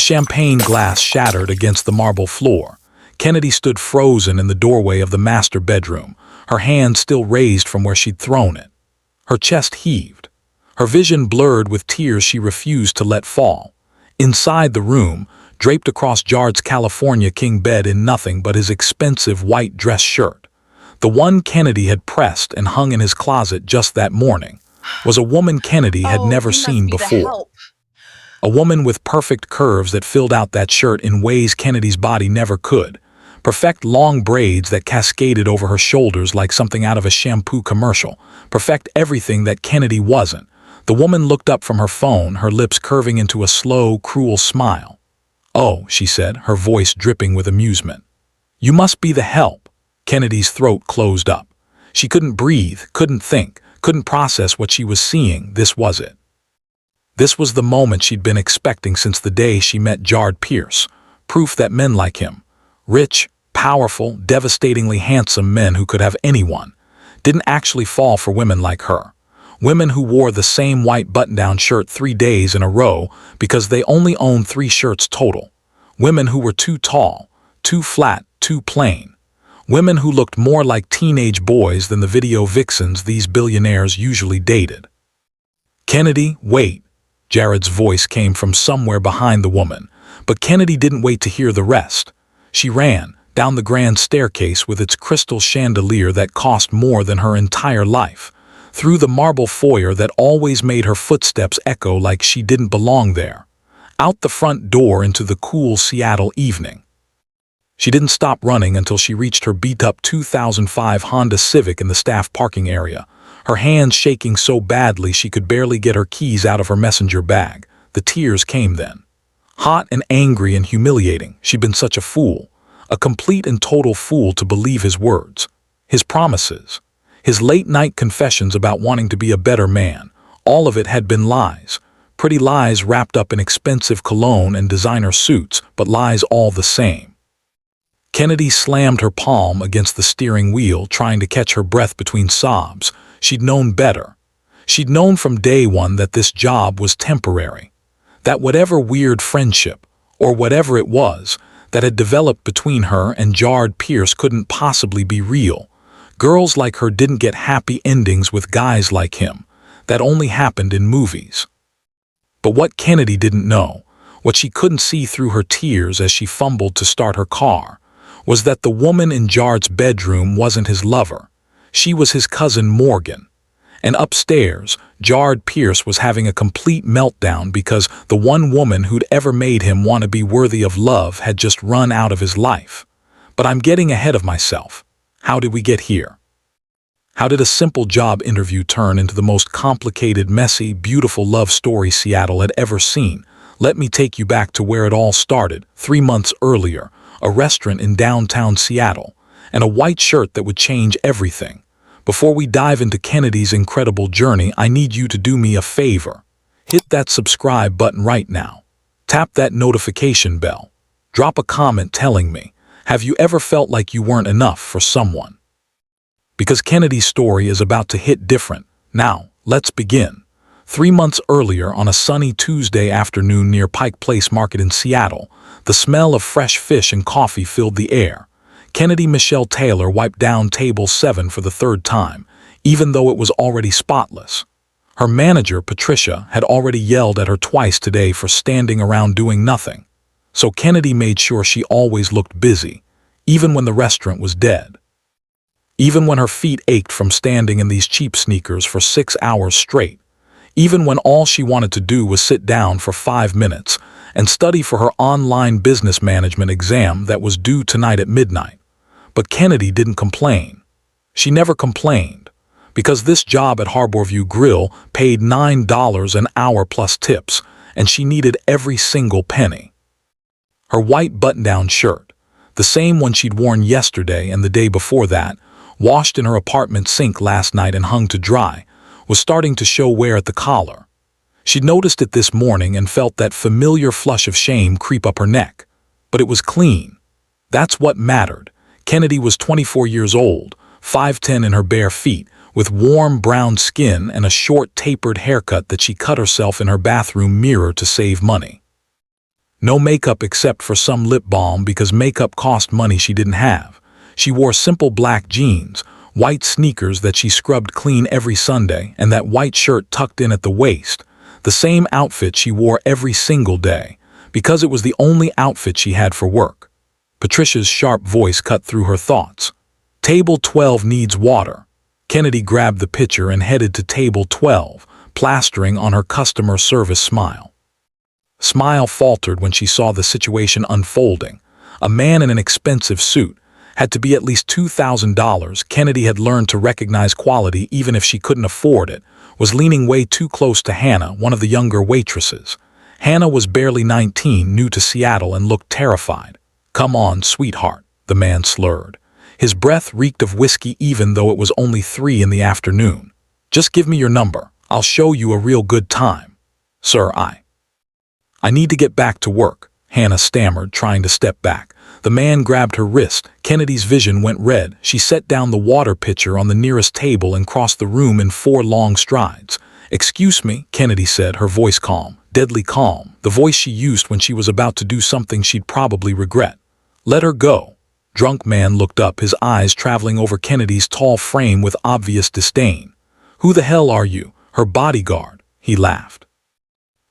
champagne glass shattered against the marble floor. Kennedy stood frozen in the doorway of the master bedroom, her hand still raised from where she'd thrown it. Her chest heaved. Her vision blurred with tears she refused to let fall. Inside the room, draped across Jared's California king bed in nothing but his expensive white dress shirt, the one Kennedy had pressed and hung in his closet just that morning, was a woman Kennedy had never seen before. A woman with perfect curves that filled out that shirt in ways Kennedy's body never could. Perfect long braids that cascaded over her shoulders like something out of a shampoo commercial. Perfect everything that Kennedy wasn't. The woman looked up from her phone, her lips curving into a slow, cruel smile. "Oh," she said, her voice dripping with amusement. "You must be the help." Kennedy's throat closed up. She couldn't breathe, couldn't think, couldn't process what she was seeing. This was it. This was the moment she'd been expecting since the day she met Jared Pierce. Proof that men like him, rich, powerful, devastatingly handsome men who could have anyone, didn't actually fall for women like her. Women who wore the same white button-down shirt 3 days in a row because they only owned 3 shirts total. Women who were too tall, too flat, too plain. Women who looked more like teenage boys than the video vixens these billionaires usually dated. "Kennedy, wait." Jared's voice came from somewhere behind the woman, but Kennedy didn't wait to hear the rest. She ran down the grand staircase with its crystal chandelier that cost more than her entire life, through the marble foyer that always made her footsteps echo like she didn't belong there, out the front door into the cool Seattle evening. She didn't stop running until she reached her beat-up 2005 Honda Civic in the staff parking area, her hands shaking so badly she could barely get her keys out of her messenger bag. The tears came then. Hot and angry and humiliating, she'd been such a fool, a complete and total fool to believe his words, his promises, his late-night confessions about wanting to be a better man. All of it had been lies, pretty lies wrapped up in expensive cologne and designer suits, but lies all the same. Kennedy slammed her palm against the steering wheel, trying to catch her breath between sobs. She'd known better. She'd known from day one that this job was temporary, that whatever weird friendship, or whatever it was, that had developed between her and Jared Pierce couldn't possibly be real. Girls like her didn't get happy endings with guys like him. That only happened in movies. But what Kennedy didn't know, what she couldn't see through her tears as she fumbled to start her car, was that the woman in Jared's bedroom wasn't his lover. She was his cousin Morgan. And upstairs, Jared Pierce was having a complete meltdown because the one woman who'd ever made him want to be worthy of love had just run out of his life. But I'm getting ahead of myself. How did we get here? How did a simple job interview turn into the most complicated, messy, beautiful love story Seattle had ever seen? Let me take you back to where it all started, 3 months earlier, a restaurant in downtown Seattle, and a white shirt that would change everything. Before we dive into Kennedy's incredible journey, I need you to do me a favor. Hit that subscribe button right now. Tap that notification bell. Drop a comment telling me, have you ever felt like you weren't enough for someone? Because Kennedy's story is about to hit different. Now, let's begin. 3 months earlier, on a sunny Tuesday afternoon near Pike Place Market in Seattle, the smell of fresh fish and coffee filled the air. Kennedy Michelle Taylor wiped down table 7 for the 3rd time, even though it was already spotless. Her manager, Patricia, had already yelled at her twice today for standing around doing nothing. So Kennedy made sure she always looked busy, even when the restaurant was dead. Even when her feet ached from standing in these cheap sneakers for 6 hours straight. Even when all she wanted to do was sit down for 5 minutes and study for her online business management exam that was due tonight at midnight. But Kennedy didn't complain. She never complained, because this job at Harborview Grill paid $9 an hour plus tips, and she needed every single penny. Her white button-down shirt, the same one she'd worn yesterday and the day before that, washed in her apartment sink last night and hung to dry, was starting to show wear at the collar. She'd noticed it this morning and felt that familiar flush of shame creep up her neck. But it was clean. That's what mattered. Kennedy was 24 years old, 5'10" in her bare feet, with warm brown skin and a short tapered haircut that she cut herself in her bathroom mirror to save money. No makeup except for some lip balm because makeup cost money she didn't have. She wore simple black jeans, white sneakers that she scrubbed clean every Sunday, and that white shirt tucked in at the waist, the same outfit she wore every single day, because it was the only outfit she had for work. Patricia's sharp voice cut through her thoughts. Table 12 needs water. Kennedy grabbed the pitcher and headed to table 12, plastering on her customer service smile. Smile faltered when she saw the situation unfolding. A man in an expensive suit had to be at least $2,000. Kennedy had learned to recognize quality even if she couldn't afford it, was leaning way too close to Hannah, one of the younger waitresses. Hannah was barely 19, new to Seattle, and looked terrified. "Come on, sweetheart," the man slurred. His breath reeked of whiskey even though it was only 3 in the afternoon. "Just give me your number. I'll show you a real good time." "Sir, I need to get back to work," Hannah stammered, trying to step back. The man grabbed her wrist. Kennedy's vision went red. She set down the water pitcher on the nearest table and crossed the room in 4 long strides. "Excuse me," Kennedy said, her voice calm, deadly calm, the voice she used when she was about to do something she'd probably regret. "Let her go." Drunk man looked up, his eyes traveling over Kennedy's tall frame with obvious disdain. "Who the hell are you? Her bodyguard?" He laughed.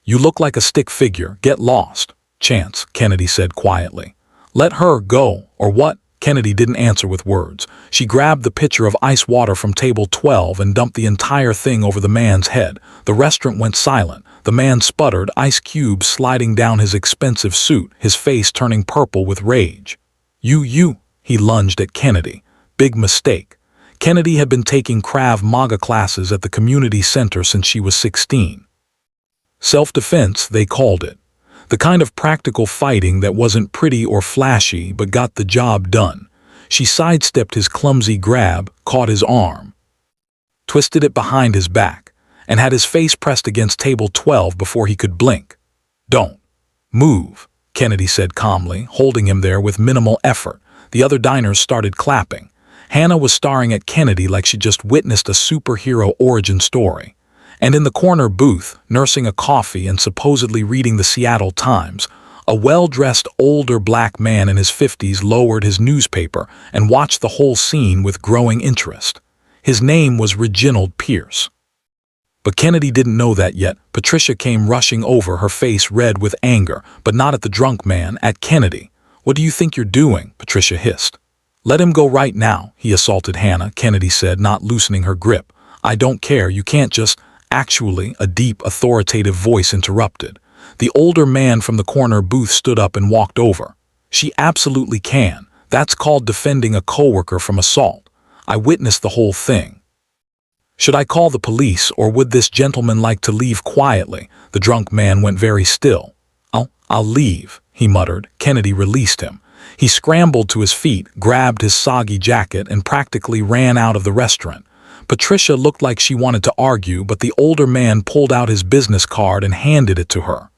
"You look like a stick figure. Get lost." "Chance," Kennedy said quietly. "Let her go, or what?" Kennedy didn't answer with words. She grabbed the pitcher of ice water from table 12 and dumped the entire thing over the man's head. The restaurant went silent. The man sputtered, ice cubes sliding down his expensive suit, his face turning purple with rage. You, he lunged at Kennedy. Big mistake. Kennedy had been taking Krav Maga classes at the community center since she was 16. Self-defense, they called it. The kind of practical fighting that wasn't pretty or flashy but got the job done. She sidestepped his clumsy grab, caught his arm, twisted it behind his back, and had his face pressed against table 12 before he could blink. "Don't move," Kennedy said calmly, holding him there with minimal effort. The other diners started clapping. Hannah was staring at Kennedy like she just witnessed a superhero origin story. And in the corner booth, nursing a coffee and supposedly reading the Seattle Times, a well-dressed older black man in his 50s lowered his newspaper and watched the whole scene with growing interest. His name was Reginald Pierce. But Kennedy didn't know that yet. Patricia came rushing over, her face red with anger, but not at the drunk man, at Kennedy. "What do you think you're doing?" Patricia hissed. "Let him go right now," he assaulted Hannah, Kennedy said, not loosening her grip. "I don't care, you can't just—" Actually, a deep, authoritative voice interrupted. The older man from the corner booth stood up and walked over. "She absolutely can. That's called defending a coworker from assault. I witnessed the whole thing. Should I call the police, or would this gentleman like to leave quietly?" The drunk man went very still. I'll leave," he muttered. Kennedy released him. He scrambled to his feet, grabbed his soggy jacket, and practically ran out of the restaurant. Patricia looked like she wanted to argue, but the older man pulled out his business card and handed it to her.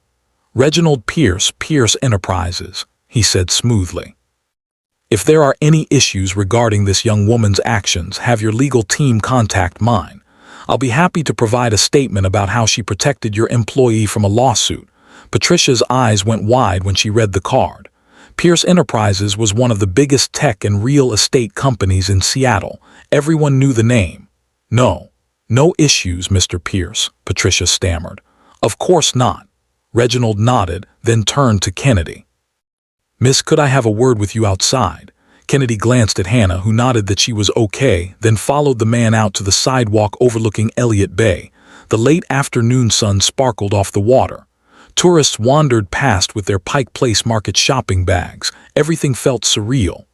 "Reginald Pierce, Pierce Enterprises," he said smoothly. "If there are any issues regarding this young woman's actions, have your legal team contact mine. I'll be happy to provide a statement about how she protected your employee from a lawsuit." Patricia's eyes went wide when she read the card. Pierce Enterprises was one of the biggest tech and real estate companies in Seattle. Everyone knew the name. No issues, Mr. Pierce," Patricia stammered. "Of course not." Reginald nodded, then turned to Kennedy. "Miss, could I have a word with you outside?" Kennedy glanced at Hannah, who nodded that she was okay, then followed the man out to the sidewalk overlooking Elliott Bay. The late afternoon sun sparkled off the water. Tourists wandered past with their Pike Place Market shopping bags. Everything felt surreal.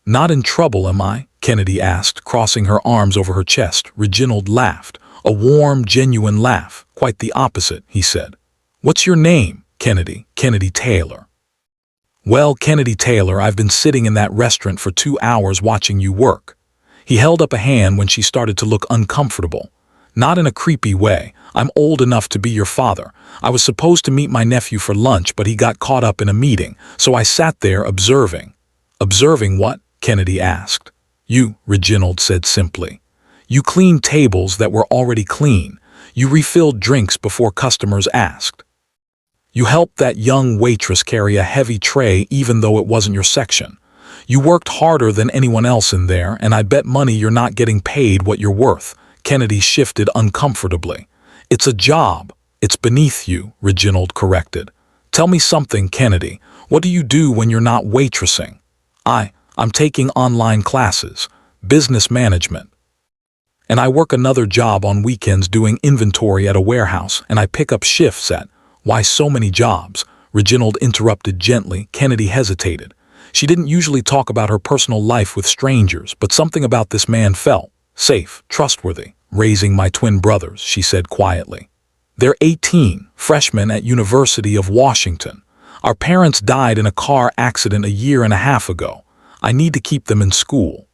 "Not in trouble, am I?" Kennedy asked, crossing her arms over her chest. Reginald laughed. A warm, genuine laugh. "Quite the opposite," he said. "What's your name?" "Kennedy. Kennedy Taylor." "Well, Kennedy Taylor, I've been sitting in that restaurant for 2 hours watching you work." He held up a hand when she started to look uncomfortable. "Not in a creepy way. I'm old enough to be your father. I was supposed to meet my nephew for lunch, but he got caught up in a meeting, so I sat there observing." "Observing what?" Kennedy asked. "You," Reginald said simply. "You cleaned tables that were already clean. You refilled drinks before customers asked. You helped that young waitress carry a heavy tray even though it wasn't your section. You worked harder than anyone else in there, and I bet money you're not getting paid what you're worth. Kennedy shifted uncomfortably. It's a job. It's beneath you, Reginald corrected. Tell me something, Kennedy. What do you do when you're not waitressing? I'm taking online classes, business management. And I work another job on weekends doing inventory at a warehouse, and I pick up shifts at— Why so many jobs? Reginald interrupted gently. Kennedy hesitated. She didn't usually talk about her personal life with strangers, but something about this man felt safe, trustworthy. Raising my twin brothers, she said quietly. They're 18, freshmen at University of Washington. Our parents died in a car accident a year and a half ago. I need to keep them in school.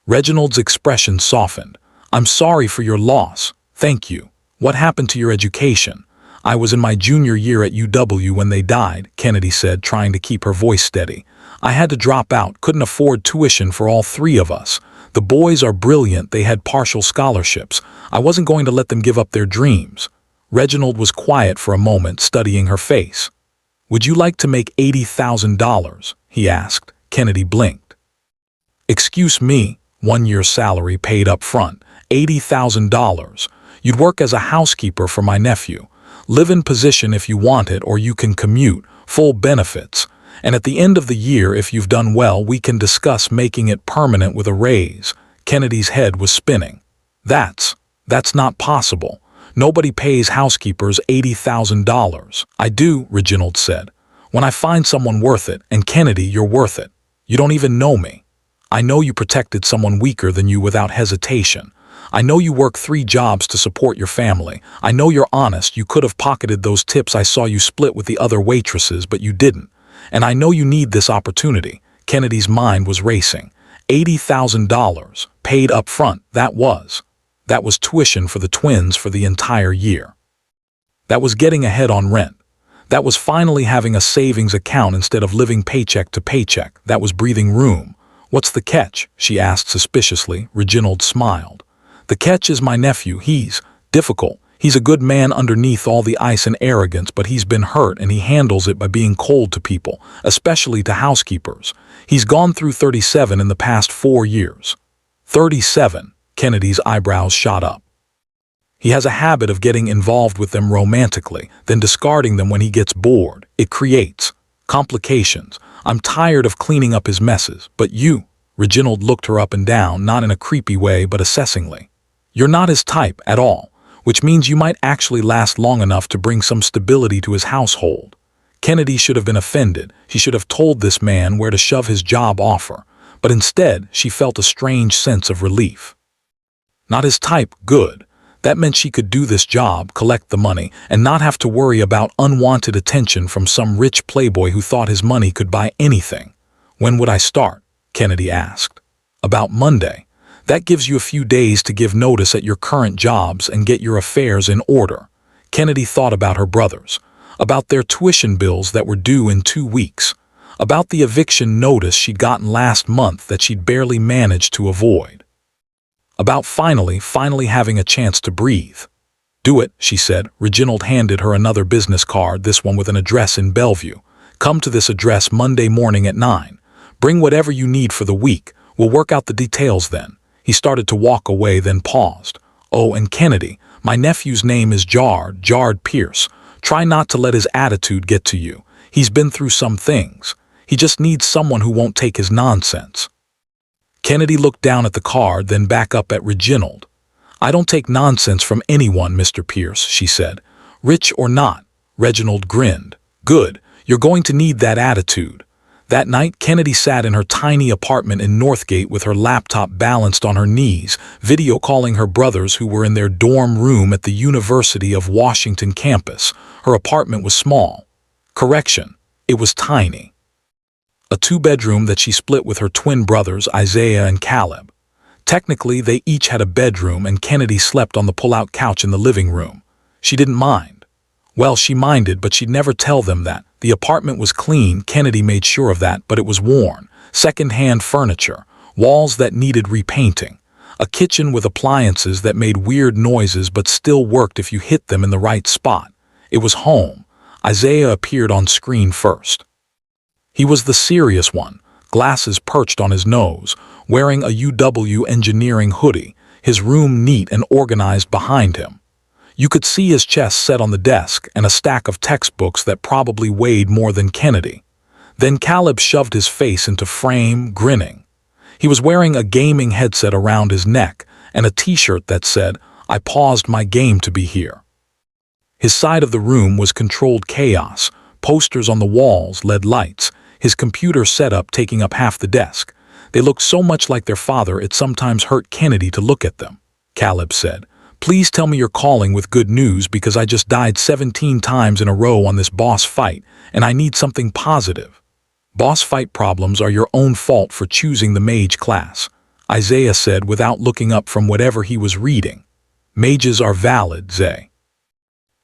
Reginald's expression softened. I'm sorry for your loss. Thank you. What happened to your education? I was in my junior year at UW when they died, Kennedy said, trying to keep her voice steady. I had to drop out, couldn't afford tuition for all three of us. The boys are brilliant, they had partial scholarships. I wasn't going to let them give up their dreams. Reginald was quiet for a moment, studying her face. Would you like to make $80,000? He asked. Kennedy blinked. Excuse me, 1 year's salary paid up front, $80,000. You'd work as a housekeeper for my nephew. Live-in position if you want it, or you can commute, full benefits. And at the end of the year, if you've done well, we can discuss making it permanent with a raise. Kennedy's head was spinning. That's not possible. Nobody pays housekeepers $80,000. I do, Reginald said. When I find someone worth it, and Kennedy, you're worth it. You don't even know me. I know you protected someone weaker than you without hesitation. I know you work 3 jobs to support your family. I know you're honest. You could have pocketed those tips I saw you split with the other waitresses, but you didn't. And I know you need this opportunity. Kennedy's mind was racing. $80,000, paid up front, that was tuition for the twins for the entire year. That was getting ahead on rent. That was finally having a savings account instead of living paycheck to paycheck. That was breathing room. What's the catch? She asked suspiciously. Reginald smiled. The catch is my nephew. He's difficult. He's a good man underneath all the ice and arrogance, but he's been hurt and he handles it by being cold to people, especially to housekeepers. He's gone through 37 in the past 4 years. 37. Kennedy's eyebrows shot up. He has a habit of getting involved with them romantically, then discarding them when he gets bored. It creates complications. I'm tired of cleaning up his messes, but you— Reginald looked her up and down, not in a creepy way, but assessingly. You're not his type at all, which means you might actually last long enough to bring some stability to his household. Kennedy should have been offended. She should have told this man where to shove his job offer, but instead she felt a strange sense of relief. Not his type, good. That meant she could do this job, collect the money, and not have to worry about unwanted attention from some rich playboy who thought his money could buy anything. When would I start? Kennedy asked. About Monday. That gives you a few days to give notice at your current jobs and get your affairs in order. Kennedy thought about her brothers, about their tuition bills that were due in 2 weeks, about the eviction notice she'd gotten last month that she'd barely managed to avoid. About finally having a chance to breathe. Do it, she said. Reginald handed her another business card, this one with an address in Bellevue. Come to this address Monday morning at 9. Bring whatever you need for the week. We'll work out the details then. He started to walk away, then paused. Oh, and Kennedy, my nephew's name is Jard Pierce. Try not to let his attitude get to you. He's been through some things. He just needs someone who won't take his nonsense. Kennedy looked down at the card, then back up at Reginald. I don't take nonsense from anyone, Mr. Pierce, she said. Rich or not. Reginald grinned. Good. You're going to need that attitude. That night, Kennedy sat in her tiny apartment in Northgate with her laptop balanced on her knees, video calling her brothers who were in their dorm room at the University of Washington campus. Her apartment was small. Correction, it was tiny. A 2-bedroom that she split with her twin brothers, Isaiah and Caleb. Technically, they each had a bedroom, and Kennedy slept on the pull-out couch in the living room. She didn't mind. Well, she minded, but she'd never tell them that. The apartment was clean, Kennedy made sure of that, but it was worn. Second-hand furniture, walls that needed repainting, a kitchen with appliances that made weird noises but still worked if you hit them in the right spot. It was home. Isaiah appeared on screen first. He was the serious one, glasses perched on his nose, wearing a UW engineering hoodie, his room neat and organized behind him. You could see his chest set on the desk and a stack of textbooks that probably weighed more than Kennedy. Then Caleb shoved his face into frame, grinning. He was wearing a gaming headset around his neck and a t-shirt that said, "I paused my game to be here." His side of the room was controlled chaos, posters on the walls, LED lights, his computer setup taking up half the desk. They looked so much like their father it sometimes hurt Kennedy to look at them. Caleb said, "Please tell me you're calling with good news because I just died 17 times in a row on this boss fight, and I need something positive." "Boss fight problems are your own fault for choosing the mage class," Isaiah said without looking up from whatever he was reading. "Mages are valid, Zay.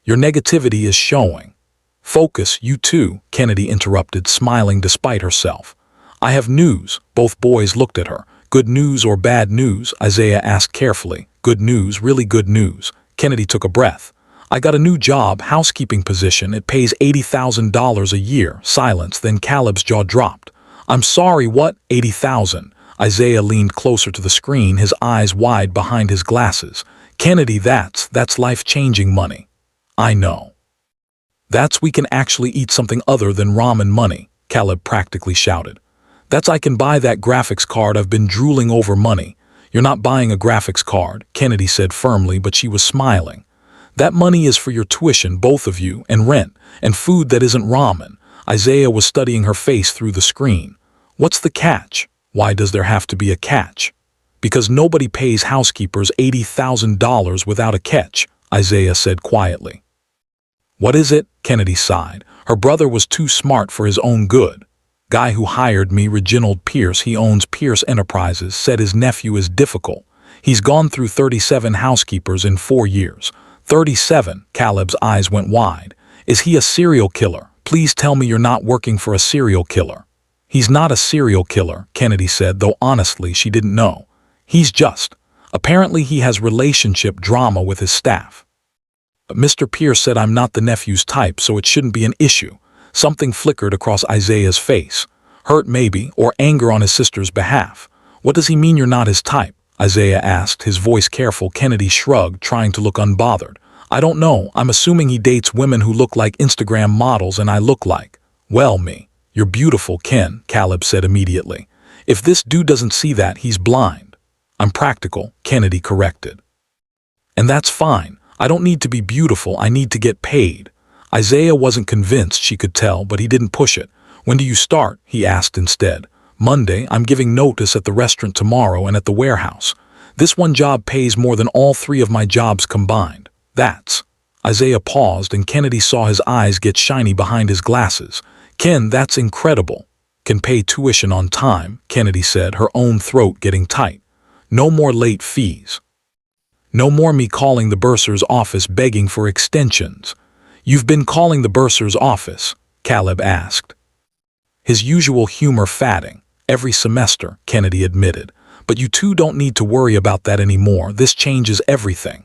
Your negativity is showing." "Focus, you too," Kennedy interrupted, smiling despite herself. "I have news." Both boys looked at her. "Good news or bad news?" Isaiah asked carefully. "Good news, really good news." Kennedy took a breath. "I got a new job, housekeeping position. It pays $80,000 a year." Silence, then Caleb's jaw dropped. "I'm sorry, what? 80,000? Isaiah leaned closer to the screen, his eyes wide behind his glasses. "Kennedy, that's life-changing money." "I know. That's we can actually eat something other than ramen money," Caleb practically shouted. "That's I can buy that graphics card I've been drooling over money." "You're not buying a graphics card," Kennedy said firmly, but she was smiling. "That money is for your tuition, both of you, and rent, and food that isn't ramen." Isaiah was studying her face through the screen. "What's the catch?" "Why does there have to be a catch?" "Because nobody pays housekeepers $80,000 without a catch," Isaiah said quietly. "What is it?" Kennedy sighed. Her brother was too smart for his own good. "Guy who hired me, Reginald Pierce, he owns Pierce Enterprises, said his nephew is difficult. He's gone through 37 housekeepers in 4 years. 37, Caleb's eyes went wide. "Is he a serial killer? Please tell me you're not working for a serial killer." "He's not a serial killer," Kennedy said, though honestly she didn't know. Apparently he has relationship drama with his staff." "But Mr. Pierce said I'm not the nephew's type, so it shouldn't be an issue." Something flickered across Isaiah's face. Hurt maybe, or anger on his sister's behalf. "What does he mean you're not his type?" Isaiah asked, his voice careful. Kennedy shrugged, trying to look unbothered. "I don't know. I'm assuming he dates women who look like Instagram models and I look like, well, me." "You're beautiful, Ken," Caleb said immediately. "If this dude doesn't see that, he's blind." "I'm practical," Kennedy corrected. "And that's fine. I don't need to be beautiful, I need to get paid." Isaiah wasn't convinced, she could tell, but he didn't push it. "When do you start?" he asked instead. "Monday. I'm giving notice at the restaurant tomorrow and at the warehouse. This one job pays more than all 3 of my jobs combined." "That's..." Isaiah paused and Kennedy saw his eyes get shiny behind his glasses. "Ken, that's incredible." "Can pay tuition on time," Kennedy said, her own throat getting tight. "No more late fees. No more me calling the bursar's office begging for extensions." "You've been calling the bursar's office?" Caleb asked, his usual humor fading. "Every semester," Kennedy admitted. "But you two don't need to worry about that anymore. This changes everything."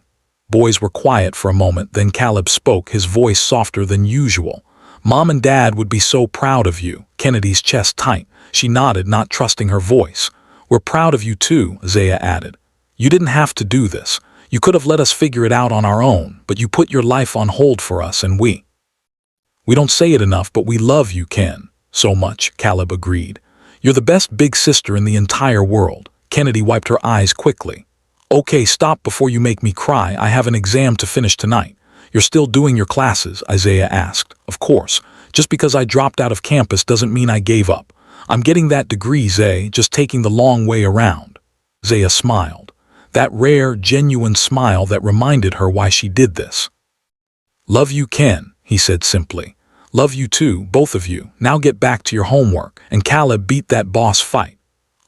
Boys were quiet for a moment, then Caleb spoke, his voice softer than usual. "Mom and Dad would be so proud of you." Kennedy's chest tight. She nodded, not trusting her voice. "We're proud of you too," Isaiah added. "You didn't have to do this. You could have let us figure it out on our own, but you put your life on hold for us and we don't say it enough, but we love you, Ken." "So much," Caleb agreed. "You're the best big sister in the entire world." Kennedy wiped her eyes quickly. "Okay, stop before you make me cry. I have an exam to finish tonight." "You're still doing your classes?" Isaiah asked. "Of course. Just because I dropped out of campus doesn't mean I gave up. I'm getting that degree, Zay, just taking the long way around." Zaya smiled. That rare, genuine smile that reminded her why she did this. "Love you, Ken," he said simply. "Love you too, both of you. Now get back to your homework." And Caleb beat that boss fight.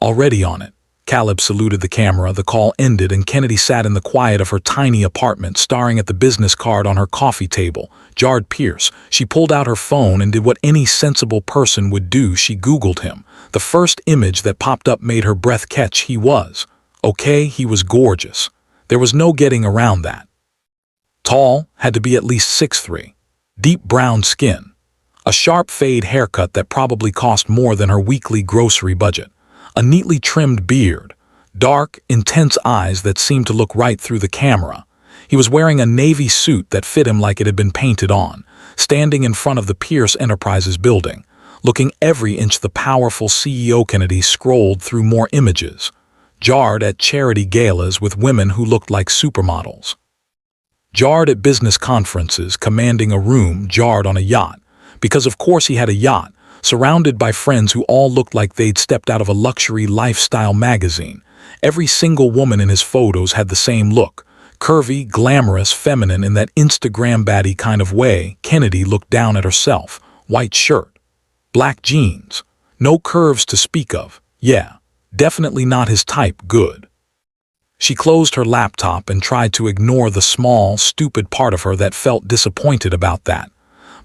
"Already on it." Caleb saluted the camera, the call ended, and Kennedy sat in the quiet of her tiny apartment, staring at the business card on her coffee table. Jarred Pierce. She pulled out her phone and did what any sensible person would do. She Googled him. The first image that popped up made her breath catch. He was gorgeous. There was no getting around that. Tall, had to be at least 6'3". deep brown skin, a sharp fade haircut that probably cost more than her weekly grocery budget, a neatly trimmed beard, dark, intense eyes that seemed to look right through the camera. He was wearing a navy suit that fit him like it had been painted on, standing in front of the Pierce Enterprises building, looking every inch the powerful CEO. Kennedy scrolled through more images, jarred at charity galas with women who looked like supermodels, jarred at business conferences commanding a room, jarred on a yacht, because of course he had a yacht, surrounded by friends who all looked like they'd stepped out of a luxury lifestyle magazine. Every single woman in his photos had the same look, curvy, glamorous, feminine in that Instagram baddie kind of way. Kennedy looked down at herself. White shirt, black jeans, no curves to speak of. Yeah, definitely not his type. Good. She closed her laptop and tried to ignore the small, stupid part of her that felt disappointed about that.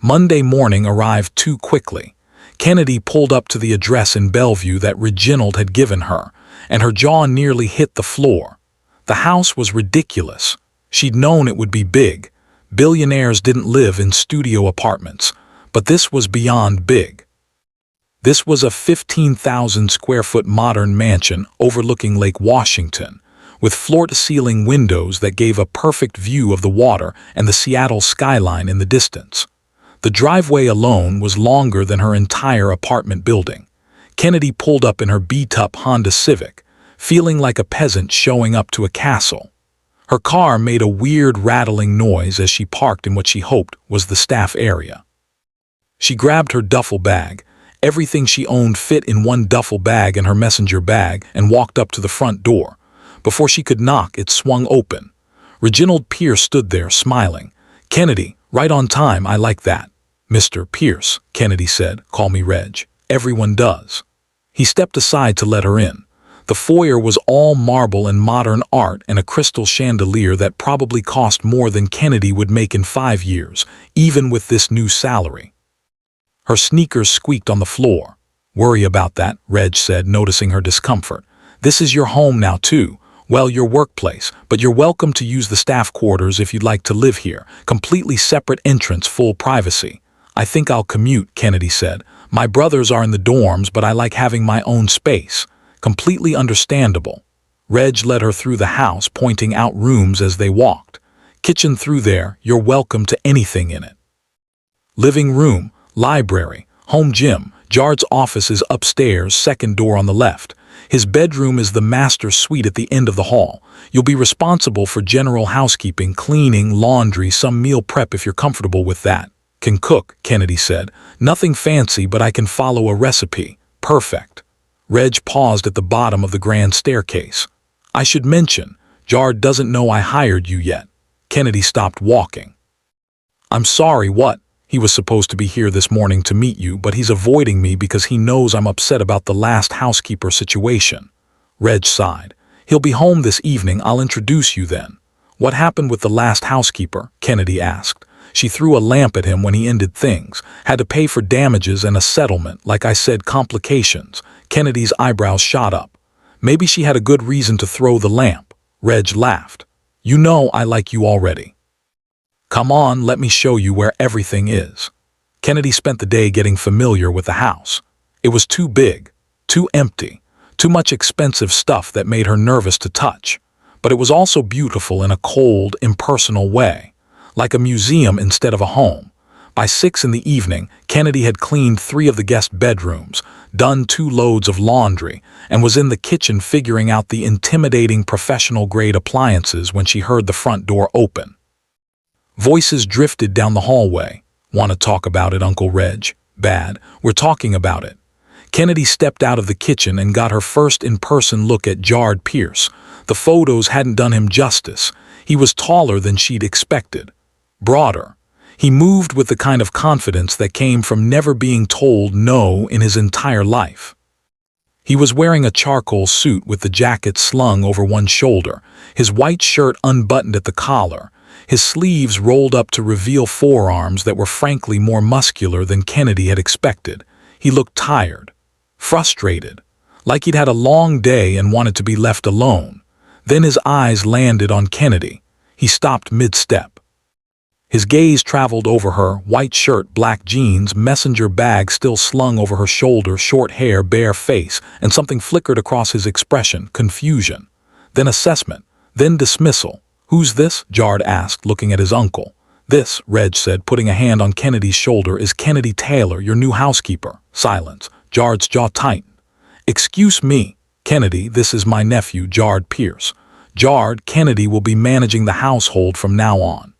Monday morning arrived too quickly. Kennedy pulled up to the address in Bellevue that Reginald had given her, and her jaw nearly hit the floor. The house was ridiculous. She'd known it would be big. Billionaires didn't live in studio apartments, but this was beyond big. This was a 15,000 square foot modern mansion overlooking Lake Washington, with floor-to-ceiling windows that gave a perfect view of the water and the Seattle skyline in the distance. The driveway alone was longer than her entire apartment building. Kennedy pulled up in her beat-up Honda Civic, feeling like a peasant showing up to a castle. Her car made a weird rattling noise as she parked in what she hoped was the staff area. She grabbed her duffel bag. Everything she owned fit in one duffel bag and her messenger bag, and walked up to the front door. Before she could knock, it swung open. Reginald Pierce stood there, smiling. "Kennedy, right on time, I like that." "Mr. Pierce," Kennedy said, "call me Reg. Everyone does." He stepped aside to let her in. The foyer was all marble and modern art and a crystal chandelier that probably cost more than Kennedy would make in 5 years, even with this new salary. Her sneakers squeaked on the floor. "Worry about that," Reg said, noticing her discomfort. "This is your home now, too. Well, your workplace, but you're welcome to use the staff quarters if you'd like to live here. Completely separate entrance, full privacy." "I think I'll commute," Kennedy said. "My brothers are in the dorms, but I like having my own space." Completely understandable. Reg led her through the house, pointing out rooms as they walked. "Kitchen through there, you're welcome to anything in it. Living room, library, home gym. Jared's office is upstairs, second door on the left. His bedroom is the master suite at the end of the hall. You'll be responsible for general housekeeping, cleaning, laundry, some meal prep if you're comfortable with that." "Can cook," Kennedy said. "Nothing fancy, but I can follow a recipe." "Perfect." Reg paused at the bottom of the grand staircase. "I should mention, Jared doesn't know I hired you yet." Kennedy stopped walking. "I'm sorry, what? He was supposed to be here this morning to meet you, but he's avoiding me because he knows I'm upset about the last housekeeper situation." Reg sighed. "He'll be home this evening. I'll introduce you then." "What happened with the last housekeeper?" Kennedy asked. She threw a lamp at him when he ended things. "Had to pay for damages and a settlement. Like I said, complications." Kennedy's eyebrows shot up. "Maybe she had a good reason to throw the lamp." Reg laughed. "You know I like you already. Come on, let me show you where everything is." Kennedy spent the day getting familiar with the house. It was too big, too empty, too much expensive stuff that made her nervous to touch. But it was also beautiful in a cold, impersonal way, like a museum instead of a home. By 6 in the evening, Kennedy had cleaned 3 of the guest bedrooms, done 2 loads of laundry, and was in the kitchen figuring out the intimidating professional-grade appliances when she heard the front door open. Voices drifted down the hallway. "Want to talk about it, Uncle Reg?" "Bad. We're talking about it." Kennedy stepped out of the kitchen and got her first in-person look at Jared Pierce. The photos hadn't done him justice. He was taller than she'd expected. Broader. He moved with the kind of confidence that came from never being told no in his entire life. He was wearing a charcoal suit with the jacket slung over one shoulder, his white shirt unbuttoned at the collar, his sleeves rolled up to reveal forearms that were frankly more muscular than Kennedy had expected. He looked tired, frustrated, like he'd had a long day and wanted to be left alone. Then his eyes landed on Kennedy. He stopped mid-step. His gaze traveled over her, white shirt, black jeans, messenger bag still slung over her shoulder, short hair, bare face, and something flickered across his expression, confusion. Then assessment, then dismissal. "Who's this?" Jard asked, looking at his uncle. "This," Reg said, putting a hand on Kennedy's shoulder, "is Kennedy Taylor, your new housekeeper." Silence. Jard's jaw tightened. "Excuse me, Kennedy, this is my nephew, Jard Pierce. Jard, Kennedy will be managing the household from now on."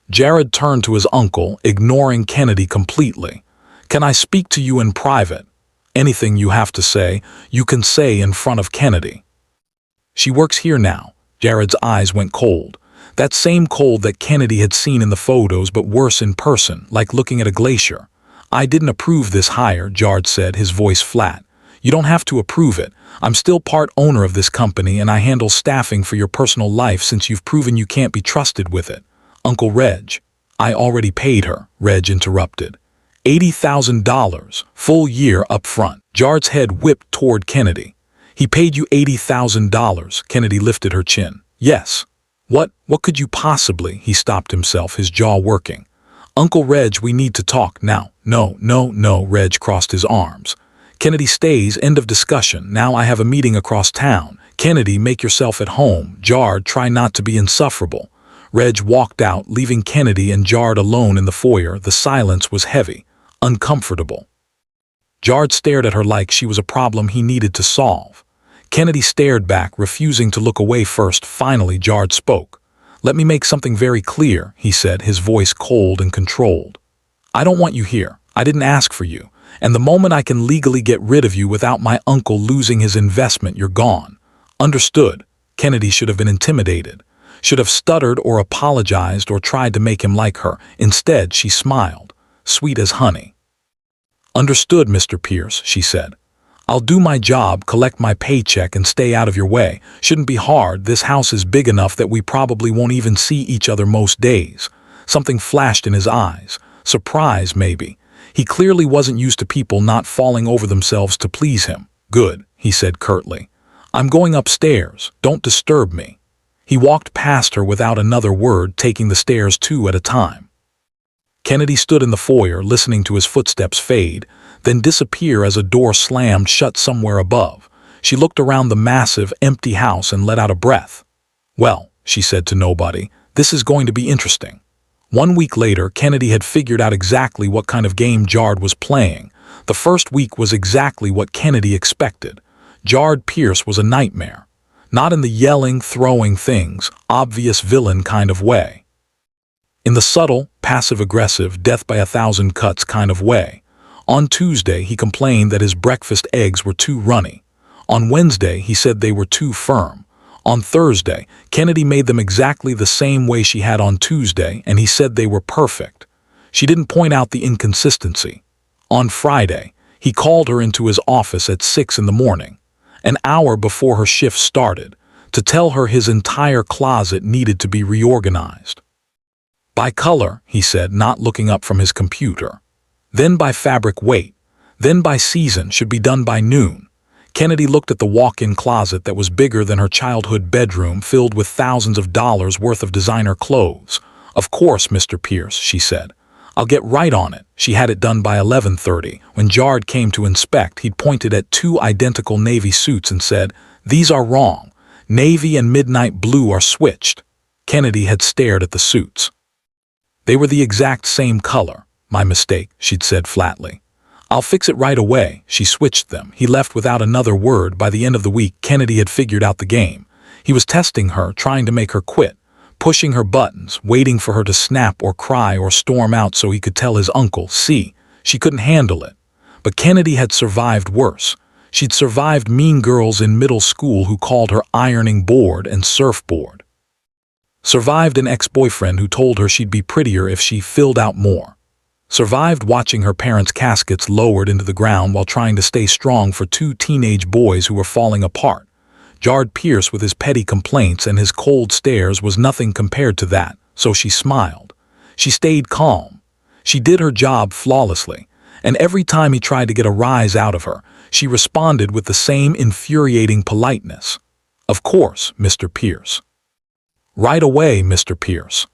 Jared turned to his uncle, ignoring Kennedy completely. "Can I speak to you in private? Anything you have to say, you can say in front of Kennedy." "She works here now." Jared's eyes went cold. That same cold that Kennedy had seen in the photos, but worse in person, like looking at a glacier. "I didn't approve this hire," Jard said, his voice flat. "You don't have to approve it. I'm still part owner of this company, and I handle staffing for your personal life since you've proven you can't be trusted with it." "Uncle Reg." "I already paid her," Reg interrupted. $80,000, full year up front. Jard's head whipped toward Kennedy. "He paid you $80,000, Kennedy lifted her chin. "Yes." What could you possibly?" He stopped himself, his jaw working. "Uncle Reg, we need to talk now." No, Reg crossed his arms. "Kennedy stays, end of discussion. Now I have a meeting across town. Kennedy, make yourself at home. Jard, try not to be insufferable." Reg walked out, leaving Kennedy and Jard alone in the foyer. The silence was heavy, uncomfortable. Jard stared at her like she was a problem he needed to solve. Kennedy stared back, refusing to look away first. Finally, Jard spoke. "Let me make something very clear," he said, his voice cold and controlled. "I don't want you here. I didn't ask for you. And the moment I can legally get rid of you without my uncle losing his investment, you're gone. Understood?" Kennedy should have been intimidated, should have stuttered or apologized or tried to make him like her. Instead, she smiled, sweet as honey. "Understood, Mr. Pierce," she said. "I'll do my job, collect my paycheck, and stay out of your way. Shouldn't be hard. This house is big enough that we probably won't even see each other most days." Something flashed in his eyes. Surprise, maybe. He clearly wasn't used to people not falling over themselves to please him. "Good," he said curtly. "I'm going upstairs. Don't disturb me." He walked past her without another word, taking the stairs 2 at a time. Kennedy stood in the foyer, listening to his footsteps fade, then disappear as a door slammed shut somewhere above. She looked around the massive, empty house and let out a breath. "Well," she said to nobody, "this is going to be interesting." 1 week later, Kennedy had figured out exactly what kind of game Jard was playing. The first week was exactly what Kennedy expected. Jard Pierce was a nightmare. Not in the yelling, throwing things, obvious villain kind of way. In the subtle, passive-aggressive, death by 1,000 cuts kind of way. On Tuesday, he complained that his breakfast eggs were too runny. On Wednesday, he said they were too firm. On Thursday, Kennedy made them exactly the same way she had on Tuesday, and he said they were perfect. She didn't point out the inconsistency. On Friday, he called her into his office at 6 in the morning, an hour before her shift started, to tell her his entire closet needed to be reorganized. By color, he said, not looking up from his computer. Then by fabric weight. Then by season, should be done by noon. Kennedy looked at the walk-in closet that was bigger than her childhood bedroom, filled with thousands of dollars worth of designer clothes. "Of course, Mr. Pierce," she said. "I'll get right on it." She had it done by 11:30. When Jard came to inspect, he'd pointed at 2 identical navy suits and said, "These are wrong. Navy and midnight blue are switched." Kennedy had stared at the suits. "They were the exact same color. My mistake," she'd said flatly. "I'll fix it right away." She switched them. He left without another word. By the end of the week, Kennedy had figured out the game. He was testing her, trying to make her quit, pushing her buttons, waiting for her to snap or cry or storm out so he could tell his uncle, "See, she couldn't handle it." But Kennedy had survived worse. She'd survived mean girls in middle school who called her ironing board and surfboard. Survived an ex-boyfriend who told her she'd be prettier if she filled out more. Survived watching her parents' caskets lowered into the ground while trying to stay strong for 2 teenage boys who were falling apart. Jard Pierce, with his petty complaints and his cold stares, was nothing compared to that, so she smiled. She stayed calm. She did her job flawlessly, and every time he tried to get a rise out of her, she responded with the same infuriating politeness. "Of course, Mr. Pierce." "Right away, Mr. Pierce."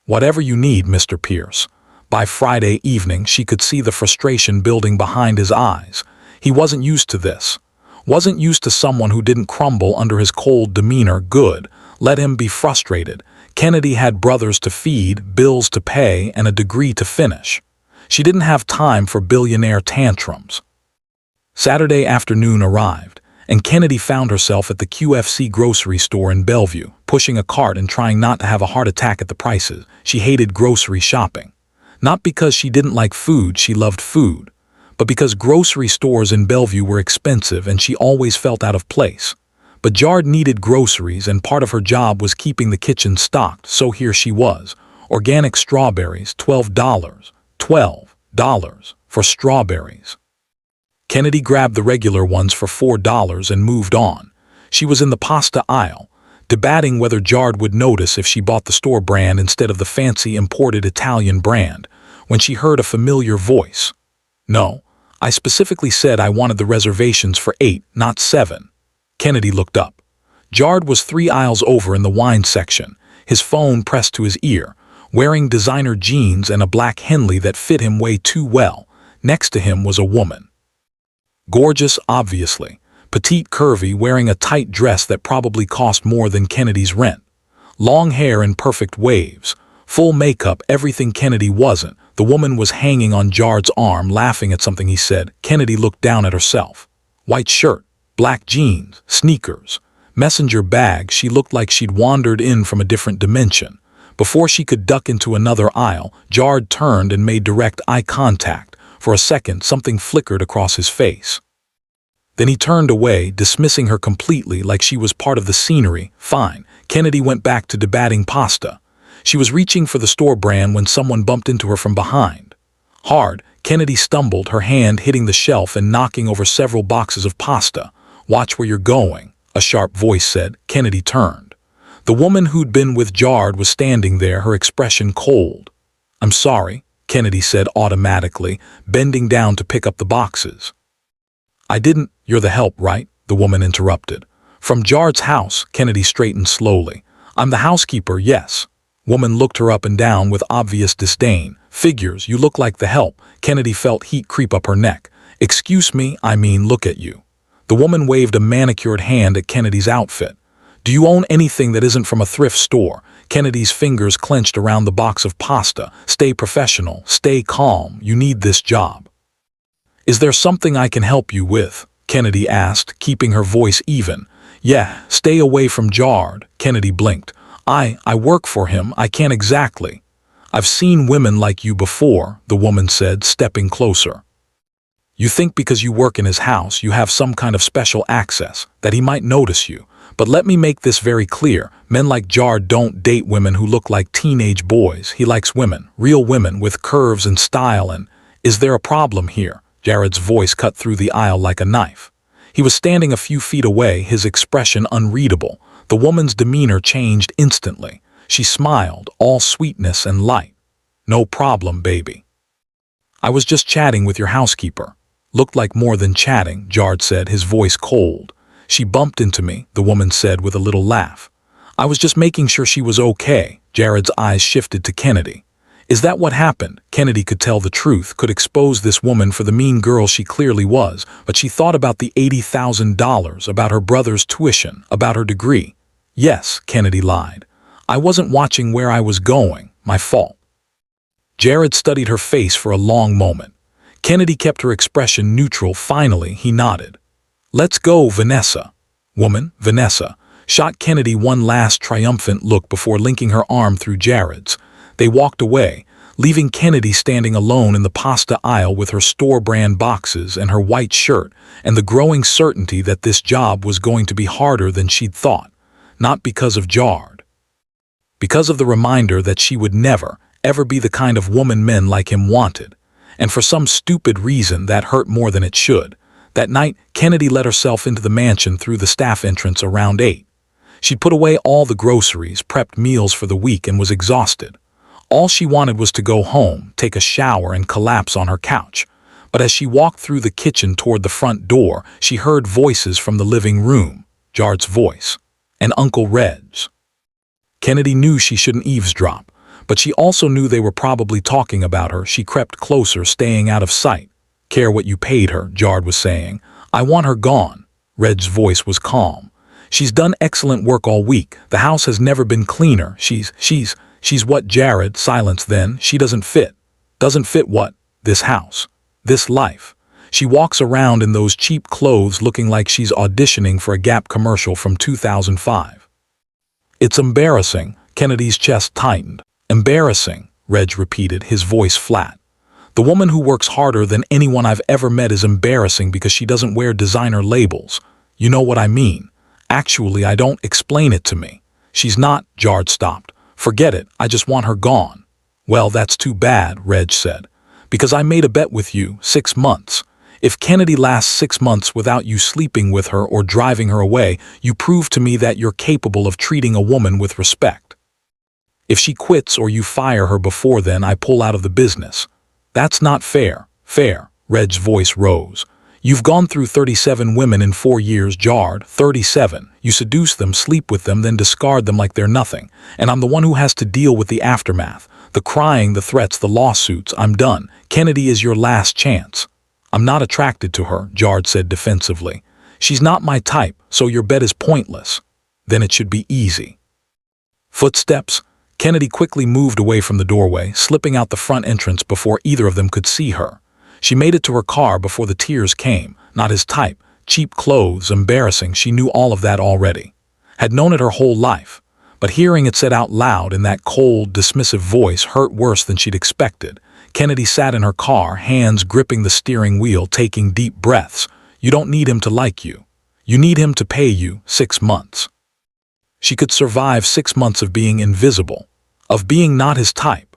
"Whatever you need, Mr. Pierce." By Friday evening, she could see the frustration building behind his eyes. He wasn't used to this. Wasn't used to someone who didn't crumble under his cold demeanor. Good. Let him be frustrated. Kennedy had brothers to feed, bills to pay, and a degree to finish. She didn't have time for billionaire tantrums. Saturday afternoon arrived, and Kennedy found herself at the QFC grocery store in Bellevue, pushing a cart and trying not to have a heart attack at the prices. She hated grocery shopping. Not because she didn't like food, she loved food, but because grocery stores in Bellevue were expensive and she always felt out of place. But Jard needed groceries, and part of her job was keeping the kitchen stocked, so here she was. Organic strawberries, $12. $12 for strawberries. Kennedy grabbed the regular ones for $4 and moved on. She was in the pasta aisle, debating whether Jard would notice if she bought the store brand instead of the fancy imported Italian brand, when she heard a familiar voice. "No, I specifically said I wanted the reservations for 8, not 7. Kennedy looked up. Jard was 3 aisles over in the wine section, his phone pressed to his ear, wearing designer jeans and a black Henley that fit him way too well. Next to him was a woman. Gorgeous, obviously. Petite, curvy, wearing a tight dress that probably cost more than Kennedy's rent. Long hair in perfect waves. Full makeup, everything Kennedy wasn't. The woman was hanging on Jard's arm, laughing at something he said. Kennedy looked down at herself. White shirt, black jeans, sneakers, messenger bag. She looked like she'd wandered in from a different dimension. Before she could duck into another aisle, Jard turned and made direct eye contact. For a second, something flickered across his face. Then he turned away, dismissing her completely like she was part of the scenery. Fine. Kennedy went back to debating pasta. She was reaching for the store brand when someone bumped into her from behind. Hard, Kennedy stumbled, her hand hitting the shelf and knocking over several boxes of pasta. "Watch where you're going," a sharp voice said. Kennedy turned. The woman who'd been with Jard was standing there, her expression cold. "I'm sorry," Kennedy said automatically, bending down to pick up the boxes. "I didn't." "You're the help, right?" the woman interrupted. "From Jard's house," Kennedy straightened slowly. "I'm the housekeeper, yes." Woman looked her up and down with obvious disdain. "Figures, you look like the help." Kennedy felt heat creep up her neck. "Excuse me, I mean, look at you." The woman waved a manicured hand at Kennedy's outfit. "Do you own anything that isn't from a thrift store?" Kennedy's fingers clenched around the box of pasta. "Stay professional, stay calm, you need this job." "Is there something I can help you with?" Kennedy asked, keeping her voice even. "Yeah, stay away from Jard." Kennedy blinked. I work for him, I can't exactly." "I've seen women like you before," the woman said, stepping closer. "You think because you work in his house you have some kind of special access, that he might notice you. But let me make this very clear. Men like Jard don't date women who look like teenage boys. He likes women, real women with curves and style. And is there a problem here?" Jared's voice cut through the aisle like a knife. He was standing a few feet away, his expression unreadable. The woman's demeanor changed instantly. She smiled, all sweetness and light. "No problem, baby. I was just chatting with your housekeeper." "Looked like more than chatting," Jard said, his voice cold. "She bumped into me," the woman said with a little laugh. "I was just making sure she was okay." Jared's eyes shifted to Kennedy. "Is that what happened?" Kennedy could tell the truth, could expose this woman for the mean girl she clearly was, but she thought about the $80,000, about her brother's tuition, about her degree. "Yes," Kennedy lied. "I wasn't watching where I was going. My fault." Jared studied her face for a long moment. Kennedy kept her expression neutral. Finally, he nodded. "Let's go, Vanessa." "Woman, Vanessa," shot Kennedy one last triumphant look before linking her arm through Jared's. They walked away, leaving Kennedy standing alone in the pasta aisle with her store-brand boxes and her white shirt, and the growing certainty that this job was going to be harder than she'd thought. Not because of Jard. Because of the reminder that she would never, ever be the kind of woman men like him wanted. And for some stupid reason that hurt more than it should. That night, Kennedy let herself into the mansion through the staff entrance around 8. She'd put away all the groceries, prepped meals for the week, and was exhausted. All she wanted was to go home, take a shower, and collapse on her couch. But as she walked through the kitchen toward the front door, she heard voices from the living room. Jard's voice. And Uncle Red's. Kennedy knew she shouldn't eavesdrop, But she also knew they were probably talking about her. She crept closer, staying out of sight. Care what you paid her, Jard was saying. I want her gone. Reg's voice was calm. She's done excellent work all week. The house has never been cleaner. She's what, Jared? Silence then. She doesn't fit. Doesn't fit what? This house. This life. She walks around in those cheap clothes looking like she's auditioning for a Gap commercial from 2005. It's embarrassing. Kennedy's chest tightened. Embarrassing, Reg repeated, his voice flat. The woman who works harder than anyone I've ever met is embarrassing because she doesn't wear designer labels. You know what I mean. Actually, I don't. Explain it to me. She's not. Jard stopped. Forget it. I just want her gone. Well, that's too bad, Reg said. Because I made a bet with you, 6 months. If Kennedy lasts 6 months without you sleeping with her or driving her away, you prove to me that you're capable of treating a woman with respect. If she quits or you fire her before then, I pull out of the business. That's not fair. Fair. Reg's voice rose. You've gone through 37 women in 4 years, Jard. 37. You seduce them, sleep with them, then discard them like they're nothing. And I'm the one who has to deal with the aftermath. The crying, the threats, the lawsuits. I'm done. Kennedy is your last chance. I'm not attracted to her, Jard said defensively. She's not my type, so your bet is pointless. Then it should be easy. Footsteps. Kennedy quickly moved away from the doorway, slipping out the front entrance before either of them could see her. She made it to her car before the tears came. Not his type. Cheap clothes, embarrassing. She knew all of that already. Had known it her whole life. But hearing it said out loud in that cold, dismissive voice hurt worse than she'd expected. Kennedy sat in her car, hands gripping the steering wheel, taking deep breaths. You don't need him to like you. You need him to pay you 6 months. She could survive 6 months of being invisible, of being not his type,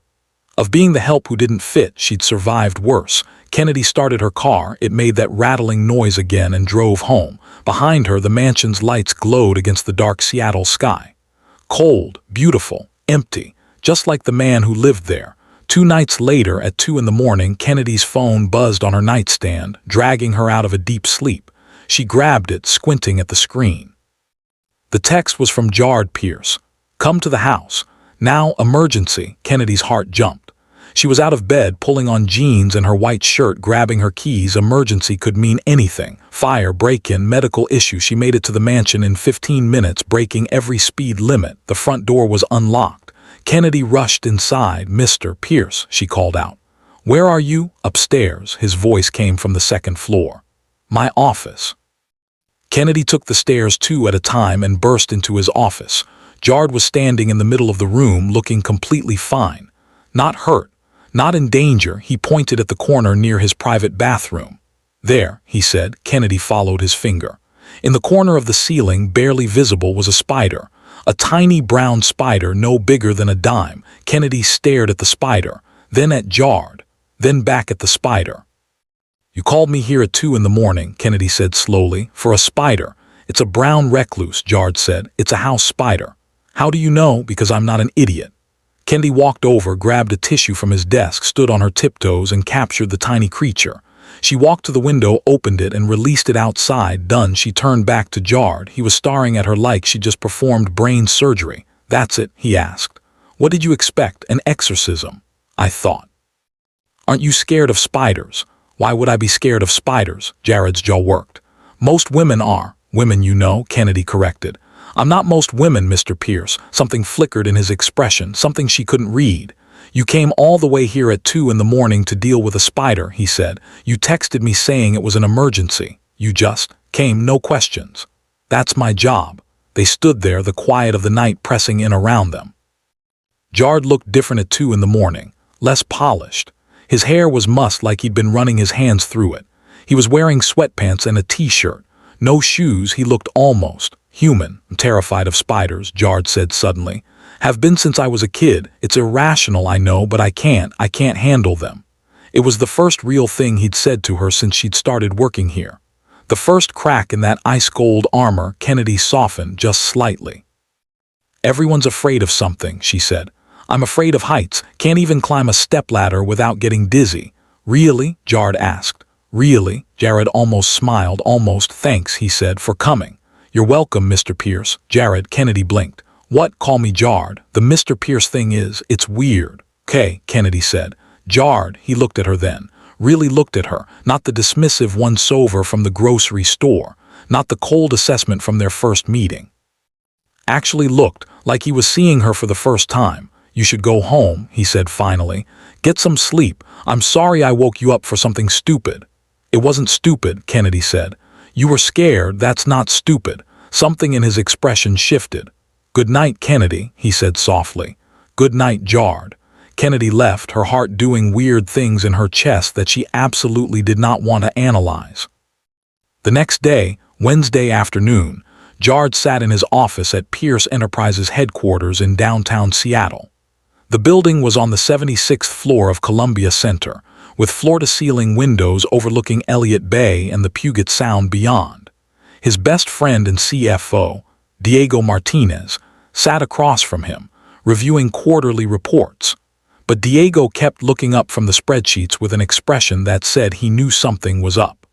of being the help who didn't fit. She'd survived worse. Kennedy started her car. It made that rattling noise again and drove home. Behind her, the mansion's lights glowed against the dark Seattle sky. Cold, beautiful, empty, just like the man who lived there. 2 nights later, at 2 in the morning, Kennedy's phone buzzed on her nightstand, dragging her out of a deep sleep. She grabbed it, squinting at the screen. The text was from Jard Pierce. Come to the house. Now, emergency. Kennedy's heart jumped. She was out of bed, pulling on jeans and her white shirt, grabbing her keys. Emergency could mean anything. Fire, break-in, medical issue. She made it to the mansion in 15 minutes, breaking every speed limit. The front door was unlocked. Kennedy rushed inside. Mr. Pierce, she called out. Where are you? Upstairs. His voice came from the 2nd floor. My office. Kennedy took the stairs 2 at a time and burst into his office. Jard was standing in the middle of the room, looking completely fine. Not hurt. Not in danger. He pointed at the corner near his private bathroom. There, he said. Kennedy followed his finger. In the corner of the ceiling, barely visible, was a spider. A tiny brown spider, no bigger than a dime. Kennedy stared at the spider, then at Jard, then back at the spider. You called me here at 2 in the morning, Kennedy said slowly, for a spider. It's a brown recluse, Jard said. It's a house spider. How do you know? Because I'm not an idiot. Kennedy walked over, grabbed a tissue from his desk, stood on her tiptoes, and captured the tiny creature. She walked to the window, opened it, and released it outside. Done, she turned back to Jard. He was staring at her like she'd just performed brain surgery. That's it, he asked. What did you expect? An exorcism? I thought. Aren't you scared of spiders? Why would I be scared of spiders? Jared's jaw worked. Most women are. Women, you know, Kennedy corrected. I'm not most women, Mr. Pierce. Something flickered in his expression, something she couldn't read. You came all the way here at 2 in the morning to deal with a spider, he said. You texted me saying it was an emergency. You just came, no questions. That's my job. They stood there, the quiet of the night pressing in around them. Jard looked different at 2 in the morning, less polished. His hair was mussed like he'd been running his hands through it. He was wearing sweatpants and a t-shirt. No shoes. He looked almost human. I'm terrified of spiders, Jard said suddenly. Have been since I was a kid. It's irrational, I know, but I can't handle them. It was the first real thing he'd said to her since she'd started working here. The first crack in that ice-cold armor. Kennedy softened just slightly. Everyone's afraid of something, she said. I'm afraid of heights. Can't even climb a stepladder without getting dizzy. Really? Jard asked. Really? Jared almost smiled. Almost. Thanks, he said, for coming. You're welcome, Mr. Pierce. Jared. Kennedy blinked. What? Call me Jard. The Mr. Pierce thing is, it's weird. Okay, Kennedy said. Jard, he looked at her then. Really looked at her, not the dismissive once-over from the grocery store, not the cold assessment from their first meeting. Actually looked like he was seeing her for the first time. You should go home, he said finally. Get some sleep. I'm sorry I woke you up for something stupid. It wasn't stupid, Kennedy said. You were scared, that's not stupid. Something in his expression shifted. Good night, Kennedy, he said softly. Good night, Jard. Kennedy left, her heart doing weird things in her chest that she absolutely did not want to analyze. The next day, Wednesday afternoon, Jard sat in his office at Pierce Enterprises headquarters in downtown Seattle. The building was on the 76th floor of Columbia Center, with floor-to-ceiling windows overlooking Elliott Bay and the Puget Sound beyond. His best friend and CFO, Diego Martinez, sat across from him, reviewing quarterly reports. But Diego kept looking up from the spreadsheets with an expression that said he knew something was up.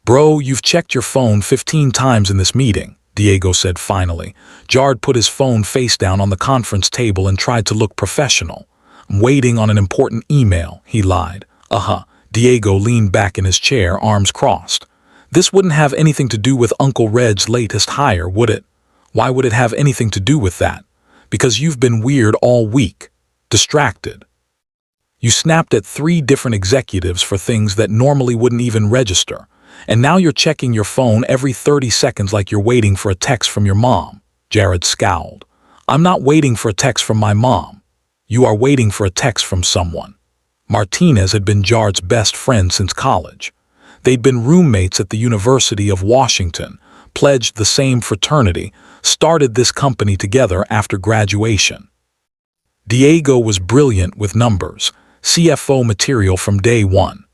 Bro, you've checked your phone 15 times in this meeting, Diego said finally. Jard put his phone face down on the conference table and tried to look professional. I'm waiting on an important email, he lied. Diego leaned back in his chair, arms crossed. This wouldn't have anything to do with Uncle Reg's latest hire, would it? Why would it have anything to do with that? Because you've been weird all week. Distracted. You snapped at 3 different executives for things that normally wouldn't even register. And now you're checking your phone every 30 seconds like you're waiting for a text from your mom. Jared scowled. I'm not waiting for a text from my mom. You are waiting for a text from someone. Martinez had been Jard's best friend since college. They'd been roommates at the University of Washington, pledged the same fraternity, started this company together after graduation. Diego was brilliant with numbers, CFO material from day one.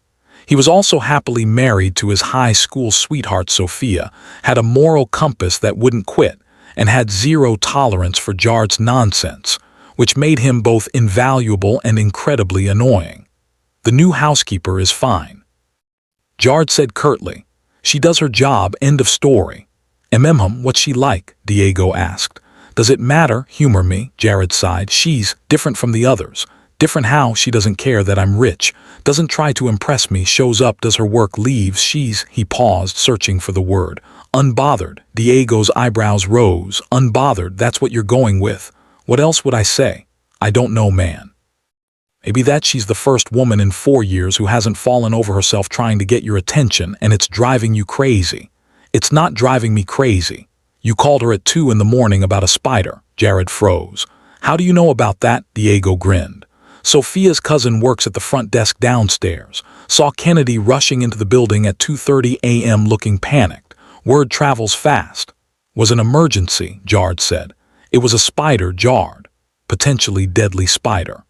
He was also happily married to his high school sweetheart Sophia, had a moral compass that wouldn't quit, and had zero tolerance for Jard's nonsense, which made him both invaluable and incredibly annoying. The new housekeeper is fine. Jard said curtly. She does her job, end of story. What's she like? Diego asked. Does it matter? Humor me, Jared sighed. She's different from the others. Different how? She doesn't care that I'm rich. Doesn't try to impress me, shows up, does her work, leaves. He paused, searching for the word. Unbothered. Diego's eyebrows rose. Unbothered, that's what you're going with. What else would I say? I don't know, man. Maybe that she's the first woman in 4 years who hasn't fallen over herself trying to get your attention, and it's driving you crazy. It's not driving me crazy. You called her at 2 in the morning about a spider. Jared froze. How do you know about that? Diego grinned. Sophia's cousin works at the front desk downstairs. Saw Kennedy rushing into the building at 2:30 a.m. looking panicked. Word travels fast. Was an emergency, Jard said. It was a spider, Jard. Potentially deadly spider.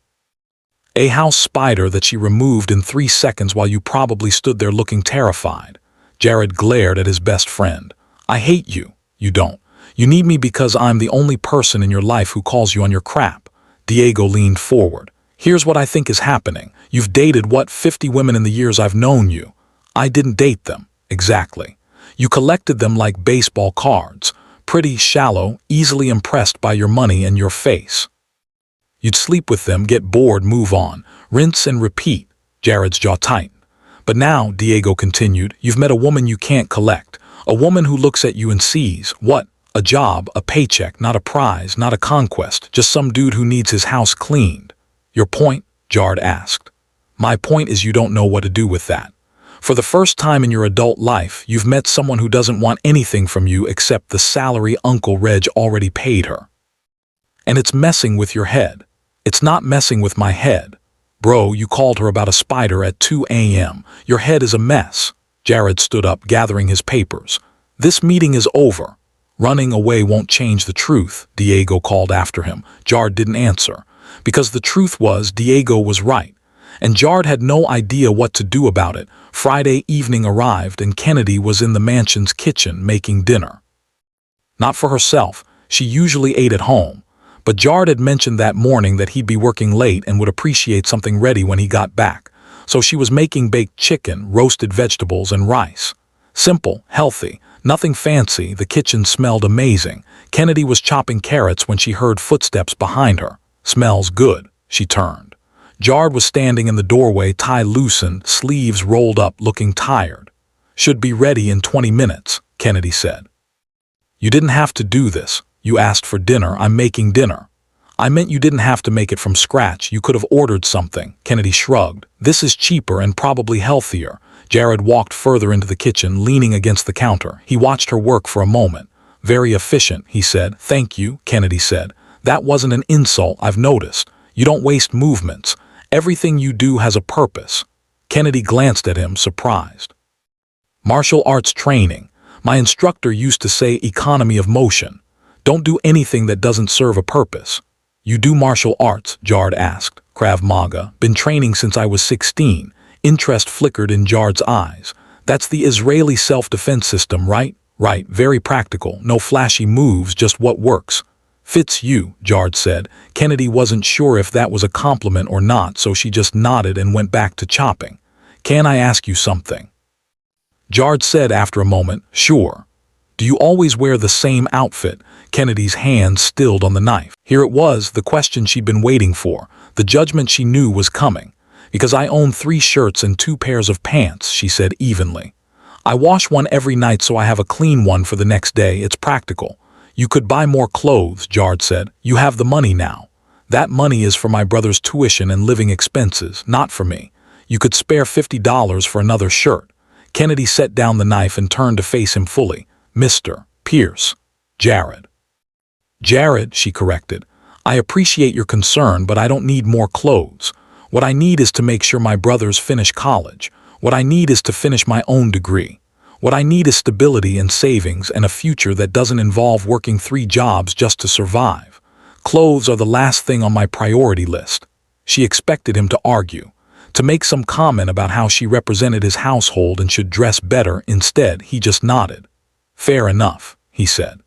A house spider that she removed in 3 seconds while you probably stood there looking terrified. Jared glared at his best friend. I hate you. You don't. You need me because I'm the only person in your life who calls you on your crap. Diego leaned forward. Here's what I think is happening. You've dated, 50 women in the years I've known you. I didn't date them. Exactly. You collected them like baseball cards. Pretty shallow, easily impressed by your money and your face. You'd sleep with them, get bored, move on. Rinse and repeat. Jared's jaw tightened. But now, Diego continued, you've met a woman you can't collect. A woman who looks at you and sees, what? A job, a paycheck, not a prize, not a conquest, just some dude who needs his house cleaned. Your point? Jard asked. My point is you don't know what to do with that. For the first time in your adult life, you've met someone who doesn't want anything from you except the salary Uncle Reg already paid her. And it's messing with your head. It's not messing with my head. Bro, you called her about a spider at 2 a.m. Your head is a mess. Jared stood up, gathering his papers. This meeting is over. Running away won't change the truth, Diego called after him. Jard didn't answer. Because the truth was, Diego was right. And Jard had no idea what to do about it. Friday evening arrived and Kennedy was in the mansion's kitchen making dinner. Not for herself. She usually ate at home. But Jard had mentioned that morning that he'd be working late and would appreciate something ready when he got back. So she was making baked chicken, roasted vegetables, and rice. Simple, healthy, Nothing fancy, the kitchen smelled amazing. Kennedy was chopping carrots when she heard footsteps behind her. Smells good, she turned. Jard was standing in the doorway, tie loosened, sleeves rolled up, looking tired. Should be ready in 20 minutes, Kennedy said. You didn't have to do this. You asked for dinner, I'm making dinner. I meant you didn't have to make it from scratch, you could have ordered something, Kennedy shrugged. This is cheaper and probably healthier. Jared walked further into the kitchen, leaning against the counter. He watched her work for a moment. Very efficient, he said. Thank you, Kennedy said. That wasn't an insult, I've noticed. You don't waste movements. Everything you do has a purpose. Kennedy glanced at him, surprised. Martial arts training. My instructor used to say economy of motion. Don't do anything that doesn't serve a purpose. You do martial arts? Jard asked. Krav Maga. Been training since I was 16. Interest flickered in Jard's eyes. That's the Israeli self-defense system, right? Right, very practical. No flashy moves, just what works. Fits you, Jard said. Kennedy wasn't sure if that was a compliment or not, so she just nodded and went back to chopping. Can I ask you something? Jard said after a moment, sure. Do you always wear the same outfit? Kennedy's hand stilled on the knife. Here it was, the question she'd been waiting for, the judgment she knew was coming. Because I own 3 shirts and 2 pairs of pants, she said evenly. I wash one every night so I have a clean one for the next day, it's practical. You could buy more clothes, Jard said. You have the money now. That money is for my brother's tuition and living expenses, not for me. You could spare $50 for another shirt. Kennedy set down the knife and turned to face him fully. Mr. Pierce. Jared. Jared, she corrected. I appreciate your concern, but I don't need more clothes. What I need is to make sure my brothers finish college. What I need is to finish my own degree. What I need is stability and savings and a future that doesn't involve working 3 jobs just to survive. Clothes are the last thing on my priority list. She expected him to argue, to make some comment about how she represented his household and should dress better. Instead, he just nodded. Fair enough, he said.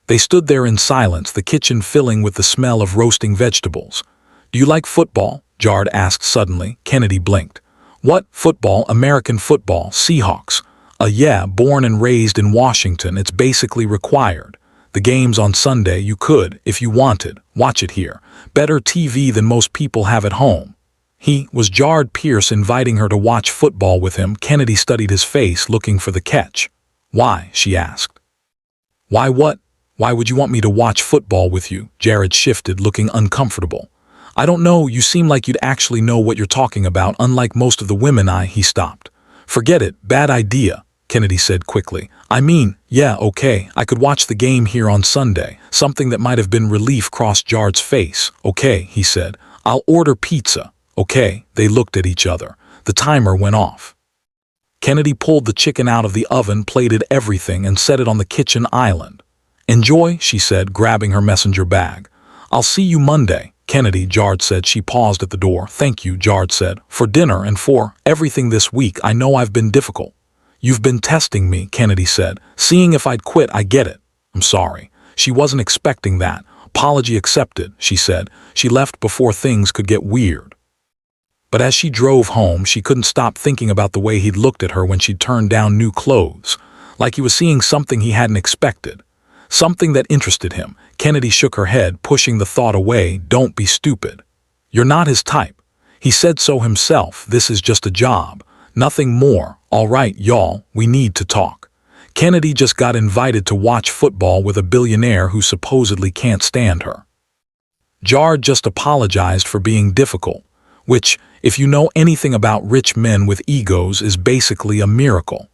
They stood there in silence, the kitchen filling with the smell of roasting vegetables. Do you like football? Jard asked suddenly. Kennedy blinked. What? Football? American football? Seahawks? Yeah, born and raised in Washington, it's basically required. The game's on Sunday, you could, if you wanted, watch it here. Better TV than most people have at home. Was Jard Pierce inviting her to watch football with him? Kennedy studied his face, looking for the catch. Why? She asked. Why what? Why would you want me to watch football with you? Jared shifted, looking uncomfortable. I don't know, you seem like you'd actually know what you're talking about, unlike most of the women He stopped. Forget it, bad idea, Kennedy said quickly. I mean, yeah, okay, I could watch the game here on Sunday. Something that might have been relief crossed Jard's face. Okay, he said. I'll order pizza. Okay, they looked at each other. The timer went off. Kennedy pulled the chicken out of the oven, plated everything, and set it on the kitchen island. Enjoy, she said, grabbing her messenger bag. I'll see you Monday, Kennedy, Jard said. She paused at the door. Thank you, Jard said, for dinner and for everything this week. I know I've been difficult. You've been testing me, Kennedy said, seeing if I'd quit. I get it. I'm sorry. She wasn't expecting that. Apology accepted, she said. She left before things could get weird. But as she drove home, she couldn't stop thinking about the way he'd looked at her when she'd turned down new clothes, like he was seeing something he hadn't expected. Something that interested him. Kennedy shook her head, pushing the thought away. Don't be stupid. You're not his type. He said so himself. This is just a job. Nothing more. All right, y'all, we need to talk. Kennedy just got invited to watch football with a billionaire who supposedly can't stand her. Jard just apologized for being difficult, which, if you know anything about rich men with egos, is basically a miracle.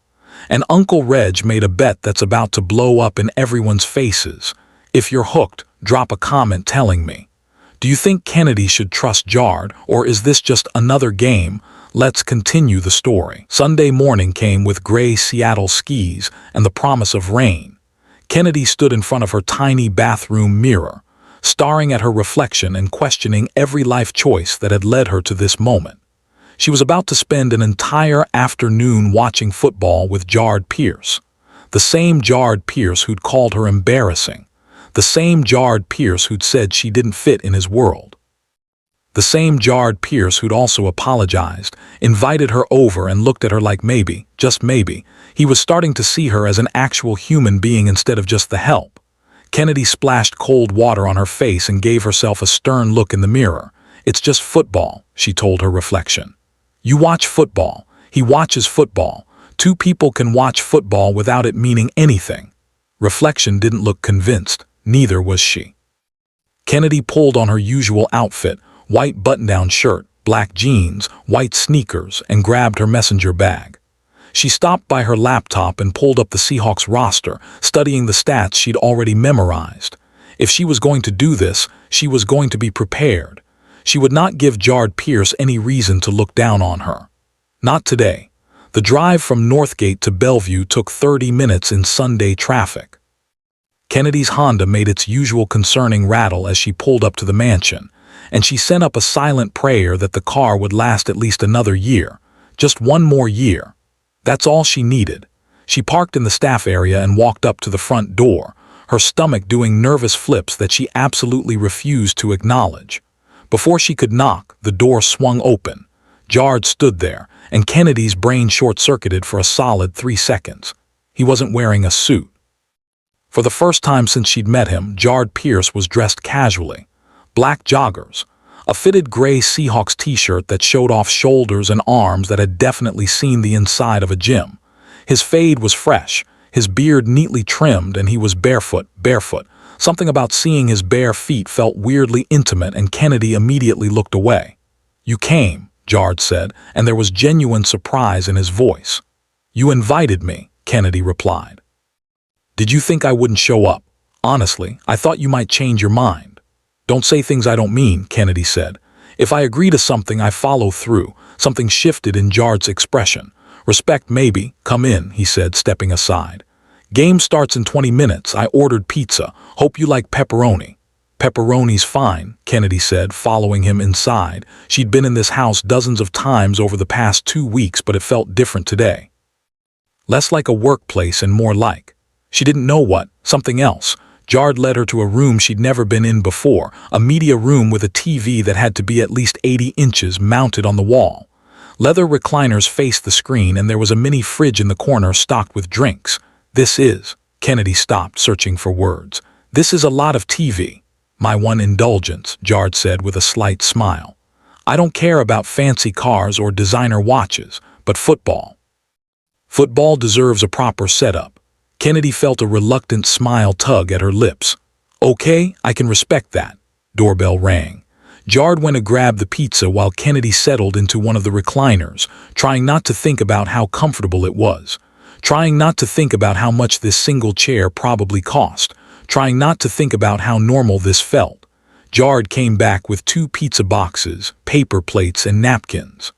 And Uncle Reg made a bet that's about to blow up in everyone's faces. If you're hooked, drop a comment telling me. Do you think Kennedy should trust Jard, or is this just another game? Let's continue the story. Sunday morning came with gray Seattle skis and the promise of rain. Kennedy stood in front of her tiny bathroom mirror, staring at her reflection and questioning every life choice that had led her to this moment. She was about to spend an entire afternoon watching football with Jard Pierce, the same Jard Pierce who'd called her embarrassing, the same Jard Pierce who'd said she didn't fit in his world. The same Jard Pierce who'd also apologized, invited her over and looked at her like maybe, just maybe, he was starting to see her as an actual human being instead of just the help. Kennedy splashed cold water on her face and gave herself a stern look in the mirror. It's just football, she told her reflection. You watch football. He watches football. Two people can watch football without it meaning anything. Reflection didn't look convinced. Neither was she. Kennedy pulled on her usual outfit, white button-down shirt, black jeans, white sneakers, and grabbed her messenger bag. She stopped by her laptop and pulled up the Seahawks roster, studying the stats she'd already memorized. If she was going to do this, she was going to be prepared. She would not give Jard Pierce any reason to look down on her. Not today. The drive from Northgate to Bellevue took 30 minutes in Sunday traffic. Kennedy's Honda made its usual concerning rattle as she pulled up to the mansion, and she sent up a silent prayer that the car would last at least another year, just one more year. That's all she needed. She parked in the staff area and walked up to the front door, her stomach doing nervous flips that she absolutely refused to acknowledge. Before she could knock, the door swung open. Jard stood there, and Kennedy's brain short-circuited for a solid 3 seconds. He wasn't wearing a suit. For the first time since she'd met him, Jard Pierce was dressed casually. Black joggers, a fitted gray Seahawks t-shirt that showed off shoulders and arms that had definitely seen the inside of a gym. His fade was fresh, his beard neatly trimmed, and he was barefoot. Something about seeing his bare feet felt weirdly intimate, and Kennedy immediately looked away. You came, Jard said, and there was genuine surprise in his voice. You invited me, Kennedy replied. Did you think I wouldn't show up? Honestly, I thought you might change your mind. Don't say things I don't mean, Kennedy said. If I agree to something, I follow through. Something shifted in Jard's expression. Respect maybe. Come in, he said, stepping aside. Game starts in 20 minutes. I ordered pizza. Hope you like pepperoni. Pepperoni's fine, Kennedy said, following him inside. She'd been in this house dozens of times over the past 2 weeks, but it felt different today. Less like a workplace and more like. She didn't know what, something else. Jard led her to a room she'd never been in before, a media room with a TV that had to be at least 80 inches mounted on the wall. Leather recliners faced the screen, and there was a mini fridge in the corner stocked with drinks. Kennedy stopped, searching for words. This is a lot of TV. My one indulgence, Jard said with a slight smile. I don't care about fancy cars or designer watches, but football. Football deserves a proper setup. Kennedy felt a reluctant smile tug at her lips. Okay, I can respect that. Doorbell rang. Jard went to grab the pizza while Kennedy settled into one of the recliners, trying not to think about how comfortable it was. Trying not to think about how much this single chair probably cost. Trying not to think about how normal this felt. Jard came back with 2 pizza boxes, paper plates, and napkins.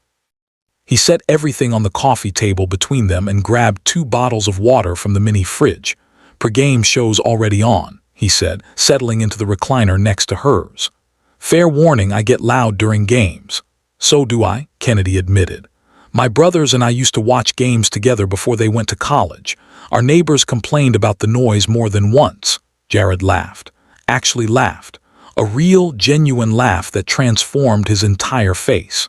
He set everything on the coffee table between them and grabbed 2 bottles of water from the mini fridge. Pre-game show's already on, he said, settling into the recliner next to hers. Fair warning, I get loud during games. So do I, Kennedy admitted. My brothers and I used to watch games together before they went to college. Our neighbors complained about the noise more than once. Jared laughed. Actually laughed. A real, genuine laugh that transformed his entire face.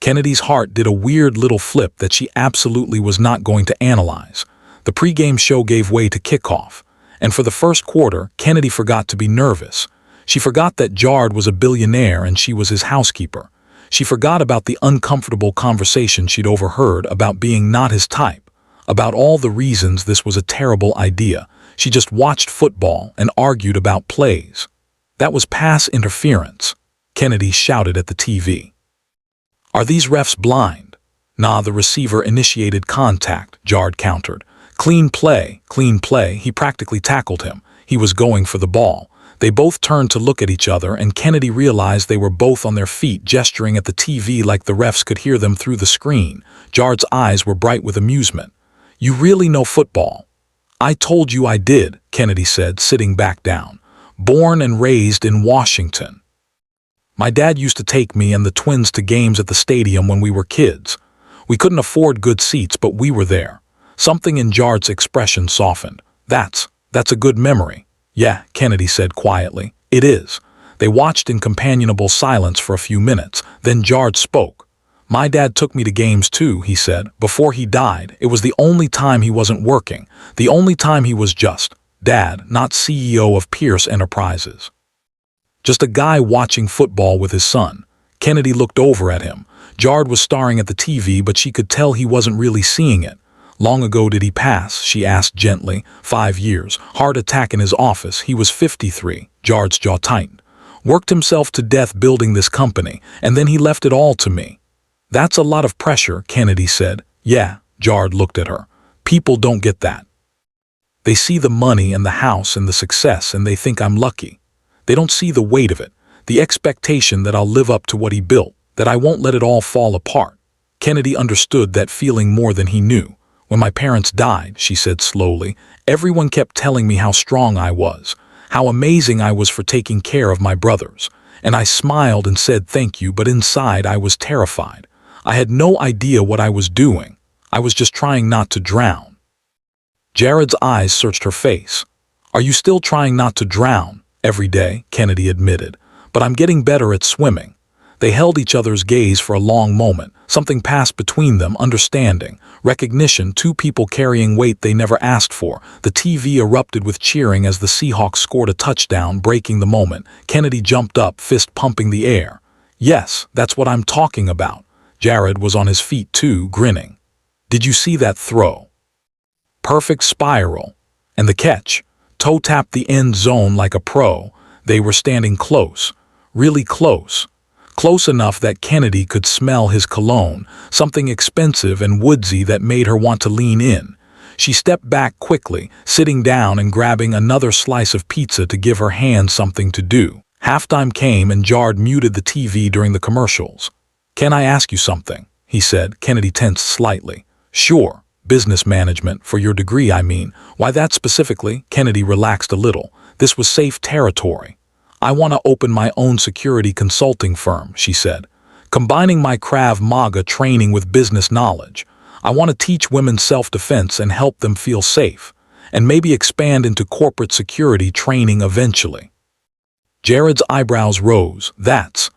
Kennedy's heart did a weird little flip that she absolutely was not going to analyze. The pregame show gave way to kickoff, and for the first quarter, Kennedy forgot to be nervous. She forgot that Jard was a billionaire and she was his housekeeper. She forgot about the uncomfortable conversation she'd overheard about being not his type, about all the reasons this was a terrible idea. She just watched football and argued about plays. That was pass interference. Kennedy shouted at the TV. Are these refs blind? Nah, the receiver initiated contact, Jard countered. Clean play, he practically tackled him. He was going for the ball. They both turned to look at each other, and Kennedy realized they were both on their feet, gesturing at the TV like the refs could hear them through the screen. Jard's eyes were bright with amusement. You really know football. I told you I did, Kennedy said, sitting back down. Born and raised in Washington. My dad used to take me and the twins to games at the stadium when we were kids. We couldn't afford good seats, but we were there. Something in Jard's expression softened. That's a good memory. Yeah, Kennedy said quietly. It is. They watched in companionable silence for a few minutes, then Jard spoke. "My dad took me to games too," he said. "Before he died, it was the only time he wasn't working, the only time he was just Dad, not CEO of Pierce Enterprises. Just a guy watching football with his son." Kennedy looked over at him. Jard was staring at the TV, but she could tell he wasn't really seeing it. "Long ago did he pass?" she asked gently. 5 years. Heart attack in his office. He was 53. Jard's jaw tightened. "Worked himself to death building this company, and then he left it all to me." "That's a lot of pressure," Kennedy said. "Yeah," Jard looked at her. "People don't get that. They see the money and the house and the success, and they think I'm lucky. They don't see the weight of it, the expectation that I'll live up to what he built, that I won't let it all fall apart." Kennedy understood that feeling more than he knew. "When my parents died," she said slowly, "everyone kept telling me how strong I was, how amazing I was for taking care of my brothers. And I smiled and said thank you, but inside I was terrified. I had no idea what I was doing. I was just trying not to drown." Jared's eyes searched her face. "Are you still trying not to drown?" "Every day," Kennedy admitted. "But I'm getting better at swimming." They held each other's gaze for a long moment. Something passed between them, understanding, recognition, two people carrying weight they never asked for. The TV erupted with cheering as the Seahawks scored a touchdown, breaking the moment. Kennedy jumped up, fist pumping the air. "Yes, that's what I'm talking about." Jared was on his feet too, grinning. "Did you see that throw? Perfect spiral. And the catch. Toe tapped the end zone like a pro." They were standing close. Really close. Close enough that Kennedy could smell his cologne, something expensive and woodsy that made her want to lean in. She stepped back quickly, sitting down and grabbing another slice of pizza to give her hand something to do. Halftime came and Jard muted the TV during the commercials. "Can I ask you something?" he said. Kennedy tensed slightly. "Sure. Business management, for your degree, I mean." "Why that specifically?" Kennedy relaxed a little. This was safe territory. "I want to open my own security consulting firm," she said, "combining my Krav Maga training with business knowledge. I want to teach women self-defense and help them feel safe, and maybe expand into corporate security training eventually." Jared's eyebrows rose. That's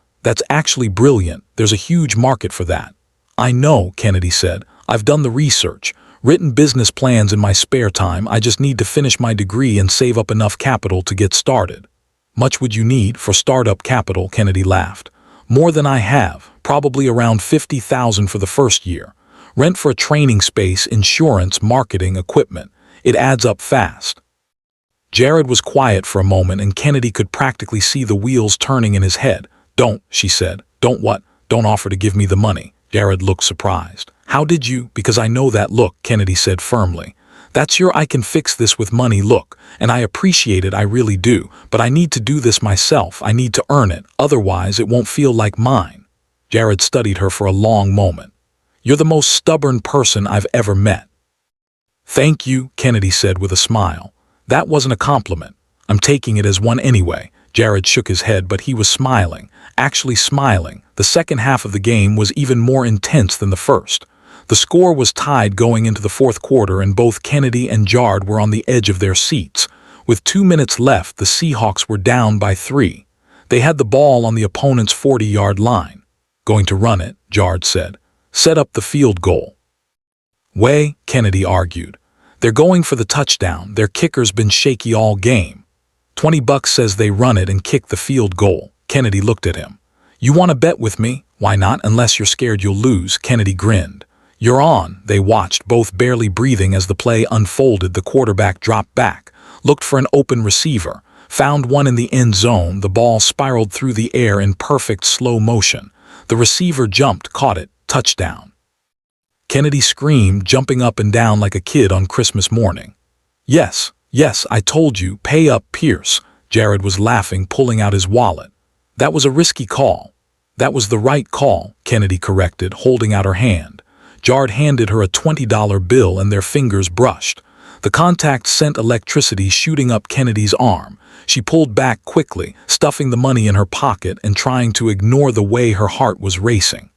actually brilliant. There's a huge market for that." "I know," Kennedy said. "I've done the research, written business plans in my spare time. I just need to finish my degree and save up enough capital to get started." "Much would you need for startup capital?" Kennedy laughed. "More than I have, probably around $50,000 for the first year. Rent for a training space, insurance, marketing, equipment. It adds up fast." Jared was quiet for a moment and Kennedy could practically see the wheels turning in his head. "Don't," she said. "Don't what?" "Don't offer to give me the money." Jared looked surprised. "How did you?" "Because I know that look," Kennedy said firmly. "That's your I can fix this with money look, and I appreciate it, I really do, but I need to do this myself. I need to earn it, otherwise it won't feel like mine." Jared studied her for a long moment. "You're the most stubborn person I've ever met." "Thank you," Kennedy said with a smile. "That wasn't a compliment. I'm taking it as one anyway." Jared shook his head, but he was smiling, actually smiling. The second half of the game was even more intense than the first. The score was tied going into the fourth quarter and both Kennedy and Jard were on the edge of their seats. With 2 minutes left, the Seahawks were down by 3. They had the ball on the opponent's 40-yard line. "Going to run it," Jard said. "Set up the field goal." "Way," Kennedy argued. "They're going for the touchdown. Their kicker's been shaky all game. $20 says they run it and kick the field goal." Kennedy looked at him. "You want to bet with me?" "Why not, unless you're scared you'll lose," Kennedy grinned. "You're on." They watched, both barely breathing as the play unfolded. The quarterback dropped back, looked for an open receiver, found one in the end zone. The ball spiraled through the air in perfect slow motion. The receiver jumped, caught it, touchdown. Kennedy screamed, jumping up and down like a kid on Christmas morning. Yes, I told you, pay up, Pierce." Jared was laughing, pulling out his wallet. "That was a risky call." "That was the right call," Kennedy corrected, holding out her hand. Jard handed her a $20 bill and their fingers brushed. The contact sent electricity shooting up Kennedy's arm. She pulled back quickly, stuffing the money in her pocket and trying to ignore the way her heart was racing.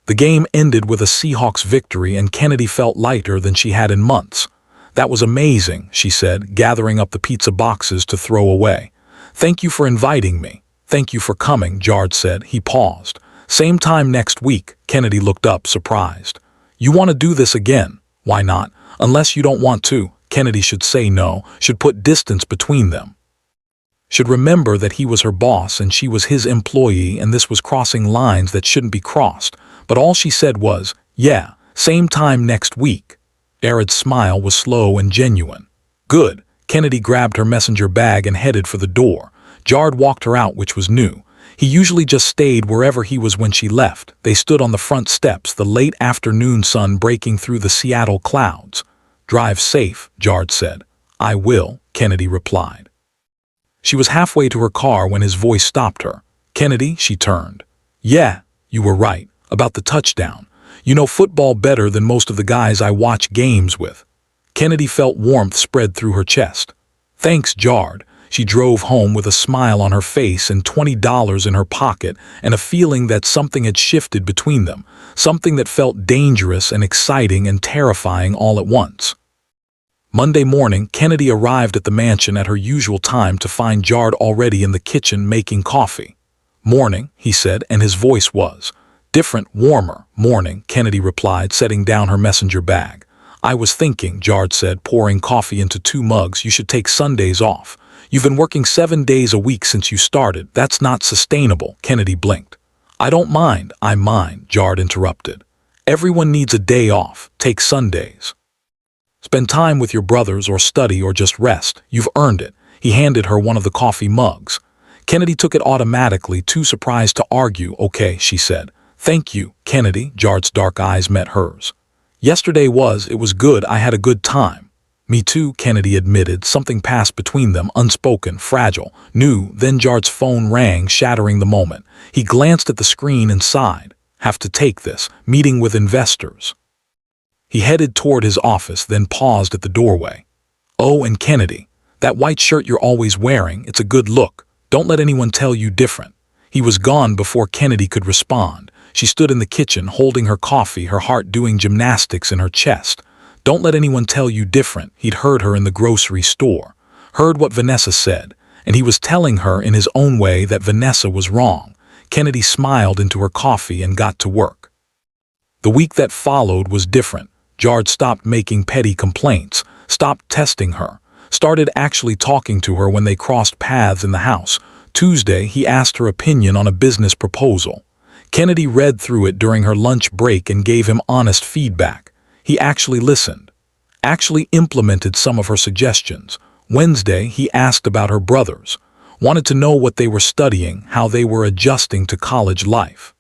The game ended with a Seahawks victory and Kennedy felt lighter than she had in months. "That was amazing," she said, gathering up the pizza boxes to throw away. "Thank you for inviting me." Thank you for coming, Jard said. He paused. Same time next week. Kennedy looked up, surprised. You want to do this again? Why not? Unless you don't want to. Kennedy should say no, should put distance between them. Should remember that he was her boss and she was his employee, and this was crossing lines that shouldn't be crossed. But all she said was, yeah, same time next week. Jared's smile was slow and genuine. Good. Kennedy grabbed her messenger bag and headed for the door. Jard walked her out, which was new. He usually just stayed wherever he was when she left. They stood on the front steps, the late afternoon sun breaking through the Seattle clouds. Drive safe, Jard said. I will, Kennedy replied. She was halfway to her car when his voice stopped her. Kennedy, she turned. Yeah, you were right, about the touchdown. You know football better than most of the guys I watch games with. Kennedy felt warmth spread through her chest. Thanks, Jard. She drove home with a smile on her face and $20 in her pocket and a feeling that something had shifted between them, something that felt dangerous and exciting and terrifying all at once. Monday morning, Kennedy arrived at the mansion at her usual time to find Jard already in the kitchen making coffee. Morning, he said, and his voice was different, warmer. Morning, Kennedy replied, setting down her messenger bag. I was thinking, Jard said, pouring coffee into 2 mugs, you should take Sundays off. You've been working 7 days a week since you started. That's not sustainable, Kennedy blinked. I don't mind, I mind, Jard interrupted. Everyone needs a day off. Take Sundays. Spend time with your brothers or study or just rest. You've earned it. He handed her one of the coffee mugs. Kennedy took it automatically, too surprised to argue. Okay, she said. Thank you, Kennedy. Jard's dark eyes met hers. Yesterday it was good. I had a good time. Me too, Kennedy admitted. Something passed between them, unspoken, fragile, new. Then Jard's phone rang, shattering the moment. He glanced at the screen and sighed. Have to take this. Meeting with investors. He headed toward his office, then paused at the doorway. Oh, and Kennedy, that white shirt you're always wearing, it's a good look. Don't let anyone tell you different. He was gone before Kennedy could respond. She stood in the kitchen, holding her coffee, her heart doing gymnastics in her chest. Don't let anyone tell you different. He'd heard her in the grocery store, heard what Vanessa said, and he was telling her in his own way that Vanessa was wrong. Kennedy smiled into her coffee and got to work. The week that followed was different. Jard stopped making petty complaints, stopped testing her, started actually talking to her when they crossed paths in the house. Tuesday, he asked her opinion on a business proposal. Kennedy read through it during her lunch break and gave him honest feedback. He actually listened, actually implemented some of her suggestions. Wednesday, he asked about her brothers, wanted to know what they were studying, how they were adjusting to college life.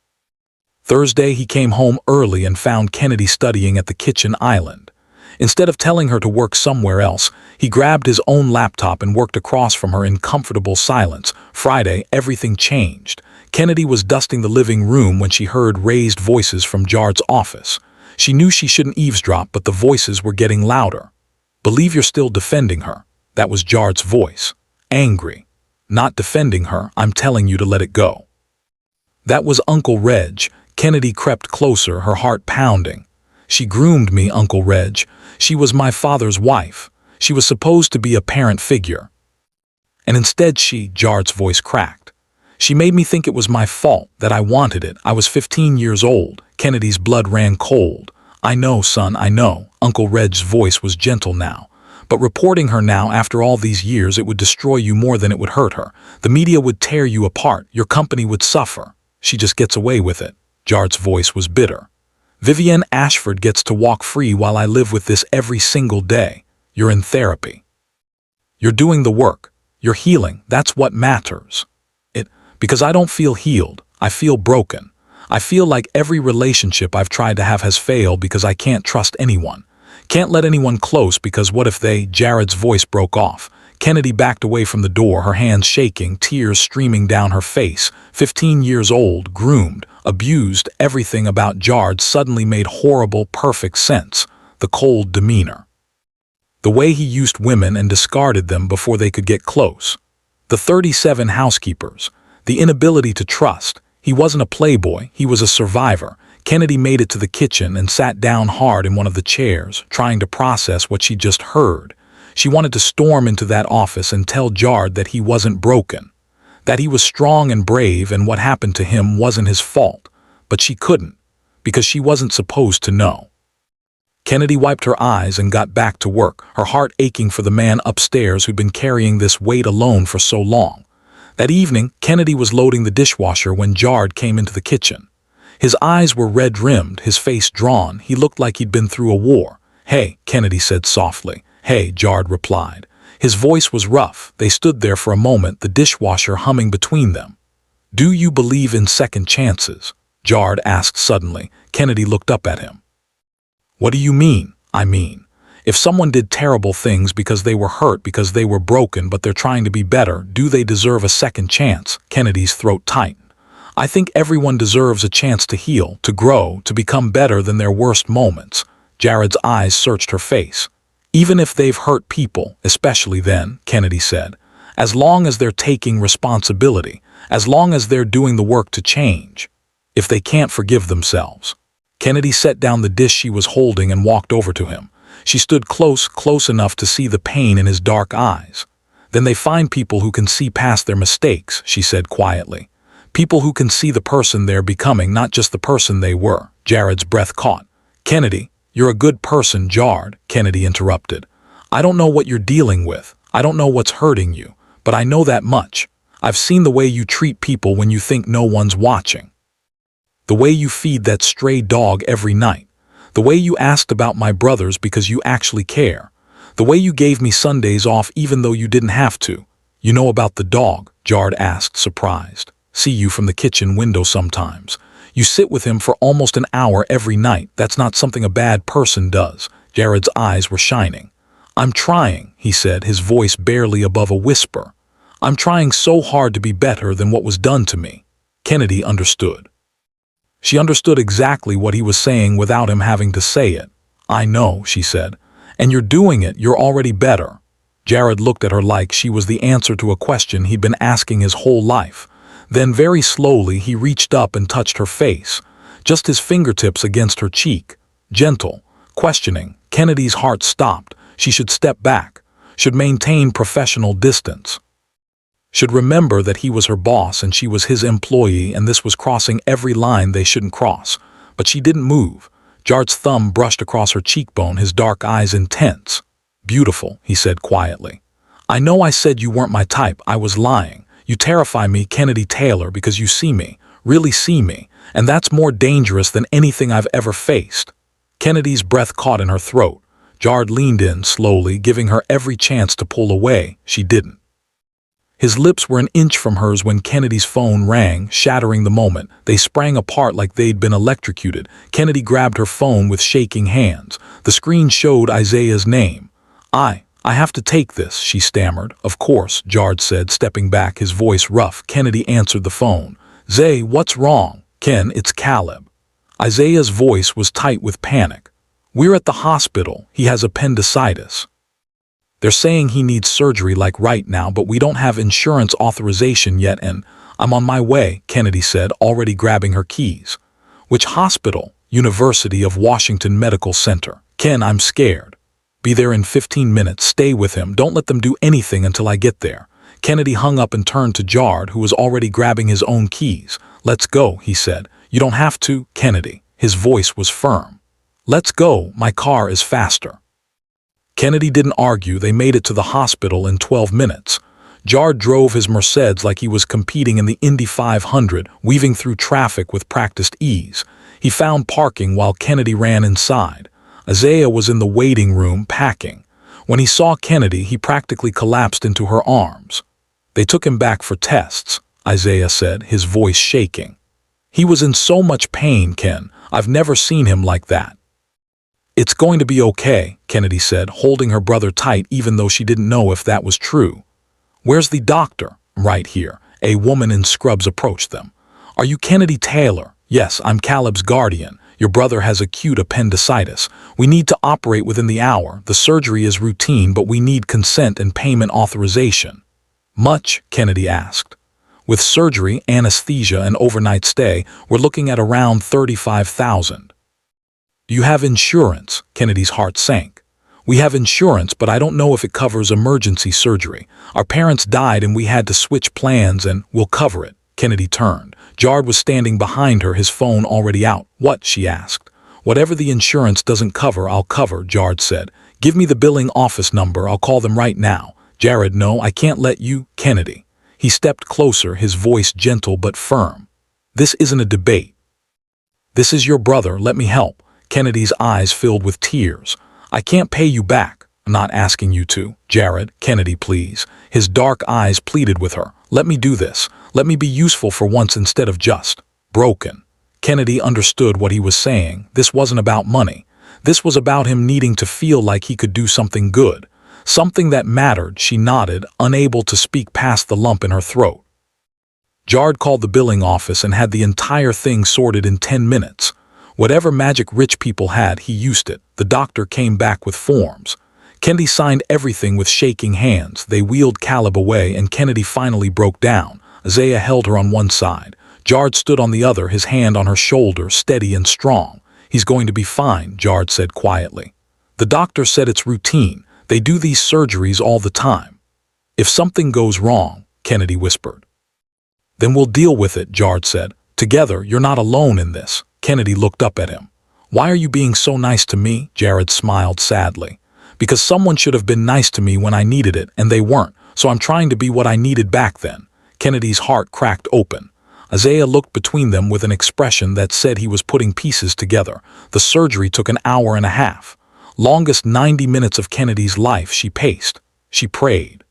Thursday, he came home early and found Kennedy studying at the kitchen island. Instead of telling her to work somewhere else, he grabbed his own laptop and worked across from her in comfortable silence. Friday, everything changed. Kennedy was dusting the living room when she heard raised voices from Jard's office. She knew she shouldn't eavesdrop, but the voices were getting louder. Believe you're still defending her. That was Jard's voice. Angry. Not defending her, I'm telling you to let it go. That was Uncle Reg. Kennedy crept closer, her heart pounding. She groomed me, Uncle Reg. She was my father's wife. She was supposed to be a parent figure. And instead Jard's voice cracked. She made me think it was my fault, that I wanted it. I was 15 years old. Kennedy's blood ran cold. I know, son, I know. Uncle Reg's voice was gentle now. But reporting her now, after all these years, it would destroy you more than it would hurt her. The media would tear you apart. Your company would suffer. She just gets away with it. Jard's voice was bitter. Vivienne Ashford gets to walk free while I live with this every single day. You're in therapy. You're doing the work. You're healing. That's what matters. Because I don't feel healed. I feel broken. I feel like every relationship I've tried to have has failed because I can't trust anyone. Can't let anyone close because what if they... Jared's voice broke off. Kennedy backed away from the door, her hands shaking, tears streaming down her face. 15 years old, groomed, abused, everything about Jard suddenly made horrible, perfect sense. The cold demeanor. The way he used women and discarded them before they could get close. The 37 housekeepers. The inability to trust. He wasn't a playboy, he was a survivor. Kennedy made it to the kitchen and sat down hard in one of the chairs, trying to process what she'd just heard. She wanted to storm into that office and tell Jard that he wasn't broken. That he was strong and brave and what happened to him wasn't his fault, but she couldn't, because she wasn't supposed to know. Kennedy wiped her eyes and got back to work, her heart aching for the man upstairs who'd been carrying this weight alone for so long. That evening, Kennedy was loading the dishwasher when Jard came into the kitchen. His eyes were red-rimmed, his face drawn. He looked like he'd been through a war. "Hey," Kennedy said softly. "Hey," Jard replied. His voice was rough. They stood there for a moment, the dishwasher humming between them. "Do you believe in second chances?" Jard asked suddenly. Kennedy looked up at him. "What do you mean?" "I mean, if someone did terrible things because they were hurt, because they were broken, but they're trying to be better, do they deserve a second chance?" Kennedy's throat tightened. "I think everyone deserves a chance to heal, to grow, to become better than their worst moments." Jared's eyes searched her face. "Even if they've hurt people, especially then," Kennedy said, "as long as they're taking responsibility, as long as they're doing the work to change. If they can't forgive themselves." Kennedy set down the dish she was holding and walked over to him. She stood close enough to see the pain in his dark eyes. "Then they find people who can see past their mistakes," she said quietly. "People who can see the person they're becoming, not just the person they were." Jared's breath caught. "Kennedy, you're a good person, Jard," Kennedy interrupted. "I don't know what you're dealing with. I don't know what's hurting you, but I know that much. I've seen the way you treat people when you think no one's watching. The way you feed that stray dog every night. The way you asked about my brothers because you actually care. The way you gave me Sundays off even though you didn't have to." "You know about the dog?" Jard asked, surprised. "See you from the kitchen window sometimes. You sit with him for almost an hour every night. That's not something a bad person does." Jared's eyes were shining. "I'm trying," he said, his voice barely above a whisper. "I'm trying so hard to be better than what was done to me." Kennedy understood. She understood exactly what he was saying without him having to say it. "I know," she said. "And you're doing it. You're already better." Jared looked at her like she was the answer to a question he'd been asking his whole life. Then very slowly he reached up and touched her face, just his fingertips against her cheek. Gentle, questioning. Kennedy's heart stopped. She should step back, should maintain professional distance, should remember that he was her boss and she was his employee, and this was crossing every line they shouldn't cross. But she didn't move. Jard's thumb brushed across her cheekbone, his dark eyes intense. "Beautiful," he said quietly. "I know I said you weren't my type. I was lying. You terrify me, Kennedy Taylor, because you see me, really see me, and that's more dangerous than anything I've ever faced." Kennedy's breath caught in her throat. Jard leaned in slowly, giving her every chance to pull away. She didn't. His lips were an inch from hers when Kennedy's phone rang, shattering the moment. They sprang apart like they'd been electrocuted. Kennedy grabbed her phone with shaking hands. The screen showed Isaiah's name. I have to take this," she stammered. "Of course," Jard said, stepping back, his voice rough. Kennedy answered the phone. "Zay, what's wrong?" "Ken, it's Caleb." Isaiah's voice was tight with panic. "We're at the hospital. He has appendicitis. They're saying he needs surgery like right now, but we don't have insurance authorization yet, and I'm on my way," Kennedy said, already grabbing her keys. "Which hospital?" "University of Washington Medical Center." "Ken, I'm scared." "Be there in 15 minutes. Stay with him. Don't let them do anything until I get there." Kennedy hung up and turned to Jard, who was already grabbing his own keys. "Let's go," he said. "You don't have to, Kennedy." His voice was firm. "Let's go. My car is faster." Kennedy didn't argue. They made it to the hospital in 12 minutes. Jard drove his Mercedes like he was competing in the Indy 500, weaving through traffic with practiced ease. He found parking while Kennedy ran inside. Isaiah was in the waiting room packing. When he saw Kennedy, he practically collapsed into her arms. "They took him back for tests," Isaiah said, his voice shaking. "He was in so much pain, Ken. I've never seen him like that." "It's going to be okay," Kennedy said, holding her brother tight even though she didn't know if that was true. "Where's the doctor?" "Right here." A woman in scrubs approached them. "Are you Kennedy Taylor?" "Yes, I'm Caleb's guardian. Your brother has acute appendicitis. We need to operate within the hour. The surgery is routine, but we need consent and payment authorization." "Much?" Kennedy asked. "With surgery, anesthesia, and overnight stay, we're looking at around $35,000. "Do you have insurance?" Kennedy's heart sank. We have insurance, but I don't know if it covers emergency surgery. Our parents died and we had to switch plans and we'll cover it. Kennedy turned. Jard was standing behind her, his phone already out. What? She asked. Whatever the insurance doesn't cover, I'll cover, Jard said. Give me the billing office number, I'll call them right now. Jared, no, I can't let you. Kennedy. He stepped closer, his voice gentle but firm. This isn't a debate. This is your brother, let me help. Kennedy's eyes filled with tears. I can't pay you back. I'm not asking you to. Jared, Kennedy, please. His dark eyes pleaded with her. Let me do this. Let me be useful for once instead of just broken. Kennedy understood what he was saying. This wasn't about money. This was about him needing to feel like he could do something good. Something that mattered. She nodded, unable to speak past the lump in her throat. Jard called the billing office and had the entire thing sorted in 10 minutes. Whatever magic rich people had, he used it. The doctor came back with forms. Kennedy signed everything with shaking hands. They wheeled Caleb away and Kennedy finally broke down. Isaiah held her on one side. Jard stood on the other, his hand on her shoulder, steady and strong. He's going to be fine, Jard said quietly. The doctor said it's routine. They do these surgeries all the time. If something goes wrong, Kennedy whispered. Then we'll deal with it, Jard said. Together, you're not alone in this. Kennedy looked up at him. Why are you being so nice to me? Jared smiled sadly. Because someone should have been nice to me when I needed it, and they weren't, so I'm trying to be what I needed back then. Kennedy's heart cracked open. Isaiah looked between them with an expression that said he was putting pieces together. The surgery took an hour and a half. Longest 90 minutes of Kennedy's life. She paced. She prayed.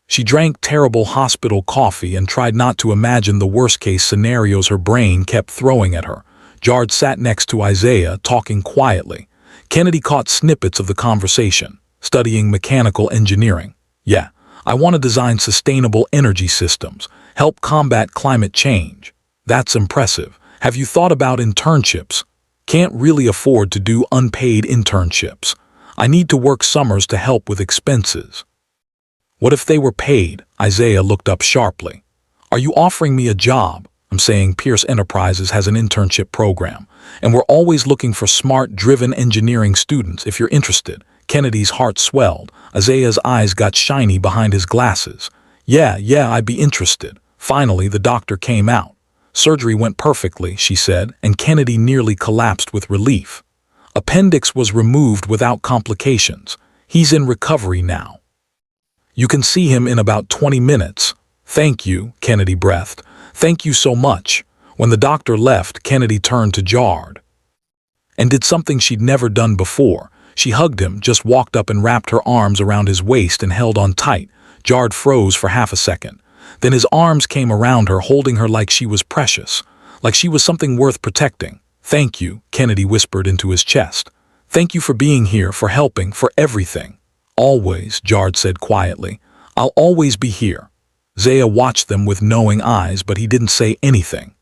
She drank terrible hospital coffee and tried not to imagine the worst-case scenarios her brain kept throwing at her. Jard sat next to Isaiah, talking quietly. Kennedy caught snippets of the conversation. Studying mechanical engineering. Yeah, I want to design sustainable energy systems. Help combat climate change. That's impressive. Have you thought about internships? Can't really afford to do unpaid internships. I need to work summers to help with expenses. What if they were paid? Isaiah looked up sharply. Are you offering me a job? I'm saying Pierce Enterprises has an internship program, and we're always looking for smart, driven engineering students if you're interested. Kennedy's heart swelled. Isaiah's eyes got shiny behind his glasses. Yeah, I'd be interested. Finally, the doctor came out. Surgery went perfectly, she said, and Kennedy nearly collapsed with relief. Appendix was removed without complications. He's in recovery now. You can see him in about 20 minutes. Thank you, Kennedy breathed. Thank you so much. When the doctor left, Kennedy turned to Jard and did something she'd never done before. She hugged him, just walked up and wrapped her arms around his waist and held on tight. Jard froze for half a second. Then his arms came around her, holding her like she was precious, like she was something worth protecting. Thank you, Kennedy whispered into his chest. Thank you for being here, for helping, for everything. Always, Jard said quietly. I'll always be here. Zaya watched them with knowing eyes, but he didn't say anything.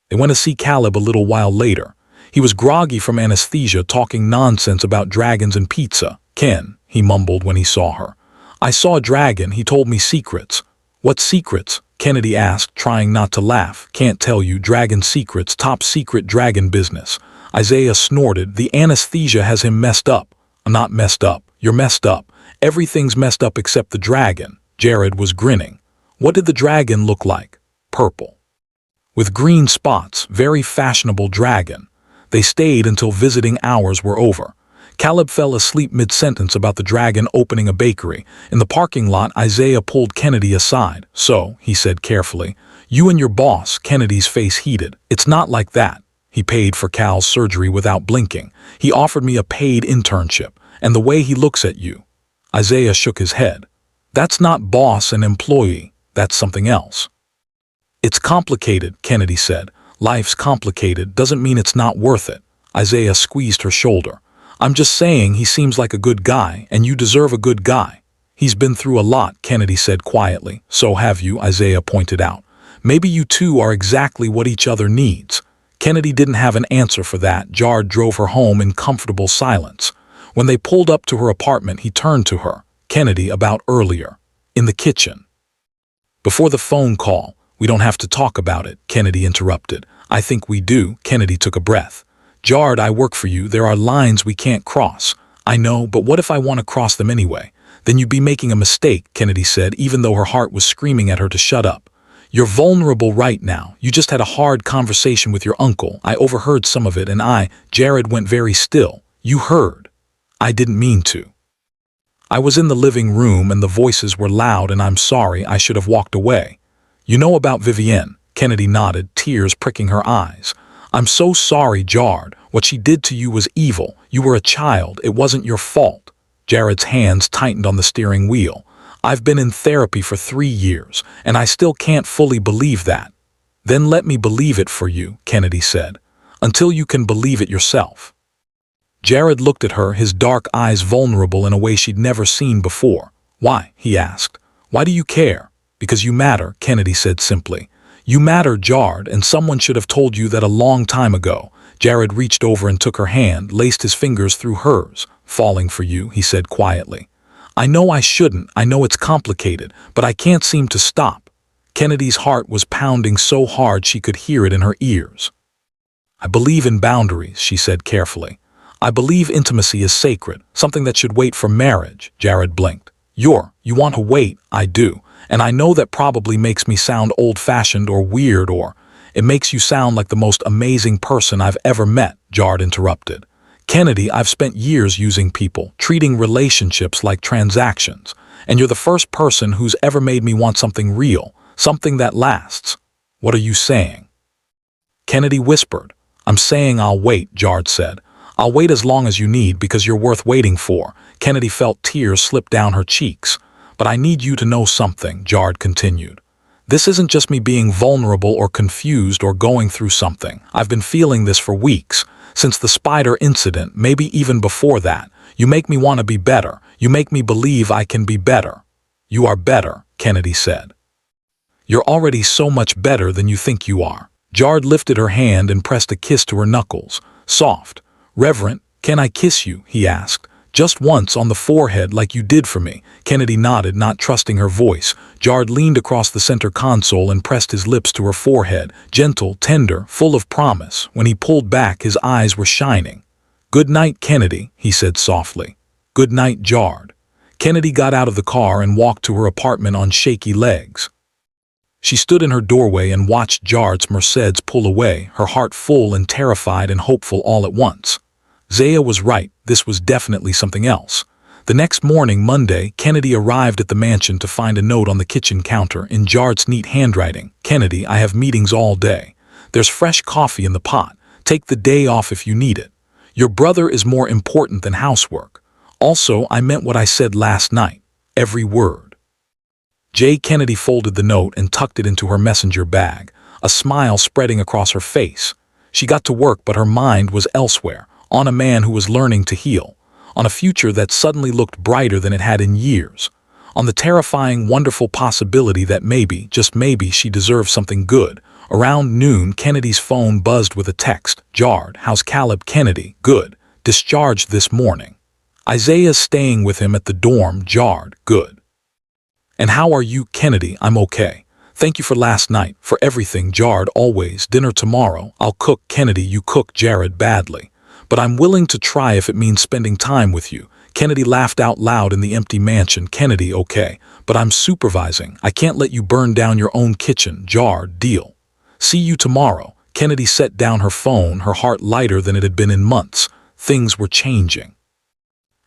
They went to see Caleb a little while later. He was groggy from anesthesia, talking nonsense about dragons and pizza. Ken, he mumbled when he saw her. I saw a dragon, he told me secrets. What secrets? Kennedy asked, trying not to laugh. Can't tell you, dragon secrets, top secret dragon business. Isaiah snorted. The anesthesia has him messed up. I'm not messed up. You're messed up. Everything's messed up except the dragon. Jared was grinning. What did the dragon look like? Purple. With green spots, very fashionable dragon. They stayed until visiting hours were over. Caleb fell asleep mid-sentence about the dragon opening a bakery. In the parking lot, Isaiah pulled Kennedy aside. So, he said carefully, you and your boss. Kennedy's face heated. It's not like that. He paid for Cal's surgery without blinking. He offered me a paid internship. And the way he looks at you. Isaiah shook his head. That's not boss and employee. That's something else. It's complicated, Kennedy said. Life's complicated doesn't mean it's not worth it. Isaiah squeezed her shoulder. I'm just saying he seems like a good guy, and you deserve a good guy. He's been through a lot, Kennedy said quietly. So have you, Isaiah pointed out. Maybe you two are exactly what each other needs. Kennedy didn't have an answer for that. Jard drove her home in comfortable silence. When they pulled up to her apartment, he turned to her. Kennedy, about earlier. In the kitchen. Before the phone call. We don't have to talk about it, Kennedy interrupted. I think we do. Kennedy took a breath. Jard, I work for you. There are lines we can't cross. I know, but what if I want to cross them anyway? Then you'd be making a mistake, Kennedy said, even though her heart was screaming at her to shut up. You're vulnerable right now. You just had a hard conversation with your uncle. I overheard some of it and Jared went very still. You heard. I didn't mean to. I was in the living room and the voices were loud and I'm sorry, I should have walked away. You know about Vivienne? Kennedy nodded, tears pricking her eyes. I'm so sorry, Jared. What she did to you was evil. You were a child. It wasn't your fault. Jared's hands tightened on the steering wheel. I've been in therapy for 3 years, and I still can't fully believe that. Then let me believe it for you, Kennedy said, until you can believe it yourself. Jared looked at her, his dark eyes vulnerable in a way she'd never seen before. Why? He asked. Why do you care? Because you matter, Kennedy said simply. You matter, Jared, and someone should have told you that a long time ago. Jared reached over and took her hand, laced his fingers through hers. Falling for you, he said quietly. I know I shouldn't, I know it's complicated, but I can't seem to stop. Kennedy's heart was pounding so hard she could hear it in her ears. I believe in boundaries, she said carefully. I believe intimacy is sacred, something that should wait for marriage. Jared blinked. You want to wait, I do, and I know that probably makes me sound old-fashioned or weird or it makes you sound like the most amazing person I've ever met, Jared interrupted. Kennedy, I've spent years using people, treating relationships like transactions, and you're the first person who's ever made me want something real, something that lasts. What are you saying? Kennedy whispered. I'm saying I'll wait, Jared said. I'll wait as long as you need because you're worth waiting for. Kennedy felt tears slip down her cheeks. But I need you to know something, Jared continued. This isn't just me being vulnerable or confused or going through something. I've been feeling this for weeks. Since the spider incident, maybe even before that. You make me want to be better. You make me believe I can be better. You are better, Kennedy said. You're already so much better than you think you are. Jared lifted her hand and pressed a kiss to her knuckles. Soft. Reverent, can I kiss you? He asked. Just once on the forehead like you did for me. Kennedy nodded, not trusting her voice. Jared leaned across the center console and pressed his lips to her forehead, gentle, tender, full of promise. When he pulled back, his eyes were shining. Good night, Kennedy, he said softly. Good night, Jared. Kennedy got out of the car and walked to her apartment on shaky legs. She stood in her doorway and watched Jared's Mercedes pull away, her heart full and terrified and hopeful all at once. Zaya was right, this was definitely something else. The next morning, Monday, Kennedy arrived at the mansion to find a note on the kitchen counter in Jared's neat handwriting. Kennedy, I have meetings all day. There's fresh coffee in the pot. Take the day off if you need it. Your brother is more important than housework. Also, I meant what I said last night. Every word. J. Kennedy folded the note and tucked it into her messenger bag, a smile spreading across her face. She got to work, but her mind was elsewhere. On a man who was learning to heal, on a future that suddenly looked brighter than it had in years, on the terrifying, wonderful possibility that maybe, just maybe, she deserved something good. Around noon, Kennedy's phone buzzed with a text. Jared, how's Caleb? Kennedy, good. Discharged this morning. Isaiah's staying with him at the dorm. Jared, good. And how are you? Kennedy, I'm okay. Thank you for last night, for everything. Jared, always. Dinner tomorrow. I'll cook. Kennedy, you cook. Jared, badly. But I'm willing to try if it means spending time with you. Kennedy laughed out loud in the empty mansion. Kennedy, okay, but I'm supervising. I can't let you burn down your own kitchen. Jared, deal. See you tomorrow. Kennedy set down her phone, her heart lighter than it had been in months. Things were changing.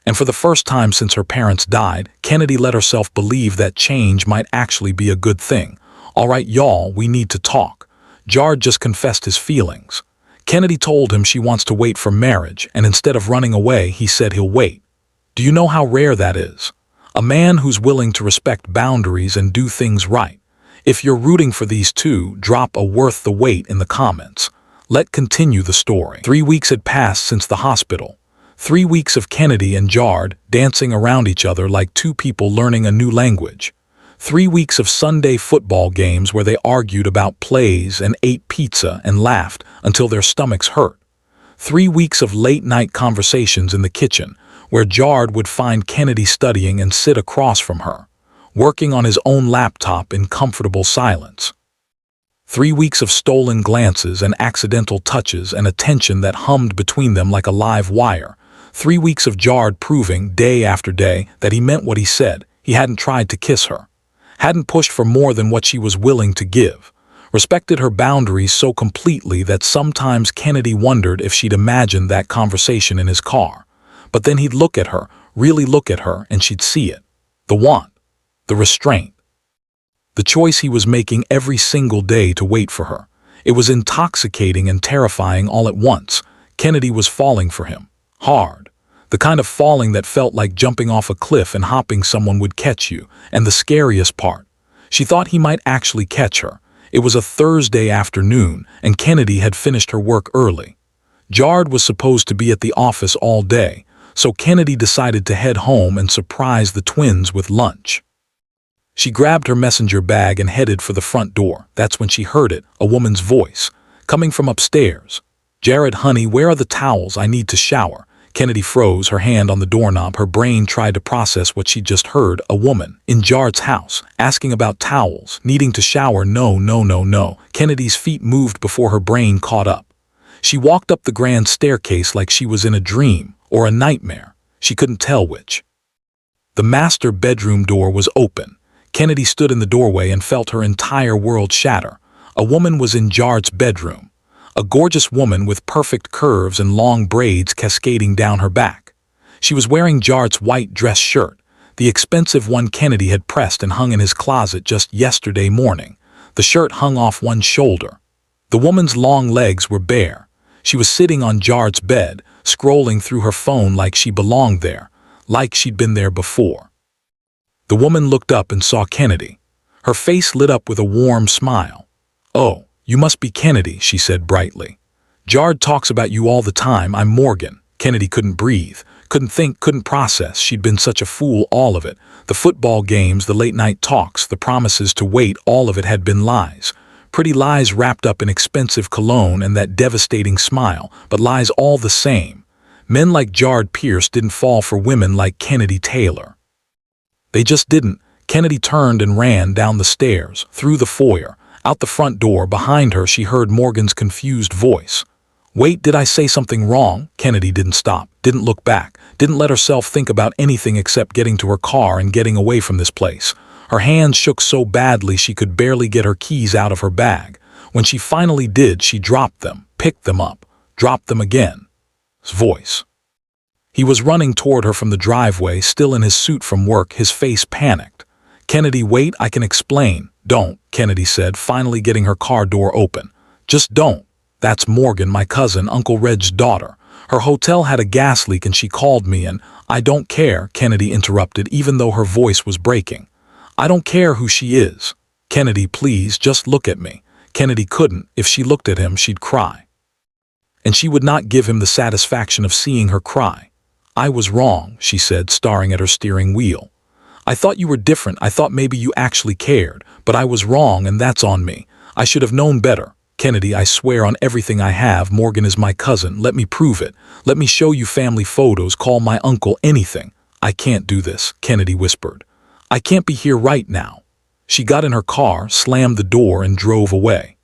And for the first time since her parents died, Kennedy let herself believe that change might actually be a good thing. All right, y'all, we need to talk. Jared just confessed his feelings. Kennedy told him she wants to wait for marriage, and instead of running away, he said he'll wait. Do you know how rare that is? A man who's willing to respect boundaries and do things right. If you're rooting for these two, drop a worth the wait in the comments. Let's continue the story. 3 weeks had passed since the hospital. 3 weeks of Kennedy and Jared dancing around each other like two people learning a new language. 3 weeks of Sunday football games where they argued about plays and ate pizza and laughed until their stomachs hurt. 3 weeks of late-night conversations in the kitchen where Jared would find Kennedy studying and sit across from her, working on his own laptop in comfortable silence. 3 weeks of stolen glances and accidental touches and a tension that hummed between them like a live wire. 3 weeks of Jard proving, day after day, that he meant what he said. He hadn't tried to kiss her, hadn't pushed for more than what she was willing to give, respected her boundaries so completely that sometimes Kennedy wondered if she'd imagined that conversation in his car. But then he'd look at her, really look at her, and she'd see it. The want, the restraint, the choice he was making every single day to wait for her. It was intoxicating and terrifying all at once. Kennedy was falling for him. Hard. The kind of falling that felt like jumping off a cliff and hoping someone would catch you. And the scariest part, she thought he might actually catch her. It was a Thursday afternoon, and Kennedy had finished her work early. Jard was supposed to be at the office all day, so Kennedy decided to head home and surprise the twins with lunch. She grabbed her messenger bag and headed for the front door. That's when she heard it, a woman's voice, coming from upstairs. "Jared, honey, where are the towels? I need to shower." Kennedy froze, her hand on the doorknob. Her brain tried to process what she'd just heard. A woman in Jard's house, asking about towels, needing to shower. No. Kennedy's feet moved before her brain caught up. She walked up the grand staircase like she was in a dream or a nightmare. She couldn't tell which. The master bedroom door was open. Kennedy stood in the doorway and felt her entire world shatter. A woman was in Jard's bedroom. A gorgeous woman with perfect curves and long braids cascading down her back. She was wearing Jard's white dress shirt, the expensive one Kennedy had pressed and hung in his closet just yesterday morning. The shirt hung off one shoulder. The woman's long legs were bare. She was sitting on Jard's bed, scrolling through her phone like she belonged there, like she'd been there before. The woman looked up and saw Kennedy. Her face lit up with a warm smile. "Oh, you must be Kennedy," she said brightly. "Jard talks about you all the time. I'm Morgan." Kennedy couldn't breathe, couldn't think, couldn't process. She'd been such a fool, all of it. The football games, the late-night talks, the promises to wait, all of it had been lies. Pretty lies wrapped up in expensive cologne and that devastating smile, but lies all the same. Men like Jard Pierce didn't fall for women like Kennedy Taylor. They just didn't. Kennedy turned and ran down the stairs, through the foyer, out the front door. Behind her, she heard Morgan's confused voice. "Wait, did I say something wrong?" Kennedy didn't stop, didn't look back, didn't let herself think about anything except getting to her car and getting away from this place. Her hands shook so badly she could barely get her keys out of her bag. When she finally did, she dropped them, picked them up, dropped them again. His voice. He was running toward her from the driveway, still in his suit from work, his face panicked. "Kennedy, wait, I can explain." "Don't," Kennedy said, finally getting her car door open. "Just don't. That's Morgan, my cousin, Uncle Reg's daughter. Her hotel had a gas leak and she called me and—" "I don't care," Kennedy interrupted, even though her voice was breaking. "I don't care who she is. Kennedy, please, just look at me." Kennedy couldn't. If she looked at him, she'd cry. And she would not give him the satisfaction of seeing her cry. "I was wrong," she said, staring at her steering wheel. "I thought you were different. I thought maybe you actually cared. But I was wrong, and that's on me. I should have known better. Kennedy, I swear on everything I have, Morgan is my cousin. Let me prove it. Let me show you family photos, call my uncle, anything." "I can't do this," Kennedy whispered. "I can't be here right now." She got in her car, slammed the door, and drove away.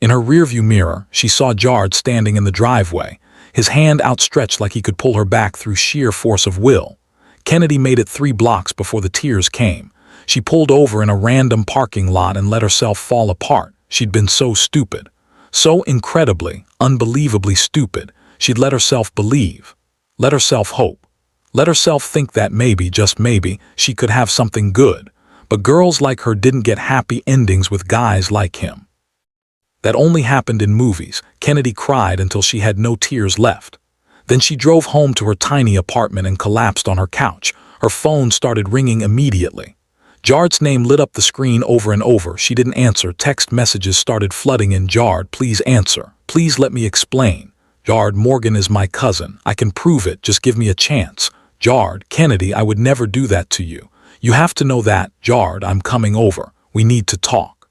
In her rearview mirror, she saw Jard standing in the driveway, his hand outstretched like he could pull her back through sheer force of will. Kennedy made it 3 blocks before the tears came. She pulled over in a random parking lot and let herself fall apart. She'd been so stupid. So incredibly, unbelievably stupid. She'd let herself believe. Let herself hope. Let herself think that maybe, just maybe, she could have something good. But girls like her didn't get happy endings with guys like him. That only happened in movies. Kennedy cried until she had no tears left. Then she drove home to her tiny apartment and collapsed on her couch. Her phone started ringing immediately. Jard's name lit up the screen over and over. She didn't answer. Text messages started flooding in. "Jard, please answer. Please let me explain. Jard, Morgan is my cousin. I can prove it. Just give me a chance. Jard, Kennedy, I would never do that to you. You have to know that. Jard, I'm coming over. We need to talk."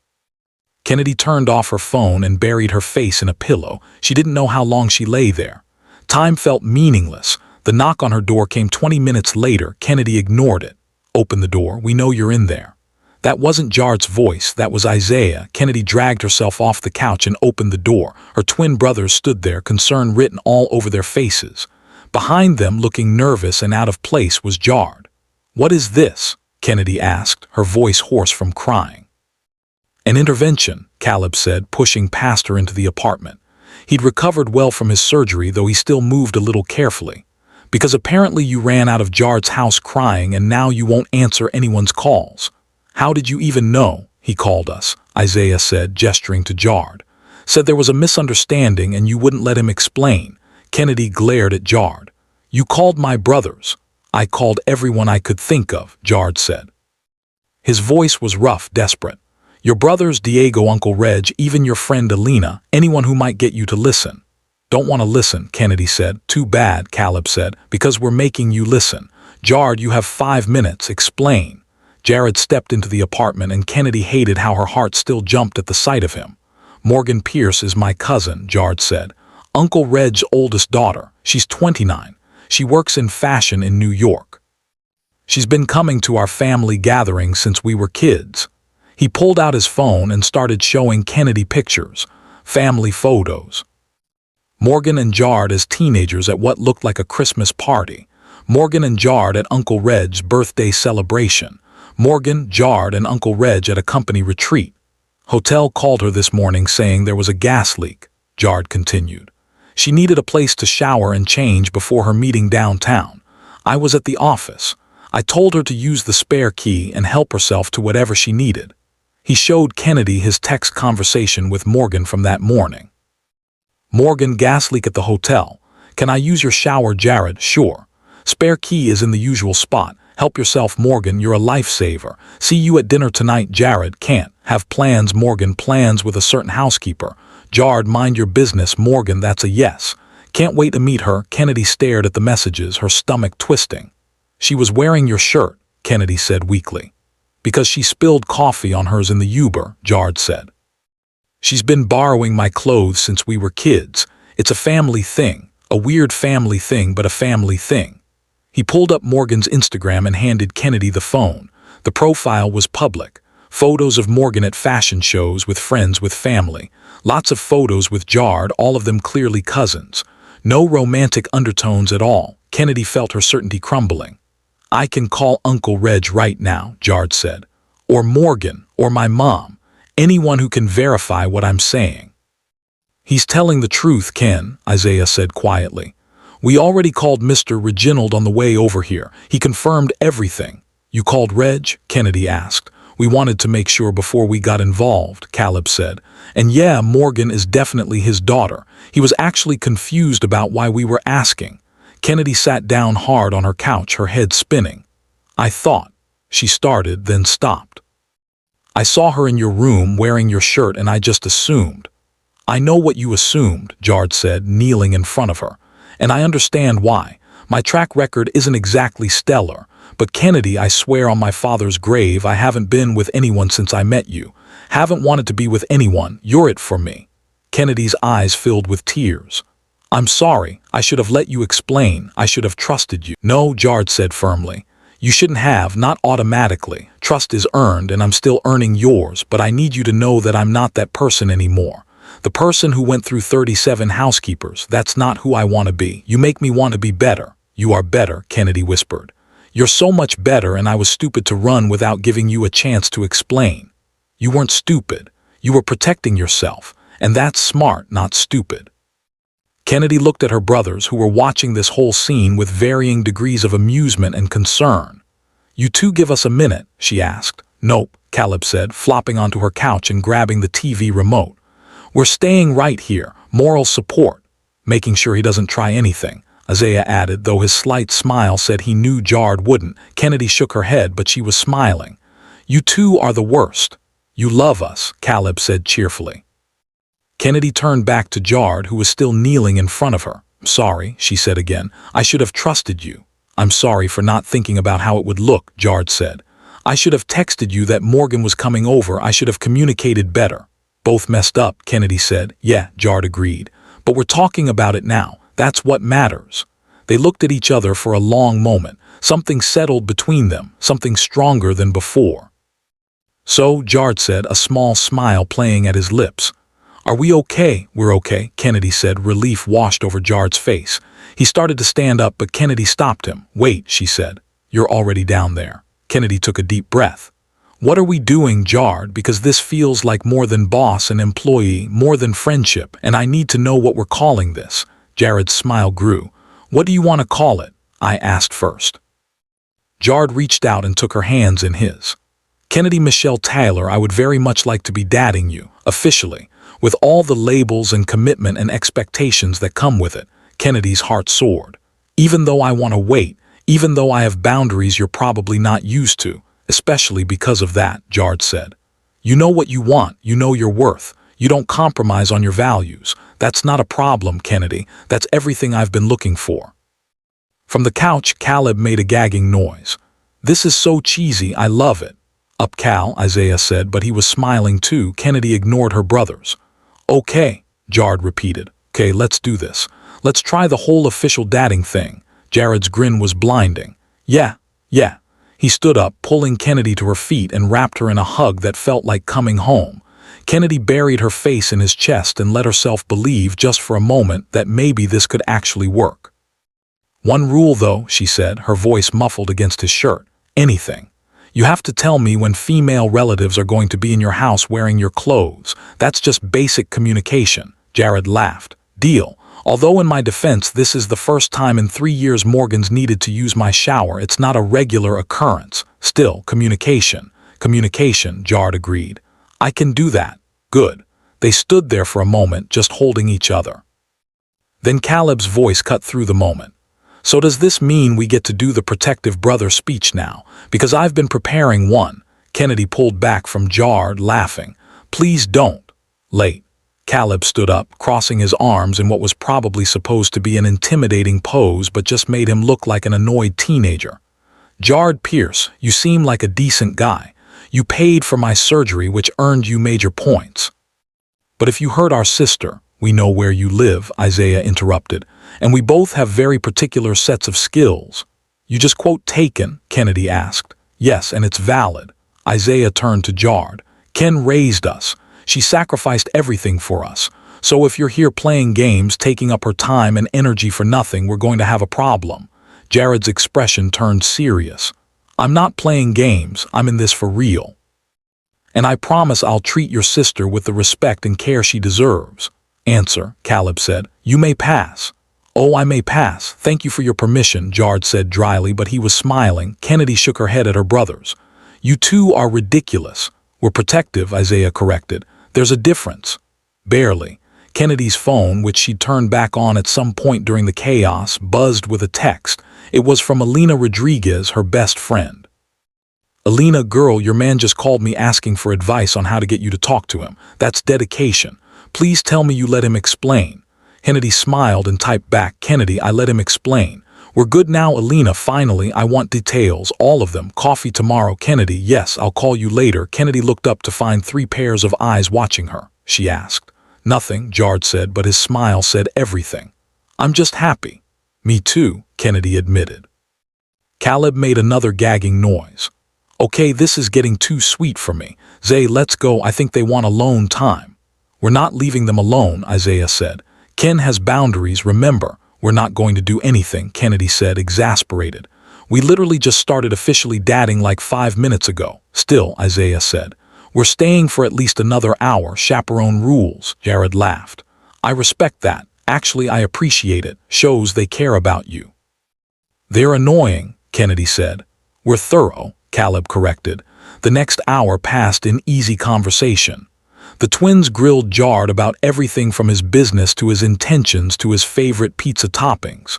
Kennedy turned off her phone and buried her face in a pillow. She didn't know how long she lay there. Time felt meaningless. The knock on her door came 20 minutes later. Kennedy ignored it. "Open the door. We know you're in there." That wasn't Jard's voice. That was Isaiah. Kennedy dragged herself off the couch and opened the door. Her twin brothers stood there, concern written all over their faces. Behind them, looking nervous and out of place, was Jard. "What is this?" Kennedy asked, her voice hoarse from crying. "An intervention," Caleb said, pushing past her into the apartment. He'd recovered well from his surgery, though he still moved a little carefully. "Because apparently you ran out of Jard's house crying and now you won't answer anyone's calls." "How did you even know?" "He called us," Isaiah said, gesturing to Jard. "Said there was a misunderstanding and you wouldn't let him explain." Kennedy glared at Jard. "You called my brothers." "I called everyone I could think of," Jard said. His voice was rough, desperate. "Your brothers, Diego, Uncle Reg, even your friend Alina, anyone who might get you to listen." "Don't want to listen," Kennedy said. "Too bad," Caleb said, "because we're making you listen." "Jard, you have 5 minutes. Explain." Jared stepped into the apartment and Kennedy hated how her heart still jumped at the sight of him. "Morgan Pierce is my cousin," Jard said. "Uncle Reg's oldest daughter. She's 29. She works in fashion in New York. She's been coming to our family gatherings since we were kids." He pulled out his phone and started showing Kennedy pictures, family photos. Morgan and Jard as teenagers at what looked like a Christmas party. Morgan and Jard at Uncle Reg's birthday celebration. Morgan, Jard, and Uncle Reg at a company retreat. "Hotel called her this morning saying there was a gas leak," Jard continued. "She needed a place to shower and change before her meeting downtown. I was at the office. I told her to use the spare key and help herself to whatever she needed." He showed Kennedy his text conversation with Morgan from that morning. "Morgan, gas leak at the hotel. Can I use your shower, Jared?" "Sure. Spare key is in the usual spot. Help yourself, Morgan, you're a lifesaver. See you at dinner tonight, Jared." "Can't. Have plans, Morgan, plans with a certain housekeeper." "Jard, mind your business, Morgan, that's a yes." "Can't wait to meet her." Kennedy stared at the messages, her stomach twisting. "She was wearing your shirt," Kennedy said weakly. "Because she spilled coffee on hers in the Uber," Jard said. "She's been borrowing my clothes since we were kids. It's a family thing, a weird family thing, but a family thing." He pulled up Morgan's Instagram and handed Kennedy the phone. The profile was public. Photos of Morgan at fashion shows with friends with family. Lots of photos with Jard, all of them clearly cousins. No romantic undertones at all. Kennedy felt her certainty crumbling. "I can call Uncle Reg right now," Jard said. "Or Morgan, or my mom. Anyone who can verify what I'm saying." "He's telling the truth, Ken," Isaiah said quietly. "We already called Mr. Reginald on the way over here. He confirmed everything." "You called Reg?" Kennedy asked. "We wanted to make sure before we got involved," Caleb said. "And yeah, Morgan is definitely his daughter. He was actually confused about why we were asking." Kennedy sat down hard on her couch, her head spinning. "I thought," she started, then stopped. "I saw her in your room wearing your shirt and I just assumed." "I know what you assumed," Jard said, kneeling in front of her. "And I understand why. My track record isn't exactly stellar. But Kennedy, I swear on my father's grave, I haven't been with anyone since I met you. Haven't wanted to be with anyone. You're it for me." Kennedy's eyes filled with tears. "I'm sorry. I should have let you explain. I should have trusted you." "No," Jard said firmly. "You shouldn't have, not automatically. Trust is earned and I'm still earning yours, but I need you to know that I'm not that person anymore. The person who went through 37 housekeepers, that's not who I want to be. You make me want to be better." "You are better," Kennedy whispered. "You're so much better, and I was stupid to run without giving you a chance to explain." "You weren't stupid. You were protecting yourself, and that's smart, not stupid." Kennedy looked at her brothers, who were watching this whole scene with varying degrees of amusement and concern. "You two give us a minute?" she asked. "Nope," Caleb said, flopping onto her couch and grabbing the TV remote. "We're staying right here, moral support." "Making sure he doesn't try anything," Isaiah added, though his slight smile said he knew Jard wouldn't. Kennedy shook her head, but she was smiling. "You two are the worst." "You love us," Caleb said cheerfully. Kennedy turned back to Jard, who was still kneeling in front of her. "Sorry," she said again. "I should have trusted you." "I'm sorry for not thinking about how it would look," Jard said. "I should have texted you that Morgan was coming over. I should have communicated better." "Both messed up," Kennedy said. "Yeah," Jard agreed. "But we're talking about it now. That's what matters." They looked at each other for a long moment. Something settled between them, something stronger than before. "So," Jard said, a small smile playing at his lips, Are we okay? We're okay, Kennedy said. Relief washed over Jared's face. He started to stand up, but Kennedy stopped him. Wait, she said. You're already down there. Kennedy took a deep breath. What are we doing, Jared? Because this feels like more than boss and employee, more than friendship, and I need to know what we're calling this. Jared's smile grew. What do you want to call it? I asked first. Jared reached out and took her hands in his. Kennedy Michelle Taylor, I would very much like to be dadding you, officially, with all the labels and commitment and expectations that come with it. Kennedy's heart soared. Even though I want to wait, even though I have boundaries you're probably not used to, especially because of that, Jared said. You know what you want, you know your worth, you don't compromise on your values. That's not a problem, Kennedy, that's everything I've been looking for. From the couch, Caleb made a gagging noise. This is so cheesy, I love it. Up Cal, Isaiah said, but he was smiling too. Kennedy ignored her brothers. Okay, Jared repeated. Okay, let's do this. Let's try the whole official dadding thing. Jared's grin was blinding. Yeah. He stood up, pulling Kennedy to her feet and wrapped her in a hug that felt like coming home. Kennedy buried her face in his chest and let herself believe just for a moment that maybe this could actually work. One rule though, she said, her voice muffled against his shirt. Anything. You have to tell me when female relatives are going to be in your house wearing your clothes. That's just basic communication. Jared laughed. Deal. Although in my defense, this is the first time in 3 years Morgan's needed to use my shower. It's not a regular occurrence. Still, communication. Communication, Jared agreed. I can do that. Good. They stood there for a moment, just holding each other. Then Caleb's voice cut through the moment. So does this mean we get to do the protective brother speech now? Because I've been preparing one. Kennedy pulled back from Jared, laughing. Please don't. Late. Caleb stood up, crossing his arms in what was probably supposed to be an intimidating pose but just made him look like an annoyed teenager. Jared Pierce, you seem like a decent guy. You paid for my surgery, which earned you major points. But if you hurt our sister, we know where you live, Isaiah interrupted, and we both have very particular sets of skills. You just quote taken, Kennedy asked. Yes, and it's valid. Isaiah turned to Jared. Ken raised us. She sacrificed everything for us. So if you're here playing games, taking up her time and energy for nothing, we're going to have a problem. Jared's expression turned serious. I'm not playing games, I'm in this for real. And I promise I'll treat your sister with the respect and care she deserves. Answer, Caleb said. You may pass. Oh, I may pass. Thank you for your permission, Jared said dryly, but he was smiling. Kennedy shook her head at her brothers. You two are ridiculous. We're protective, Isaiah corrected. There's a difference. Barely. Kennedy's phone, which she'd turned back on at some point during the chaos, buzzed with a text. It was from Alina Rodriguez, her best friend. Alina, girl, your man just called me asking for advice on how to get you to talk to him. That's dedication. Please tell me you let him explain. Kennedy smiled and typed back, Kennedy, I let him explain. We're good now, Alina, finally, I want details, all of them. Coffee tomorrow, Kennedy, yes, I'll call you later. Kennedy looked up to find 3 pairs of eyes watching her. She asked. Nothing, Jared said, but his smile said everything. I'm just happy. Me too, Kennedy admitted. Caleb made another gagging noise. Okay, this is getting too sweet for me. Zay, let's go, I think they want alone time. We're not leaving them alone, Isaiah said. Ken has boundaries, remember. We're not going to do anything, Kennedy said, exasperated. We literally just started officially dadding like 5 minutes ago. Still, Isaiah said. We're staying for at least another hour, chaperone rules, Jared laughed. I respect that. Actually, I appreciate it. Shows they care about you. They're annoying, Kennedy said. We're thorough, Caleb corrected. The next hour passed in easy conversation. The twins grilled Jared about everything from his business to his intentions to his favorite pizza toppings.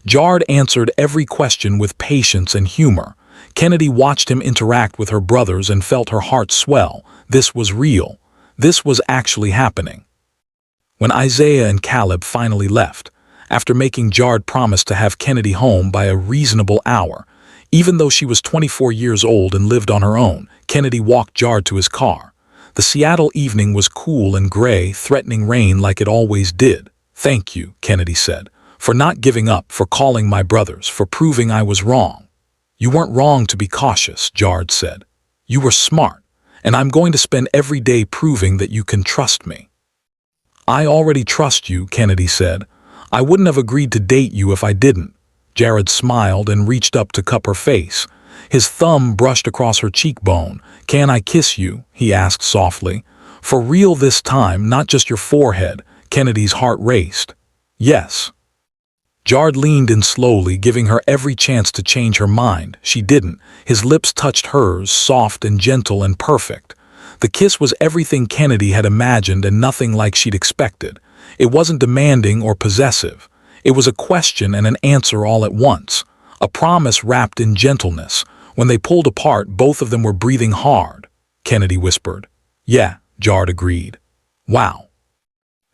Jared answered every question with patience and humor. Kennedy watched him interact with her brothers and felt her heart swell. This was real. This was actually happening. When Isaiah and Caleb finally left, after making Jared promise to have Kennedy home by a reasonable hour, even though she was 24 years old and lived on her own, Kennedy walked Jared to his car. The Seattle evening was cool and gray, threatening rain like it always did. Thank you, Kennedy said, for not giving up, for calling my brothers, for proving I was wrong. You weren't wrong to be cautious, Jared said. You were smart, and I'm going to spend every day proving that you can trust me. I already trust you, Kennedy said. I wouldn't have agreed to date you if I didn't. Jared smiled and reached up to cup her face. His thumb brushed across her cheekbone. Can I kiss you? He asked softly. For real this time, not just your forehead. Kennedy's heart raced. Yes. Jared leaned in slowly, giving her every chance to change her mind. She didn't. His lips touched hers, soft and gentle and perfect. The kiss was everything Kennedy had imagined and nothing like she'd expected. It wasn't demanding or possessive. It was a question and an answer all at once. A promise wrapped in gentleness. When they pulled apart, both of them were breathing hard. Kennedy whispered. Yeah, Jared agreed. Wow.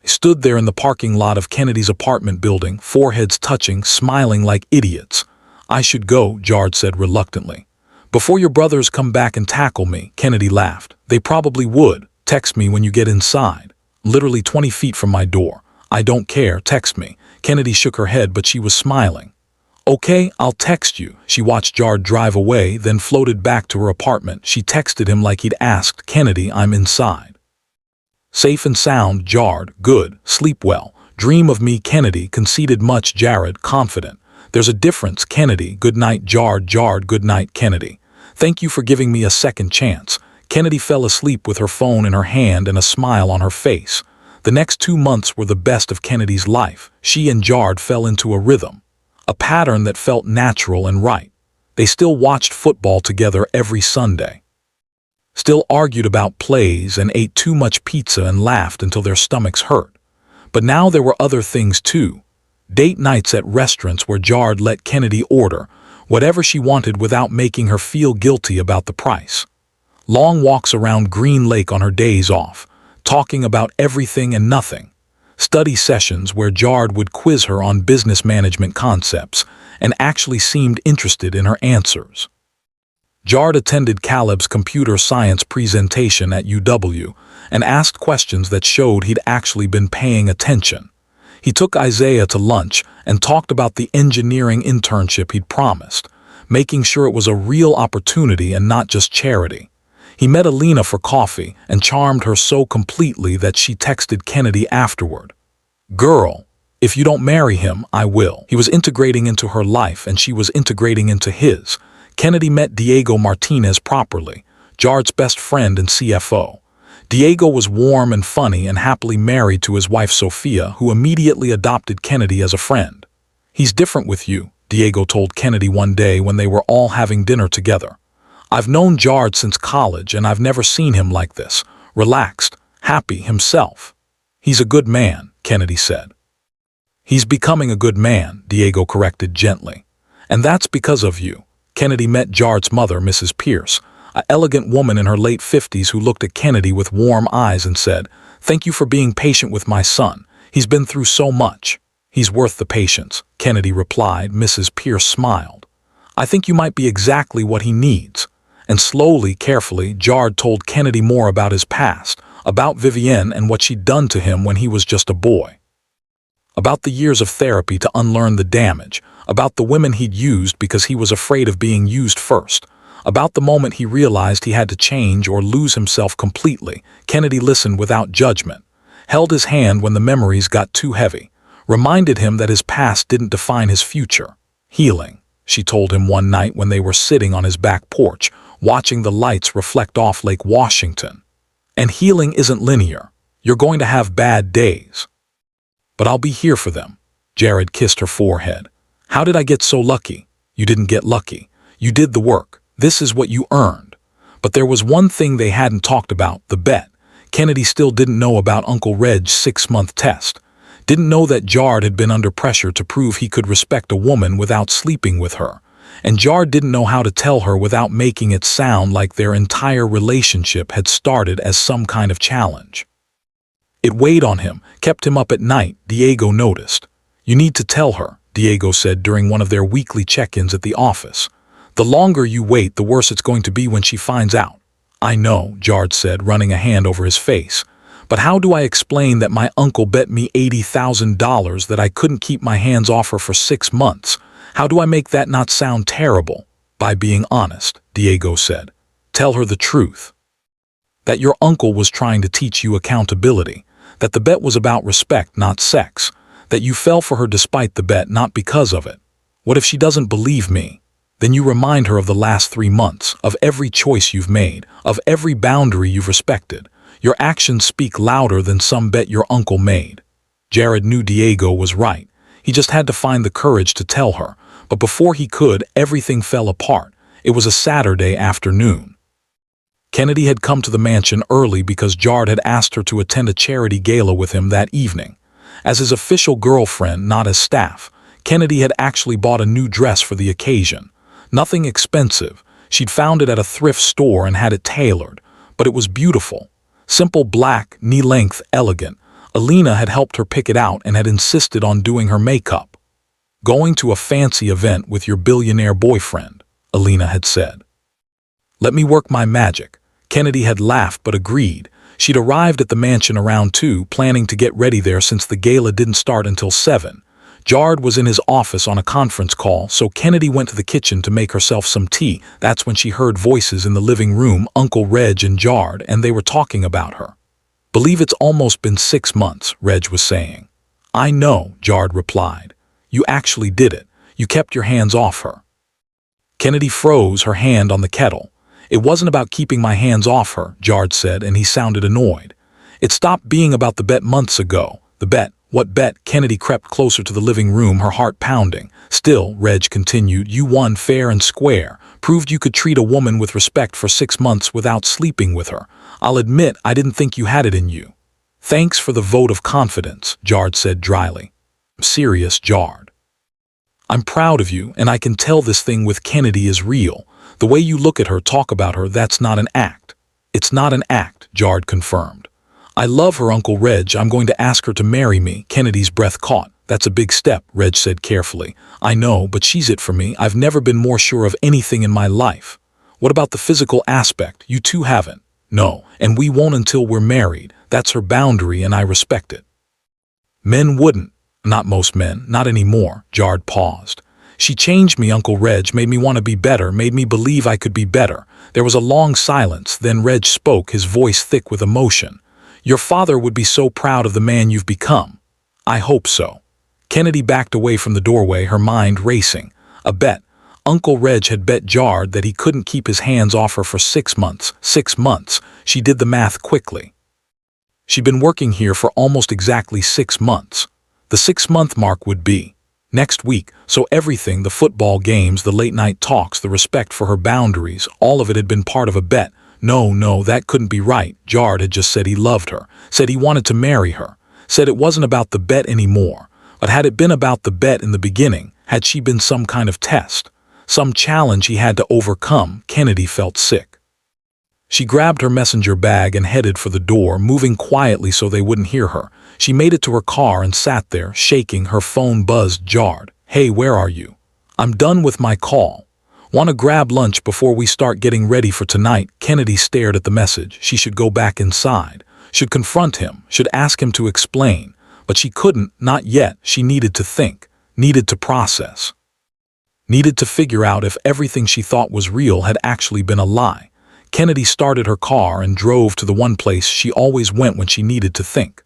They stood there in the parking lot of Kennedy's apartment building, foreheads touching, smiling like idiots. I should go, Jared said reluctantly. Before your brothers come back and tackle me, Kennedy laughed. They probably would. Text me when you get inside. Literally 20 feet from my door. I don't care, text me. Kennedy shook her head, but she was smiling. Okay, I'll text you. She watched Jared drive away, then floated back to her apartment. She texted him like he'd asked, Kennedy, I'm inside. Safe and sound, Jared. Good. Sleep well. Dream of me, Kennedy. Conceded much, Jared. Confident. There's a difference, Kennedy. Good night, Jared. Jared. Good night, Kennedy. Thank you for giving me a second chance. Kennedy fell asleep with her phone in her hand and a smile on her face. The next 2 months were the best of Kennedy's life. She and Jared fell into a rhythm. A pattern that felt natural and right. They still watched football together every Sunday. Still argued about plays and ate too much pizza and laughed until their stomachs hurt. But now there were other things too. Date nights at restaurants where Jared let Kennedy order whatever she wanted without making her feel guilty about the price. Long walks around Green Lake on her days off, talking about everything and nothing. Study sessions where Jared would quiz her on business management concepts and actually seemed interested in her answers. Jared attended Caleb's computer science presentation at UW and asked questions that showed he'd actually been paying attention. He took Isaiah to lunch and talked about the engineering internship he'd promised, making sure it was a real opportunity and not just charity. He met Alina for coffee and charmed her so completely that she texted Kennedy afterward. Girl, if you don't marry him, I will. He was integrating into her life and she was integrating into his. Kennedy met Diego Martinez properly, Jared's best friend and CFO. Diego was warm and funny and happily married to his wife Sophia, who immediately adopted Kennedy as a friend. He's different with you, Diego told Kennedy one day when they were all having dinner together. I've known Jared since college and I've never seen him like this, relaxed, happy himself. He's a good man, Kennedy said. He's becoming a good man, Diego corrected gently. And that's because of you. Kennedy met Jared's mother, Mrs. Pierce, an elegant woman in her late 50s who looked at Kennedy with warm eyes and said, Thank you for being patient with my son. He's been through so much. He's worth the patience, Kennedy replied. Mrs. Pierce smiled. I think you might be exactly what he needs. And slowly, carefully, Jared told Kennedy more about his past, about Vivienne and what she'd done to him when he was just a boy. About the years of therapy to unlearn the damage, about the women he'd used because he was afraid of being used first, about the moment he realized he had to change or lose himself completely. Kennedy listened without judgment, held his hand when the memories got too heavy, reminded him that his past didn't define his future. Healing, she told him one night when they were sitting on his back porch, watching the lights reflect off Lake Washington. And healing isn't linear. You're going to have bad days. But I'll be here for them. Jared kissed her forehead. How did I get so lucky? You didn't get lucky. You did the work. This is what you earned. But there was one thing they hadn't talked about, the bet. Kennedy still didn't know about Uncle Reg's 6-month test. Didn't know that Jared had been under pressure to prove he could respect a woman without sleeping with her. And Jared didn't know how to tell her without making it sound like their entire relationship had started as some kind of challenge. It weighed on him, kept him up at night, Diego noticed. You need to tell her, Diego said during one of their weekly check-ins at the office. The longer you wait, the worse it's going to be when she finds out. I know, Jared said, running a hand over his face. But how do I explain that my uncle bet me $80,000 that I couldn't keep my hands off her for 6 months? How do I make that not sound terrible? By being honest, Diego said. Tell her the truth. That your uncle was trying to teach you accountability. that the bet was about respect, not sex, that you fell for her despite the bet, not because of it. What if she doesn't believe me? Then you remind her of the last 3 months, of every choice you've made, of every boundary you've respected. Your actions speak louder than some bet your uncle made. Jared knew Diego was right. He just had to find the courage to tell her. But before he could, everything fell apart. It was a Saturday afternoon. Kennedy had come to the mansion early because Jared had asked her to attend a charity gala with him that evening. As his official girlfriend, not as staff, Kennedy had actually bought a new dress for the occasion. Nothing expensive. She'd found it at a thrift store and had it tailored. But it was beautiful. Simple black, knee-length, elegant. Alina had helped her pick it out and had insisted on doing her makeup. Going to a fancy event with your billionaire boyfriend, Alina had said. Let me work my magic. Kennedy had laughed but agreed. She'd arrived at the mansion around 2, planning to get ready there since the gala didn't start until 7. Jared was in his office on a conference call, so Kennedy went to the kitchen to make herself some tea. That's when she heard voices in the living room, Uncle Reg and Jared, and they were talking about her. Believe it's almost been 6 months, Reg was saying. I know, Jared replied. You actually did it. You kept your hands off her. Kennedy froze, her hand on the kettle. It wasn't about keeping my hands off her, Jared said, and he sounded annoyed. It stopped being about the bet months ago. The bet. What bet? Kennedy crept closer to the living room, her heart pounding. Still, Reg continued, you won fair and square, proved you could treat a woman with respect for 6 months without sleeping with her. I'll admit I didn't think you had it in you. Thanks for the vote of confidence, Jared said dryly. Serious, Jared. I'm proud of you, and I can tell this thing with Kennedy is real. The way you look at her, talk about her, that's not an act. It's not an act, Jared confirmed. I love her, Uncle Reg. I'm going to ask her to marry me. Kennedy's breath caught. That's a big step, Reg said carefully. I know, but she's it for me. I've never been more sure of anything in my life. What about the physical aspect? You two haven't. No, and we won't until we're married. That's her boundary, and I respect it. Men wouldn't. Not most men. Not anymore. Jared paused. She changed me, Uncle Reg, made me want to be better, made me believe I could be better. There was a long silence, then Reg spoke, his voice thick with emotion. Your father would be so proud of the man you've become. I hope so. Kennedy backed away from the doorway, her mind racing. A bet. Uncle Reg had bet Jared that he couldn't keep his hands off her for 6 months. 6 months. She did the math quickly. She'd been working here for almost exactly 6 months. The 6-month mark would be next week, so everything, the football games, the late-night talks, the respect for her boundaries, all of it had been part of a bet. No, that couldn't be right. Jared had just said he loved her, said he wanted to marry her, said it wasn't about the bet anymore. But had it been about the bet in the beginning, had she been some kind of test, some challenge he had to overcome, Kennedy felt sick. She grabbed her messenger bag and headed for the door, moving quietly so they wouldn't hear her. She made it to her car and sat there, shaking. Her phone buzzed. Jared. Hey, where are you? I'm done with my call. Want to grab lunch before we start getting ready for tonight? Kennedy stared at the message. She should go back inside, should confront him, should ask him to explain. But she couldn't, not yet. She needed to think, needed to process, needed to figure out if everything she thought was real had actually been a lie. Kennedy started her car and drove to the one place she always went when she needed to think.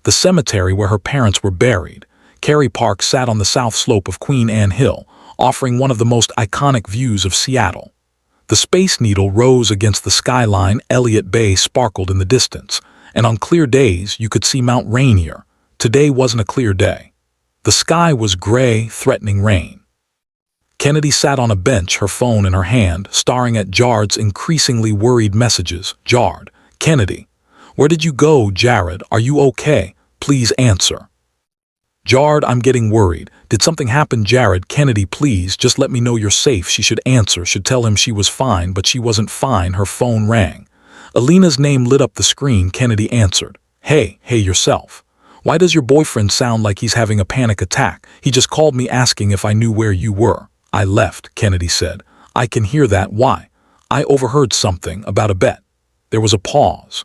The cemetery where her parents were buried. Kerry Park sat on the south slope of Queen Anne Hill, offering one of the most iconic views of Seattle. The Space Needle rose against the skyline, Elliott Bay sparkled in the distance, and on clear days you could see Mount Rainier. Today wasn't a clear day. The sky was gray, threatening rain. Kennedy sat on a bench, her phone in her hand, staring at Jared's increasingly worried messages. Jared. Kennedy. Where did you go, Jared? Are you okay? Please answer. Jared, I'm getting worried. Did something happen, Jared? Kennedy, please, just let me know you're safe. She should answer, should tell him she was fine, but she wasn't fine. Her phone rang. Alina's name lit up the screen. Kennedy answered. Hey yourself. Why does your boyfriend sound like he's having a panic attack? He just called me asking if I knew where you were. I left, Kennedy said. I can hear that. Why? I overheard something about a bet. There was a pause.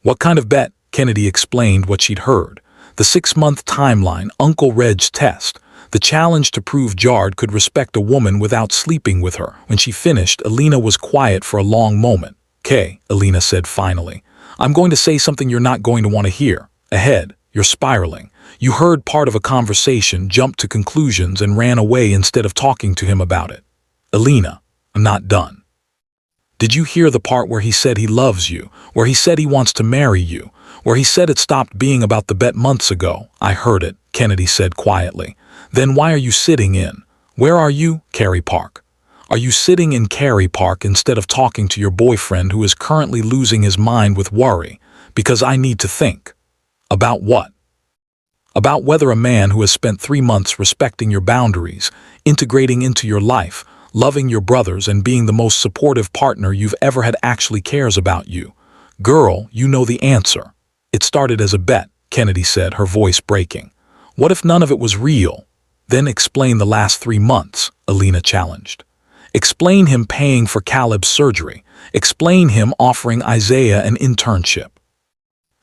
What kind of bet? Kennedy explained what she'd heard. The 6-month timeline, Uncle Reg's test. The challenge to prove Jared could respect a woman without sleeping with her. When she finished, Alina was quiet for a long moment. "'Kay," Alina said finally. "I'm going to say something you're not going to want to hear. Ahead, you're spiraling. You heard part of a conversation, jumped to conclusions, and ran away instead of talking to him about it. Alina, I'm not done. Did you hear the part where he said he loves you, where he said he wants to marry you, where he said it stopped being about the bet months ago? I heard it, Kennedy said quietly. Then why are you sitting in? Where are you? Carey Park. Are you sitting in Carey Park instead of talking to your boyfriend who is currently losing his mind with worry? Because I need to think. About what? About whether a man who has spent 3 months respecting your boundaries, integrating into your life, loving your brothers, and being the most supportive partner you've ever had actually cares about you. Girl, you know the answer. It started as a bet, Kennedy said, her voice breaking. What if none of it was real? Then explain the last 3 months, Alina challenged. Explain him paying for Caleb's surgery. Explain him offering Isaiah an internship.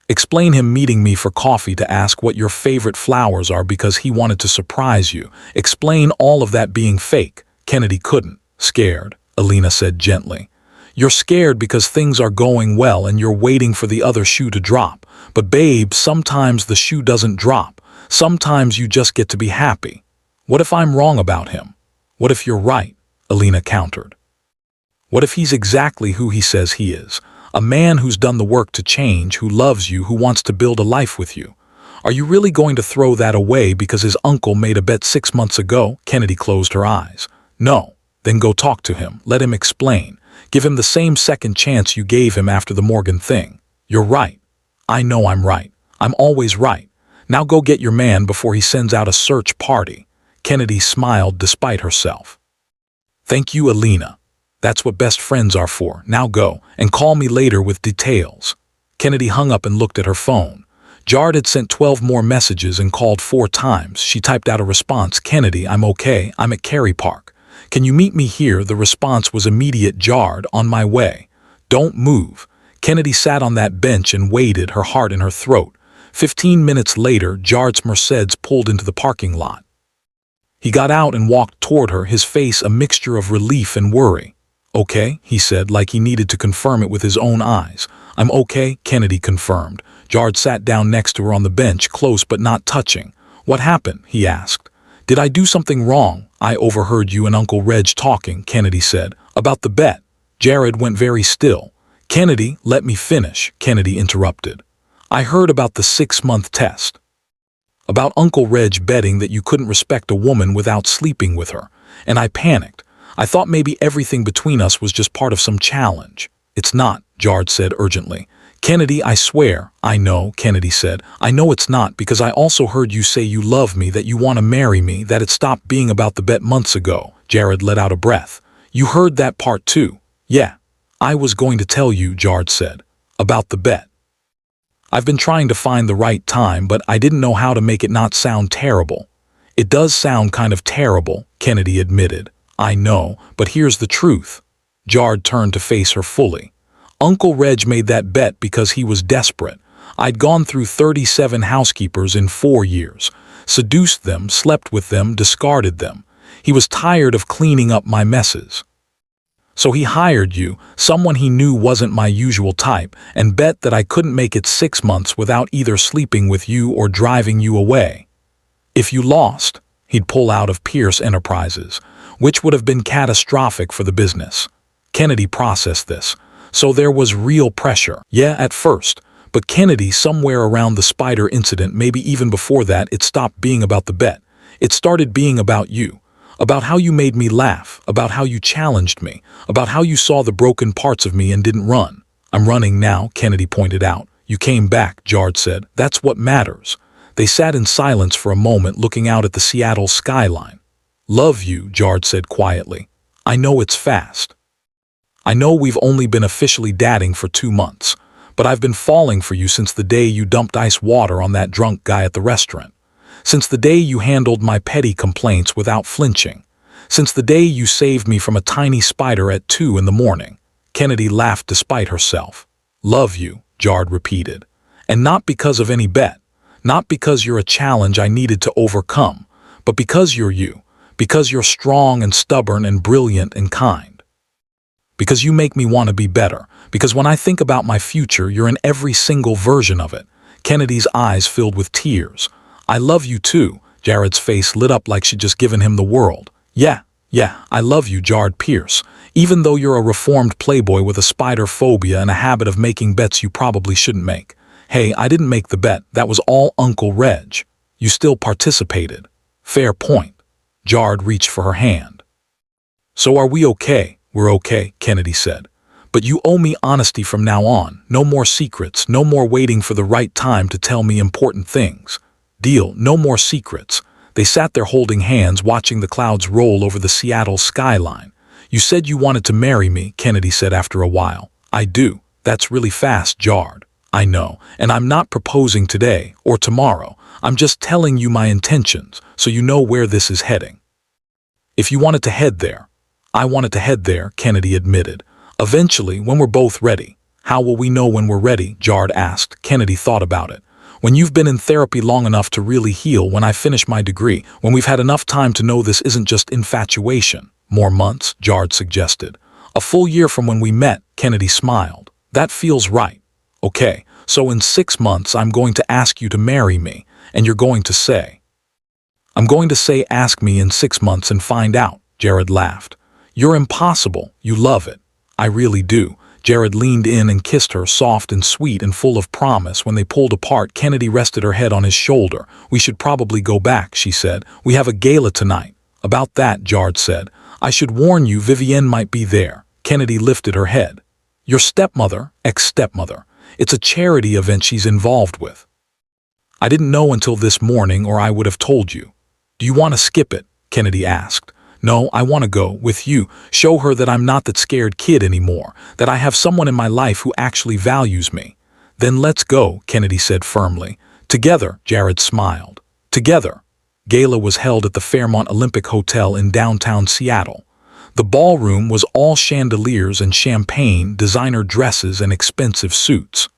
Explain him meeting me for coffee to ask what your favorite flowers are because he wanted to surprise you. Explain all of that being fake. Kennedy couldn't. Scared, Alina said gently. You're scared because things are going well and you're waiting for the other shoe to drop. But babe, sometimes the shoe doesn't drop. Sometimes you just get to be happy. What if I'm wrong about him? What if you're right? Alina countered. What if he's exactly who he says he is? A man who's done the work to change, who loves you, who wants to build a life with you. Are you really going to throw that away because his uncle made a bet 6 months ago? Kennedy closed her eyes. No. Then go talk to him. Let him explain. Give him the same second chance you gave him after the Morgan thing. You're right. I know I'm right. I'm always right. Now go get your man before he sends out a search party. Kennedy smiled despite herself. Thank you, Alina. That's what best friends are for. Now go, and call me later with details. Kennedy hung up and looked at her phone. Jard had sent 12 more messages and called 4 times. She typed out a response. Kennedy, I'm okay. I'm at Carey Park. Can you meet me here? The response was immediate. Jard, on my way. Don't move. Kennedy sat on that bench and waited, her heart in her throat. 15 minutes later, Jard's Mercedes pulled into the parking lot. He got out and walked toward her, his face a mixture of relief and worry. Okay, he said, like he needed to confirm it with his own eyes. I'm okay, Kennedy confirmed. Jard sat down next to her on the bench, close but not touching. What happened? He asked. Did I do something wrong? I overheard you and Uncle Reg talking, Kennedy said. About the bet. Jared went very still. Kennedy, let me finish, Kennedy interrupted. I heard about the 6-month test. About Uncle Reg betting that you couldn't respect a woman without sleeping with her. And I panicked. I thought maybe everything between us was just part of some challenge. It's not, Jard said urgently. Kennedy, I swear. I know, Kennedy said. I know it's not because I also heard you say you love me, that you want to marry me, that it stopped being about the bet months ago. Jared let out a breath. You heard that part too. Yeah. I was going to tell you, Jard said. About the bet. I've been trying to find the right time, but I didn't know how to make it not sound terrible. It does sound kind of terrible, Kennedy admitted. I know, but here's the truth. Jard turned to face her fully. Uncle Reg made that bet because he was desperate. I'd gone through 37 housekeepers in 4 years, seduced them, slept with them, discarded them. He was tired of cleaning up my messes. So he hired you, someone he knew wasn't my usual type, and bet that I couldn't make it 6 months without either sleeping with you or driving you away. If you lost, he'd pull out of Pierce Enterprises, which would have been catastrophic for the business. Kennedy processed this. So there was real pressure. Yeah, at first. But Kennedy, somewhere around the spider incident, maybe even before that, it stopped being about the bet. It started being about you. About how you made me laugh. About how you challenged me. About how you saw the broken parts of me and didn't run. I'm running now, Kennedy pointed out. You came back, Jard said. That's what matters. They sat in silence for a moment, looking out at the Seattle skyline. Love you, Jard said quietly. I know it's fast. I know we've only been officially dating for 2 months, but I've been falling for you since the day you dumped ice water on that drunk guy at the restaurant. Since the day you handled my petty complaints without flinching. Since the day you saved me from a tiny spider at 2 in the morning. Kennedy laughed despite herself. Love you, Jard repeated. And not because of any bet. Not because you're a challenge I needed to overcome, but because you're you. Because you're strong and stubborn and brilliant and kind. Because you make me want to be better. Because when I think about my future, you're in every single version of it. Kennedy's eyes filled with tears. I love you too. Jared's face lit up like she'd just given him the world. Yeah, I love you, jarred Pierce. Even though you're a reformed playboy with a spider phobia and a habit of making bets you probably shouldn't make. Hey, I didn't make the bet. That was all Uncle Reg. You still participated. Fair point. Jared reached for her hand. So are we okay? We're okay, Kennedy said. But you owe me honesty from now on. No more secrets, no more waiting for the right time to tell me important things. Deal, no more secrets. They sat there holding hands, watching the clouds roll over the Seattle skyline. You said you wanted to marry me, Kennedy said after a while. I do. That's really fast, Jared. I know, and I'm not proposing today or tomorrow. I'm just telling you my intentions, so you know where this is heading. If you wanted to head there. I wanted to head there, Kennedy admitted. Eventually, when we're both ready. How will we know when we're ready? Jared asked. Kennedy thought about it. When you've been in therapy long enough to really heal, when I finish my degree, when we've had enough time to know this isn't just infatuation. More months, Jared suggested. A full year from when we met, Kennedy smiled. That feels right. Okay, so in 6 months I'm going to ask you to marry me, and you're going to say. I'm going to say ask me in 6 months and find out, Jared laughed. You're impossible. You love it. I really do. Jared leaned in and kissed her, soft and sweet and full of promise. When they pulled apart, Kennedy rested her head on his shoulder. We should probably go back, she said. We have a gala tonight. About that, Jared said. I should warn you, Vivienne might be there. Kennedy lifted her head. Your stepmother, ex-stepmother. It's a charity event she's involved with. I didn't know until this morning, or I would have told you. Do you want to skip it? Kennedy asked. No, I want to go with you. Show her that I'm not that scared kid anymore, that I have someone in my life who actually values me. Then let's go, Kennedy said firmly. Together, Jared smiled. Together. Gala was held at the Fairmont Olympic Hotel in downtown Seattle. The ballroom was all chandeliers and champagne, designer dresses and expensive suits.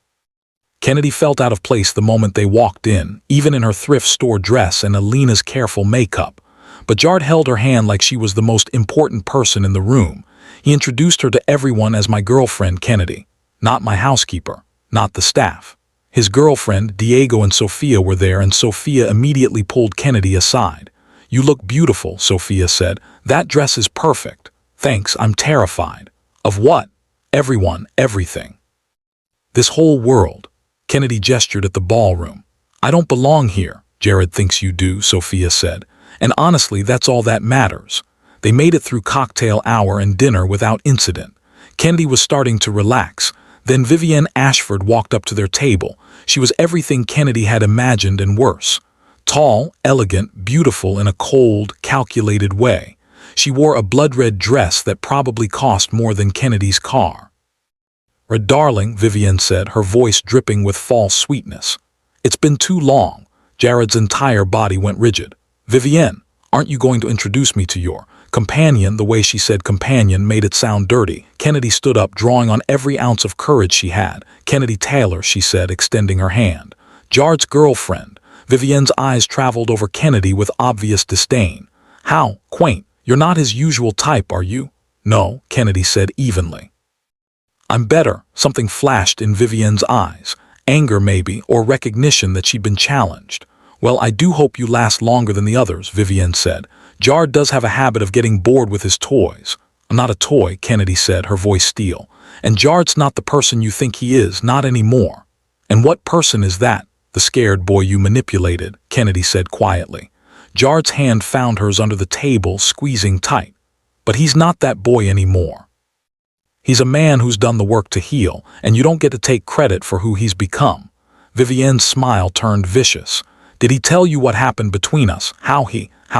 Kennedy felt out of place the moment they walked in, even in her thrift store dress and Alina's careful makeup. But Jared held her hand like she was the most important person in the room. He introduced her to everyone as my girlfriend, Kennedy. Not my housekeeper, not the staff. His girlfriend, Diego, and Sophia were there, and Sophia immediately pulled Kennedy aside. You look beautiful, Sophia said. That dress is perfect. Thanks, I'm terrified. Of what? Everyone, everything. This whole world. Kennedy gestured at the ballroom. I don't belong here. Jared thinks you do, Sophia said. And honestly, that's all that matters. They made it through cocktail hour and dinner without incident. Kennedy was starting to relax. Then Vivienne Ashford walked up to their table. She was everything Kennedy had imagined and worse. Tall, elegant, beautiful in a cold, calculated way. She wore a blood-red dress that probably cost more than Kennedy's car. "Red darling," Vivienne said, her voice dripping with false sweetness. "It's been too long." Jared's entire body went rigid. "Vivienne, aren't you going to introduce me to your companion?" The way she said companion made it sound dirty. Kennedy stood up, drawing on every ounce of courage she had. "Kennedy Taylor," she said, extending her hand. "Jared's girlfriend." Vivienne's eyes traveled over Kennedy with obvious disdain. "How quaint. You're not his usual type, are you?" "No," Kennedy said evenly. "I'm better." Something flashed in Vivienne's eyes. Anger maybe, or recognition that she'd been challenged. "Well, I do hope you last longer than the others," Vivienne said. "Jared does have a habit of getting bored with his toys." "I'm not a toy," Kennedy said, her voice steel. "And Jared's not the person you think he is, not anymore." "And what person is that?" "The scared boy you manipulated," Kennedy said quietly. Jared's hand found hers under the table, squeezing tight. "But he's not that boy anymore. He's a man who's done the work to heal, and you don't get to take credit for who he's become." Vivienne's smile turned vicious. "Did he tell you what happened between us? How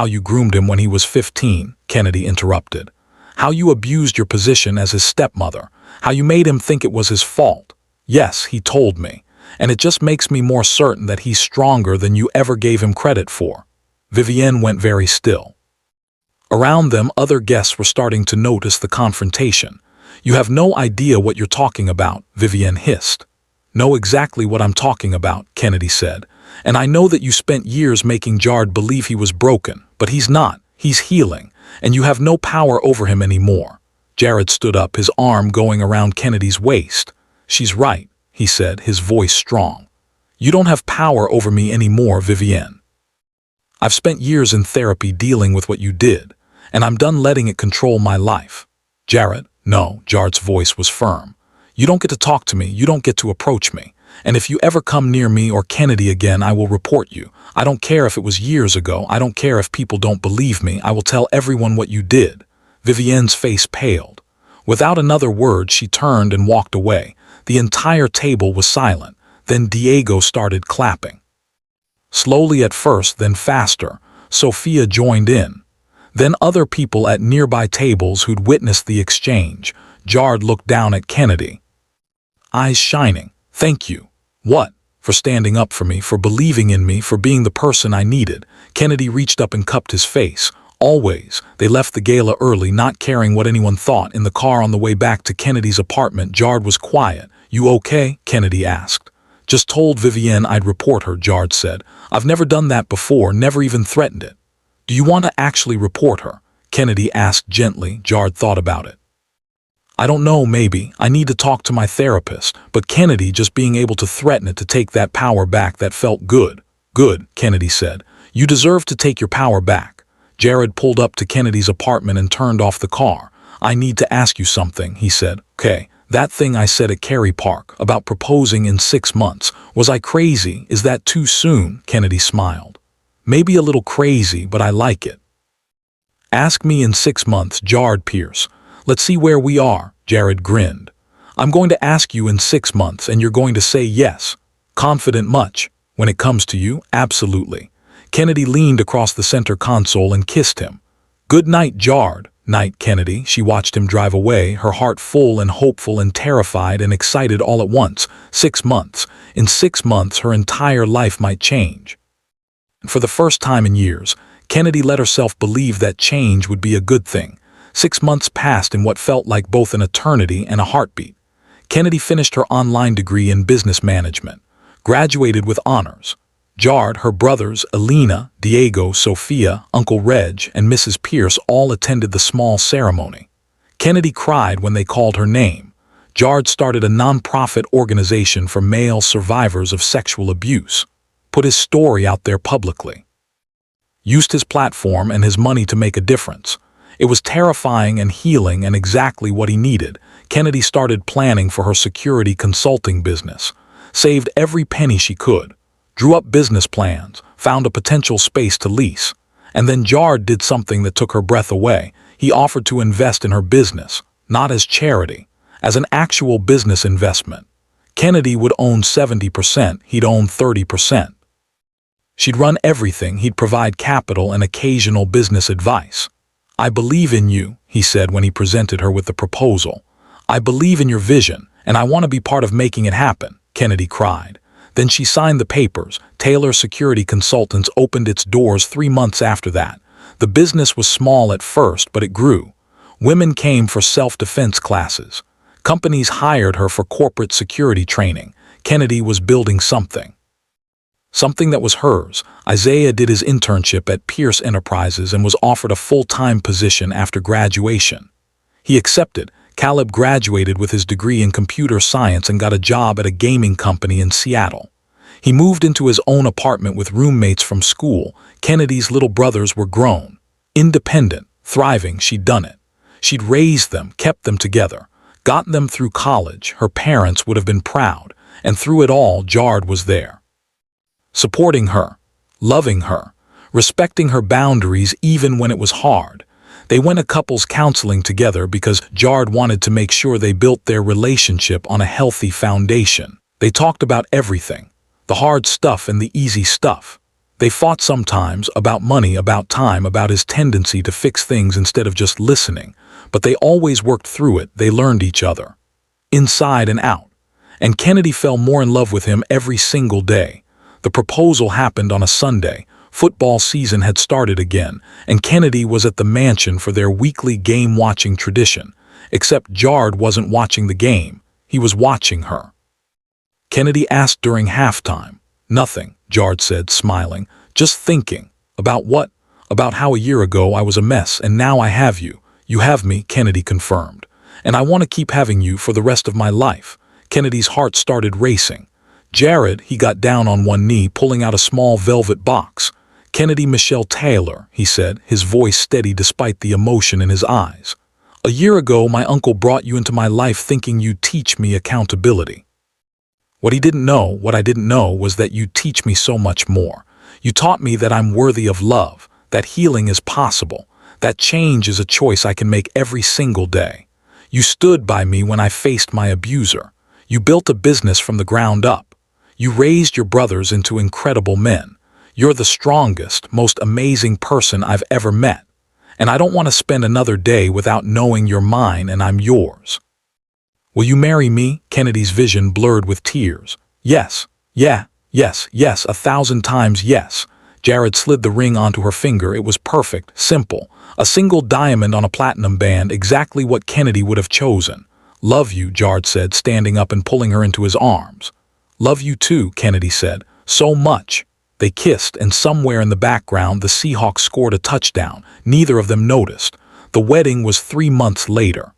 you groomed him when he was 15, Kennedy interrupted. "How you abused your position as his stepmother. How you made him think it was his fault." "Yes, he told me. And it just makes me more certain that he's stronger than you ever gave him credit for." Vivienne went very still. Around them, other guests were starting to notice the confrontation. "You have no idea what you're talking about," Vivienne hissed. "Know exactly what I'm talking about," Kennedy said. "And I know that you spent years making Jared believe he was broken, but he's not. He's healing, and you have no power over him anymore." Jared stood up, his arm going around Kennedy's waist. "She's right," he said, his voice strong. You don't have power over me anymore, Vivienne. I've spent years in therapy dealing with what you did, and I'm done letting it control my life. Jared, no, Jared's voice was firm. You don't get to talk to me, you don't get to approach me. And if you ever come near me or Kennedy again, I will report you. I don't care if it was years ago, I don't care if people don't believe me, I will tell everyone what you did. Vivienne's face paled. Without another word, she turned and walked away. The entire table was silent. Then Diego started clapping. Slowly at first, then faster. Sophia joined in. Then other people at nearby tables who'd witnessed the exchange. Jared looked down at Kennedy. Eyes shining. Thank you. What? For standing up for me, for believing in me, for being the person I needed. Kennedy reached up and cupped his face. Always. They left the gala early, not caring what anyone thought. In the car on the way back to Kennedy's apartment, Jared was quiet. You okay? Kennedy asked. Just told Vivienne I'd report her, Jared said. I've never done that before, never even threatened it. Do you want to actually report her? Kennedy asked gently. Jared thought about it. I don't know, maybe. I need to talk to my therapist. But Kennedy, just being able to threaten it, to take that power back, that felt good. Good, Kennedy said. You deserve to take your power back. Jared pulled up to Kennedy's apartment and turned off the car. I need to ask you something, he said. Okay, that thing I said at Cary Park, about proposing in 6 months. Was I crazy? Is that too soon? Kennedy smiled. Maybe a little crazy, but I like it. Ask me in 6 months, Jared Pierce. Let's see where we are, Jared grinned. I'm going to ask you in 6 months and you're going to say yes. Confident much? When it comes to you, absolutely. Kennedy leaned across the center console and kissed him. Good night, Jared. Night, Kennedy. She watched him drive away, her heart full and hopeful and terrified and excited all at once. 6 months. In 6 months, her entire life might change. For the first time in years, Kennedy let herself believe that change would be a good thing. 6 months passed in what felt like both an eternity and a heartbeat. Kennedy finished her online degree in business management, graduated with honors. Jared, her brothers, Elena, Diego, Sophia, Uncle Reg, and Mrs. Pierce all attended the small ceremony. Kennedy cried when they called her name. Jared started a non-profit organization for male survivors of sexual abuse, put his story out there publicly, used his platform and his money to make a difference. It was terrifying and healing and exactly what he needed. Kennedy started planning for her security consulting business, saved every penny she could, drew up business plans, found a potential space to lease. And then Jared did something that took her breath away. He offered to invest in her business, not as charity, as an actual business investment. Kennedy would own 70%, he'd own 30%. She'd run everything, he'd provide capital and occasional business advice. I believe in you, he said when he presented her with the proposal. I believe in your vision, and I want to be part of making it happen, Kennedy cried. Then she signed the papers. Taylor Security Consultants opened its doors 3 months after that. The business was small at first, but it grew. Women came for self-defense classes. Companies hired her for corporate security training. Kennedy was building something. Something that was hers. Isaiah did his internship at Pierce Enterprises and was offered a full-time position after graduation. He accepted. Caleb graduated with his degree in computer science and got a job at a gaming company in Seattle. He moved into his own apartment with roommates from school. Kennedy's little brothers were grown, independent, thriving. She'd done it. She'd raised them, kept them together, gotten them through college. Her parents would have been proud, and through it all, Jared was there. Supporting her, loving her, respecting her boundaries even when it was hard. They went to couples counseling together because Jared wanted to make sure they built their relationship on a healthy foundation. They talked about everything, the hard stuff and the easy stuff. They fought sometimes about money, about time, about his tendency to fix things instead of just listening. But they always worked through it. They learned each other, inside and out. And Kennedy fell more in love with him every single day. The proposal happened on a Sunday. Football season had started again, and Kennedy was at the mansion for their weekly game-watching tradition. Except Jared wasn't watching the game. He was watching her. Kennedy asked during halftime. Nothing, Jared said, smiling. Just thinking. About what? About how a year ago I was a mess, and now I have you. You have me, Kennedy confirmed. And I want to keep having you for the rest of my life. Kennedy's heart started racing. Jared, he got down on one knee, pulling out a small velvet box. Kennedy Michelle Taylor, he said, his voice steady despite the emotion in his eyes. A year ago, my uncle brought you into my life thinking you'd teach me accountability. What I didn't know was that you'd teach me so much more. You taught me that I'm worthy of love, that healing is possible, that change is a choice I can make every single day. You stood by me when I faced my abuser. You built a business from the ground up. You raised your brothers into incredible men. You're the strongest, most amazing person I've ever met. And I don't want to spend another day without knowing you're mine and I'm yours. Will you marry me? Kennedy's vision blurred with tears. Yes, yes, 1,000 times yes. Jared slid the ring onto her finger. It was perfect, simple. A single diamond on a platinum band, exactly what Kennedy would have chosen. Love you, Jared said, standing up and pulling her into his arms. Love you too, Kennedy said. So much. They kissed, and somewhere in the background the Seahawks scored a touchdown. Neither of them noticed. The wedding was 3 months later.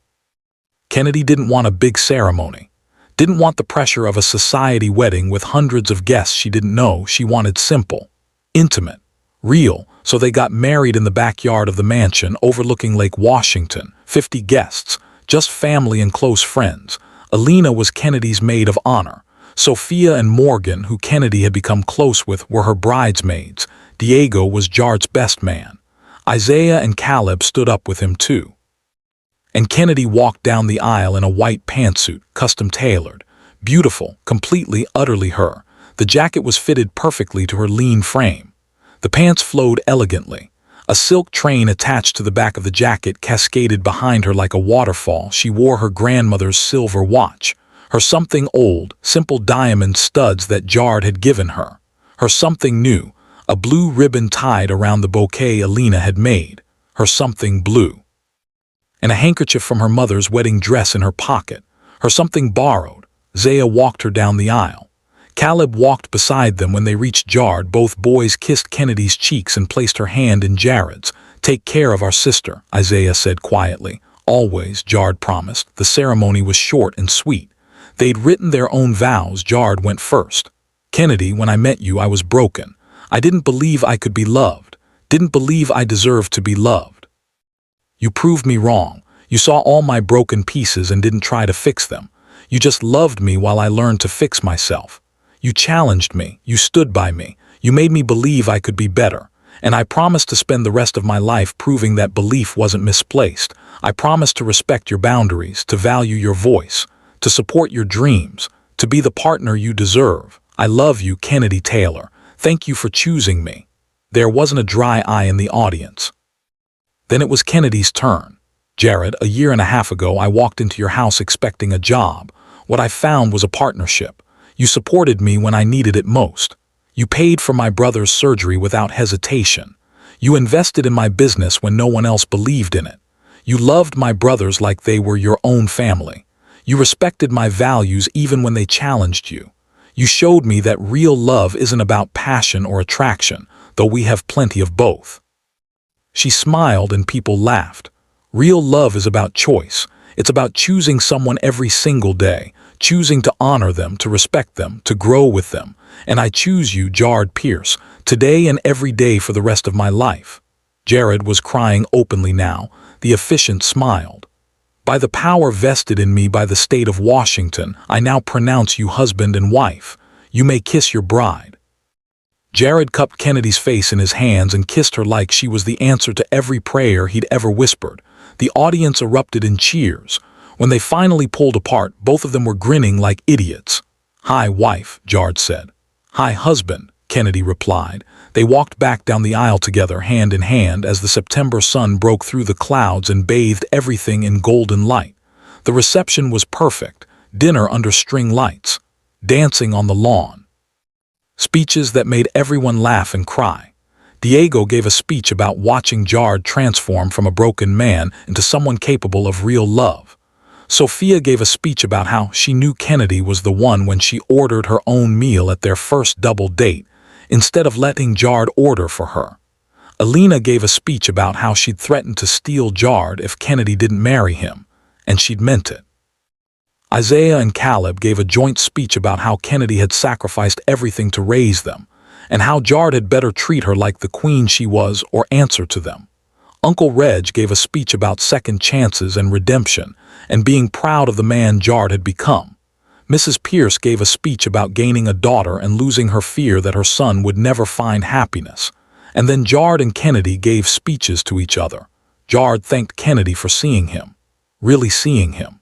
Kennedy didn't want a big ceremony. Didn't want the pressure of a society wedding with hundreds of guests she didn't know. She wanted simple, intimate, real, so they got married in the backyard of the mansion overlooking Lake Washington. 50 guests, just family and close friends. Alina was Kennedy's maid of honor. Sophia and Morgan, who Kennedy had become close with, were her bridesmaids. Diego was Jared's best man. Isaiah and Caleb stood up with him too. And Kennedy walked down the aisle in a white pantsuit, custom-tailored. Beautiful, completely, utterly her. The jacket was fitted perfectly to her lean frame. The pants flowed elegantly. A silk train attached to the back of the jacket cascaded behind her like a waterfall. She wore her grandmother's silver watch. Her something old, simple diamond studs that Jared had given her. Her something new, a blue ribbon tied around the bouquet Alina had made. Her something blue. And a handkerchief from her mother's wedding dress in her pocket. Her something borrowed. Zaya walked her down the aisle. Caleb walked beside them. When they reached Jared, both boys kissed Kennedy's cheeks and placed her hand in Jared's. Take care of our sister, Isaiah said quietly. Always, Jared promised. The ceremony was short and sweet. They'd written their own vows. Jared went first. Kennedy, when I met you, I was broken. I didn't believe I could be loved. Didn't believe I deserved to be loved. You proved me wrong. You saw all my broken pieces and didn't try to fix them. You just loved me while I learned to fix myself. You challenged me. You stood by me. You made me believe I could be better. And I promised to spend the rest of my life proving that belief wasn't misplaced. I promised to respect your boundaries, to value your voice, to support your dreams, to be the partner you deserve. I love you, Kennedy Taylor. Thank you for choosing me. There wasn't a dry eye in the audience. Then it was Kennedy's turn. Jared, a year and a half ago, I walked into your house expecting a job. What I found was a partnership. You supported me when I needed it most. You paid for my brother's surgery without hesitation. You invested in my business when no one else believed in it. You loved my brothers like they were your own family. You respected my values even when they challenged you. You showed me that real love isn't about passion or attraction, though we have plenty of both. She smiled and people laughed. Real love is about choice. It's about choosing someone every single day, choosing to honor them, to respect them, to grow with them. And I choose you, Jared Pierce, today and every day for the rest of my life. Jared was crying openly now. The officiant smiled. By the power vested in me by the state of Washington, I now pronounce you husband and wife. You may kiss your bride. Jared cupped Kennedy's face in his hands and kissed her like she was the answer to every prayer he'd ever whispered. The audience erupted in cheers. When they finally pulled apart, both of them were grinning like idiots. Hi, wife, Jared said. Hi, husband, Kennedy replied. They walked back down the aisle together, hand in hand, as the September sun broke through the clouds and bathed everything in golden light. The reception was perfect. Dinner under string lights. Dancing on the lawn. Speeches that made everyone laugh and cry. Diego gave a speech about watching Jared transform from a broken man into someone capable of real love. Sophia gave a speech about how she knew Kennedy was the one when she ordered her own meal at their first double date, instead of letting Jared order for her. Alina gave a speech about how she'd threatened to steal Jared if Kennedy didn't marry him, and she'd meant it. Isaiah and Caleb gave a joint speech about how Kennedy had sacrificed everything to raise them, and how Jard had better treat her like the queen she was or answer to them. Uncle Reg gave a speech about second chances and redemption, and being proud of the man Jard had become. Mrs. Pierce gave a speech about gaining a daughter and losing her fear that her son would never find happiness. And then Jard and Kennedy gave speeches to each other. Jard thanked Kennedy for seeing him, really seeing him.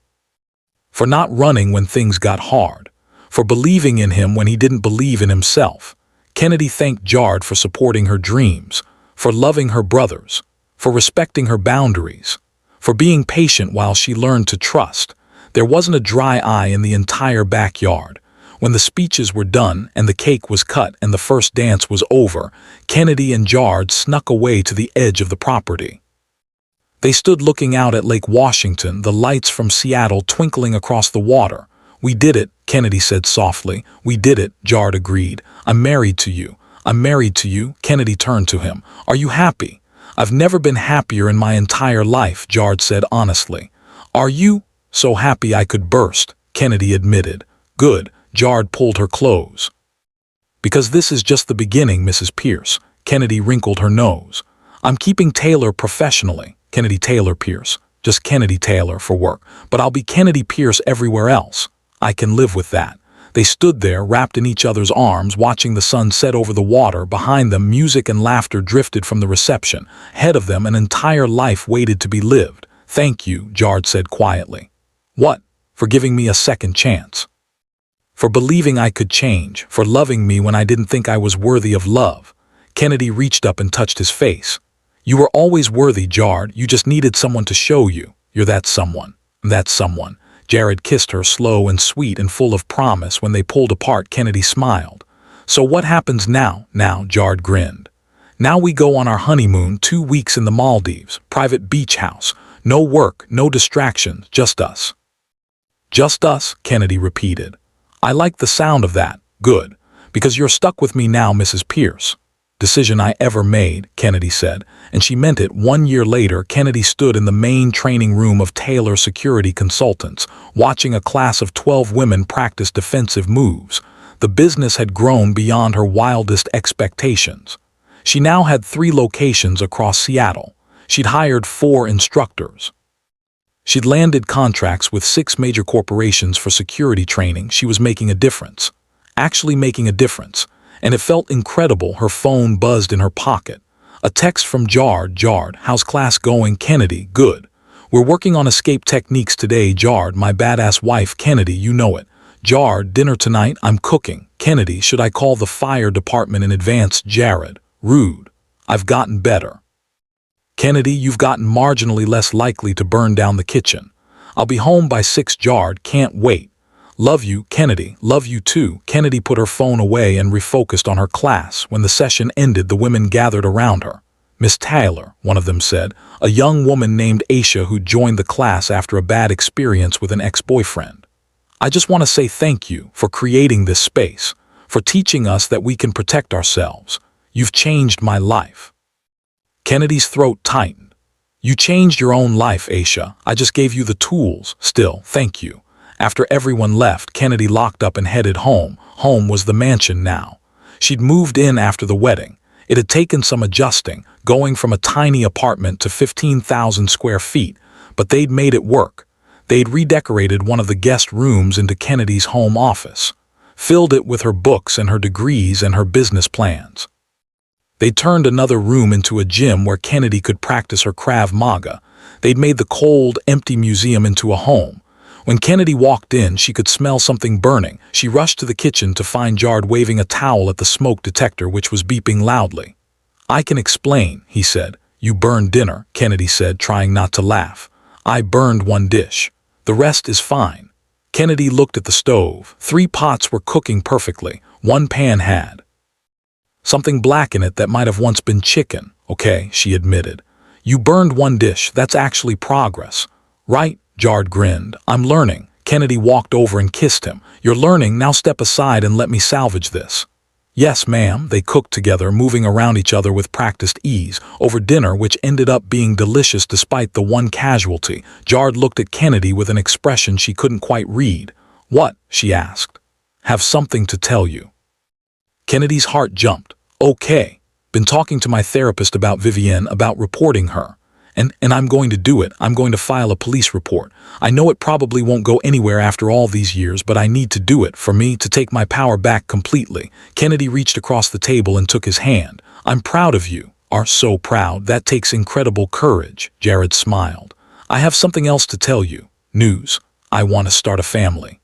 For not running when things got hard. For believing in him when he didn't believe in himself. Kennedy thanked Jard for supporting her dreams, for loving her brothers, for respecting her boundaries, for being patient while she learned to trust. There wasn't a dry eye in the entire backyard. When the speeches were done and the cake was cut and the first dance was over, Kennedy and Jard snuck away to the edge of the property. They stood looking out at Lake Washington, the lights from Seattle twinkling across the water. "We did it," Kennedy said softly. "We did it," Jard agreed. "I'm married to you. I'm married to you." Kennedy turned to him. "Are you happy?" "I've never been happier in my entire life," Jard said honestly. "Are you?" "So happy I could burst," Kennedy admitted. "Good." Jard pulled her close. "Because this is just the beginning, Mrs. Pierce." Kennedy wrinkled her nose. "I'm keeping Taylor professionally." Kennedy Taylor Pierce. Just Kennedy Taylor for work. "But I'll be Kennedy Pierce everywhere else. I can live with that." They stood there, wrapped in each other's arms, watching the sun set over the water. Behind them, music and laughter drifted from the reception. Ahead of them, an entire life waited to be lived. "Thank you," Jard said quietly. "What?" "For giving me a second chance. For believing I could change. For loving me when I didn't think I was worthy of love." Kennedy reached up and touched his face. "You were always worthy, Jard. You just needed someone to show you. You're that someone." "That someone." Jared kissed her, slow and sweet and full of promise. When they pulled apart, Kennedy smiled. "So what happens now?" "Now," Jard grinned. "Now we go on our honeymoon, 2 weeks in the Maldives, private beach house. No work, no distractions, just us." "Just us," Kennedy repeated. "I like the sound of that." "Good. Because you're stuck with me now, Mrs. Pierce." "Decision I ever made," Kennedy said, and she meant it. 1 year later, Kennedy stood in the main training room of Taylor Security Consultants, watching a class of 12 women practice defensive moves. The business had grown beyond her wildest expectations. She now had 3 locations across Seattle. She'd hired 4 instructors. She'd landed contracts with 6 major corporations for security training. She was making a difference. Actually making a difference. And it felt incredible. Her phone buzzed in her pocket. A text from Jard. "Jard, how's class going?" "Kennedy, good. We're working on escape techniques today." "Jard, my badass wife." "Kennedy, you know it." "Jard, dinner tonight?" "I'm cooking." "Kennedy, should I call the fire department in advance?" "Jared, rude. I've gotten better." "Kennedy, you've gotten marginally less likely to burn down the kitchen." "I'll be home by 6. "Jard, can't wait." "Love you." "Kennedy, love you too." Kennedy put her phone away and refocused on her class. When the session ended, the women gathered around her. "Miss Taylor," one of them said, a young woman named Aisha who joined the class after a bad experience with an ex-boyfriend. "I just want to say thank you for creating this space, for teaching us that we can protect ourselves. You've changed my life." Kennedy's throat tightened. "You changed your own life, Aisha. I just gave you the tools. Still, thank you." After everyone left, Kennedy locked up and headed home. Home was the mansion now. She'd moved in after the wedding. It had taken some adjusting, going from a tiny apartment to 15,000 square feet, but they'd made it work. They'd redecorated one of the guest rooms into Kennedy's home office, filled it with her books and her degrees and her business plans. They turned another room into a gym where Kennedy could practice her Krav Maga. They'd made the cold, empty museum into a home. When Kennedy walked in, she could smell something burning. She rushed to the kitchen to find Jard waving a towel at the smoke detector, which was beeping loudly. "I can explain," he said. "You burned dinner," Kennedy said, trying not to laugh. "I burned 1 dish. The rest is fine." Kennedy looked at the stove. 3 pots were cooking perfectly. 1 pan had something black in it that might have once been chicken. "Okay," she admitted. "You burned 1 dish. That's actually progress." "Right?" Jard grinned. "I'm learning." Kennedy walked over and kissed him. "You're learning. Now step aside and let me salvage this." Yes, ma'am, they cooked together, moving around each other with practiced ease, over dinner which ended up being delicious despite the one casualty. Jard looked at Kennedy with an expression she couldn't quite read. What? She asked. Have something to tell you. Kennedy's heart jumped. Okay. Been talking to my therapist about Vivienne, about reporting her. And I'm going to do it. I'm going to file a police report. I know it probably won't go anywhere after all these years, but I need to do it for me to take my power back completely. Kennedy reached across the table and took his hand. I'm proud of you. Are so proud. That takes incredible courage. Jared smiled. I have something else to tell you. News. I want to start a family.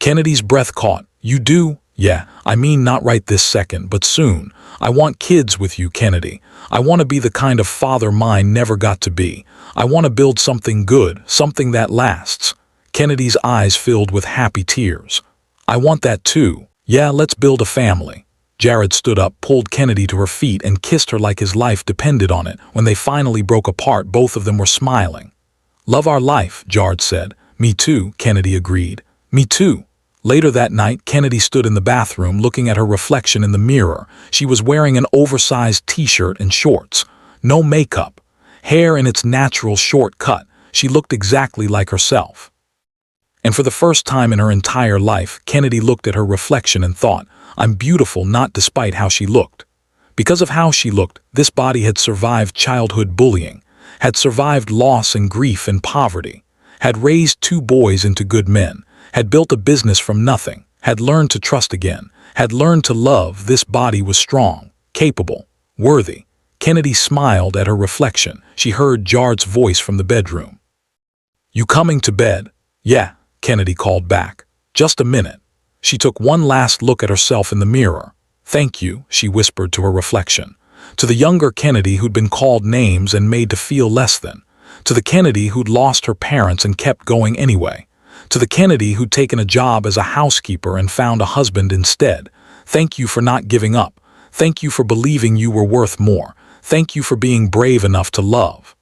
Kennedy's breath caught. You do? Yeah, I mean not right this second, but soon. I want kids with you, Kennedy. I want to be the kind of father mine never got to be. I want to build something good, something that lasts. Kennedy's eyes filled with happy tears. I want that too. Yeah, let's build a family. Jared stood up, pulled Kennedy to her feet, and kissed her like his life depended on it. When they finally broke apart, both of them were smiling. Love our life, Jared said. Me too, Kennedy agreed. Me too. Later that night, Kennedy stood in the bathroom looking at her reflection in the mirror. She was wearing an oversized t-shirt and shorts. No makeup. Hair in its natural short cut. She looked exactly like herself. And for the first time in her entire life, Kennedy looked at her reflection and thought, I'm beautiful not despite how she looked. Because of how she looked, this body had survived childhood bullying, had survived loss and grief and poverty, had raised 2 boys into good men, had built a business from nothing, had learned to trust again, had learned to love. This body was strong, capable, worthy. Kennedy smiled at her reflection. She heard Jared's voice from the bedroom. You coming to bed? Yeah, Kennedy called back. Just a minute. She took one last look at herself in the mirror. Thank you, she whispered to her reflection. To the younger Kennedy who'd been called names and made to feel less than. To the Kennedy who'd lost her parents and kept going anyway. To the Kennedy who'd taken a job as a housekeeper and found a husband instead. Thank you for not giving up. Thank you for believing you were worth more. Thank you for being brave enough to love.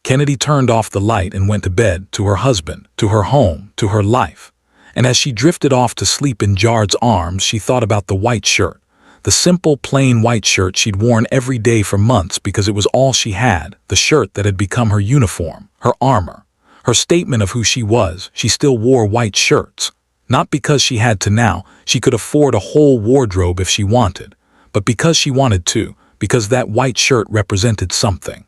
Kennedy turned off the light and went to bed, to her husband, to her home, to her life. And as she drifted off to sleep in Jared's arms, she thought about the white shirt. The simple, plain white shirt she'd worn every day for months because it was all she had, the shirt that had become her uniform, her armor. Her statement of who she was. She still wore white shirts. Not because she had to now, she could afford a whole wardrobe if she wanted, but because she wanted to, because that white shirt represented something.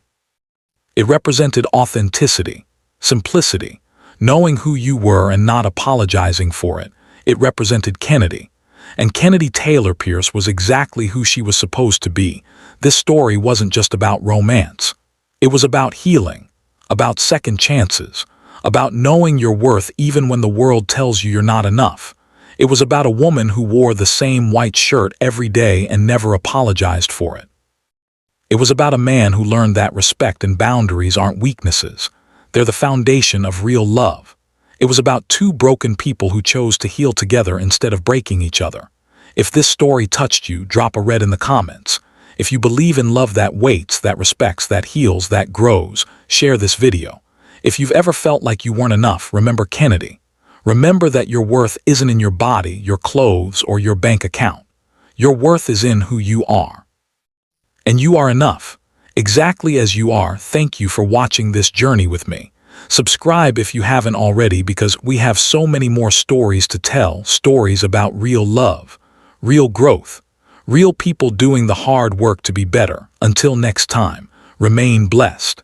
It represented authenticity, simplicity, knowing who you were and not apologizing for it. It represented Kennedy. And Kennedy Taylor Pierce was exactly who she was supposed to be. This story wasn't just about romance. It was about healing, about second chances, about knowing your worth even when the world tells you you're not enough. It was about a woman who wore the same white shirt every day and never apologized for it. It was about a man who learned that respect and boundaries aren't weaknesses. They're the foundation of real love. It was about 2 broken people who chose to heal together instead of breaking each other. If this story touched you, drop a red in the comments. If you believe in love that waits, that respects, that heals, that grows, share this video. If you've ever felt like you weren't enough, remember Kennedy. Remember that your worth isn't in your body, your clothes, or your bank account. Your worth is in who you are. And you are enough, exactly as you are. Thank you for watching this journey with me. Subscribe if you haven't already, because we have so many more stories to tell, stories about real love, real growth, real people doing the hard work to be better. Until next time, remain blessed.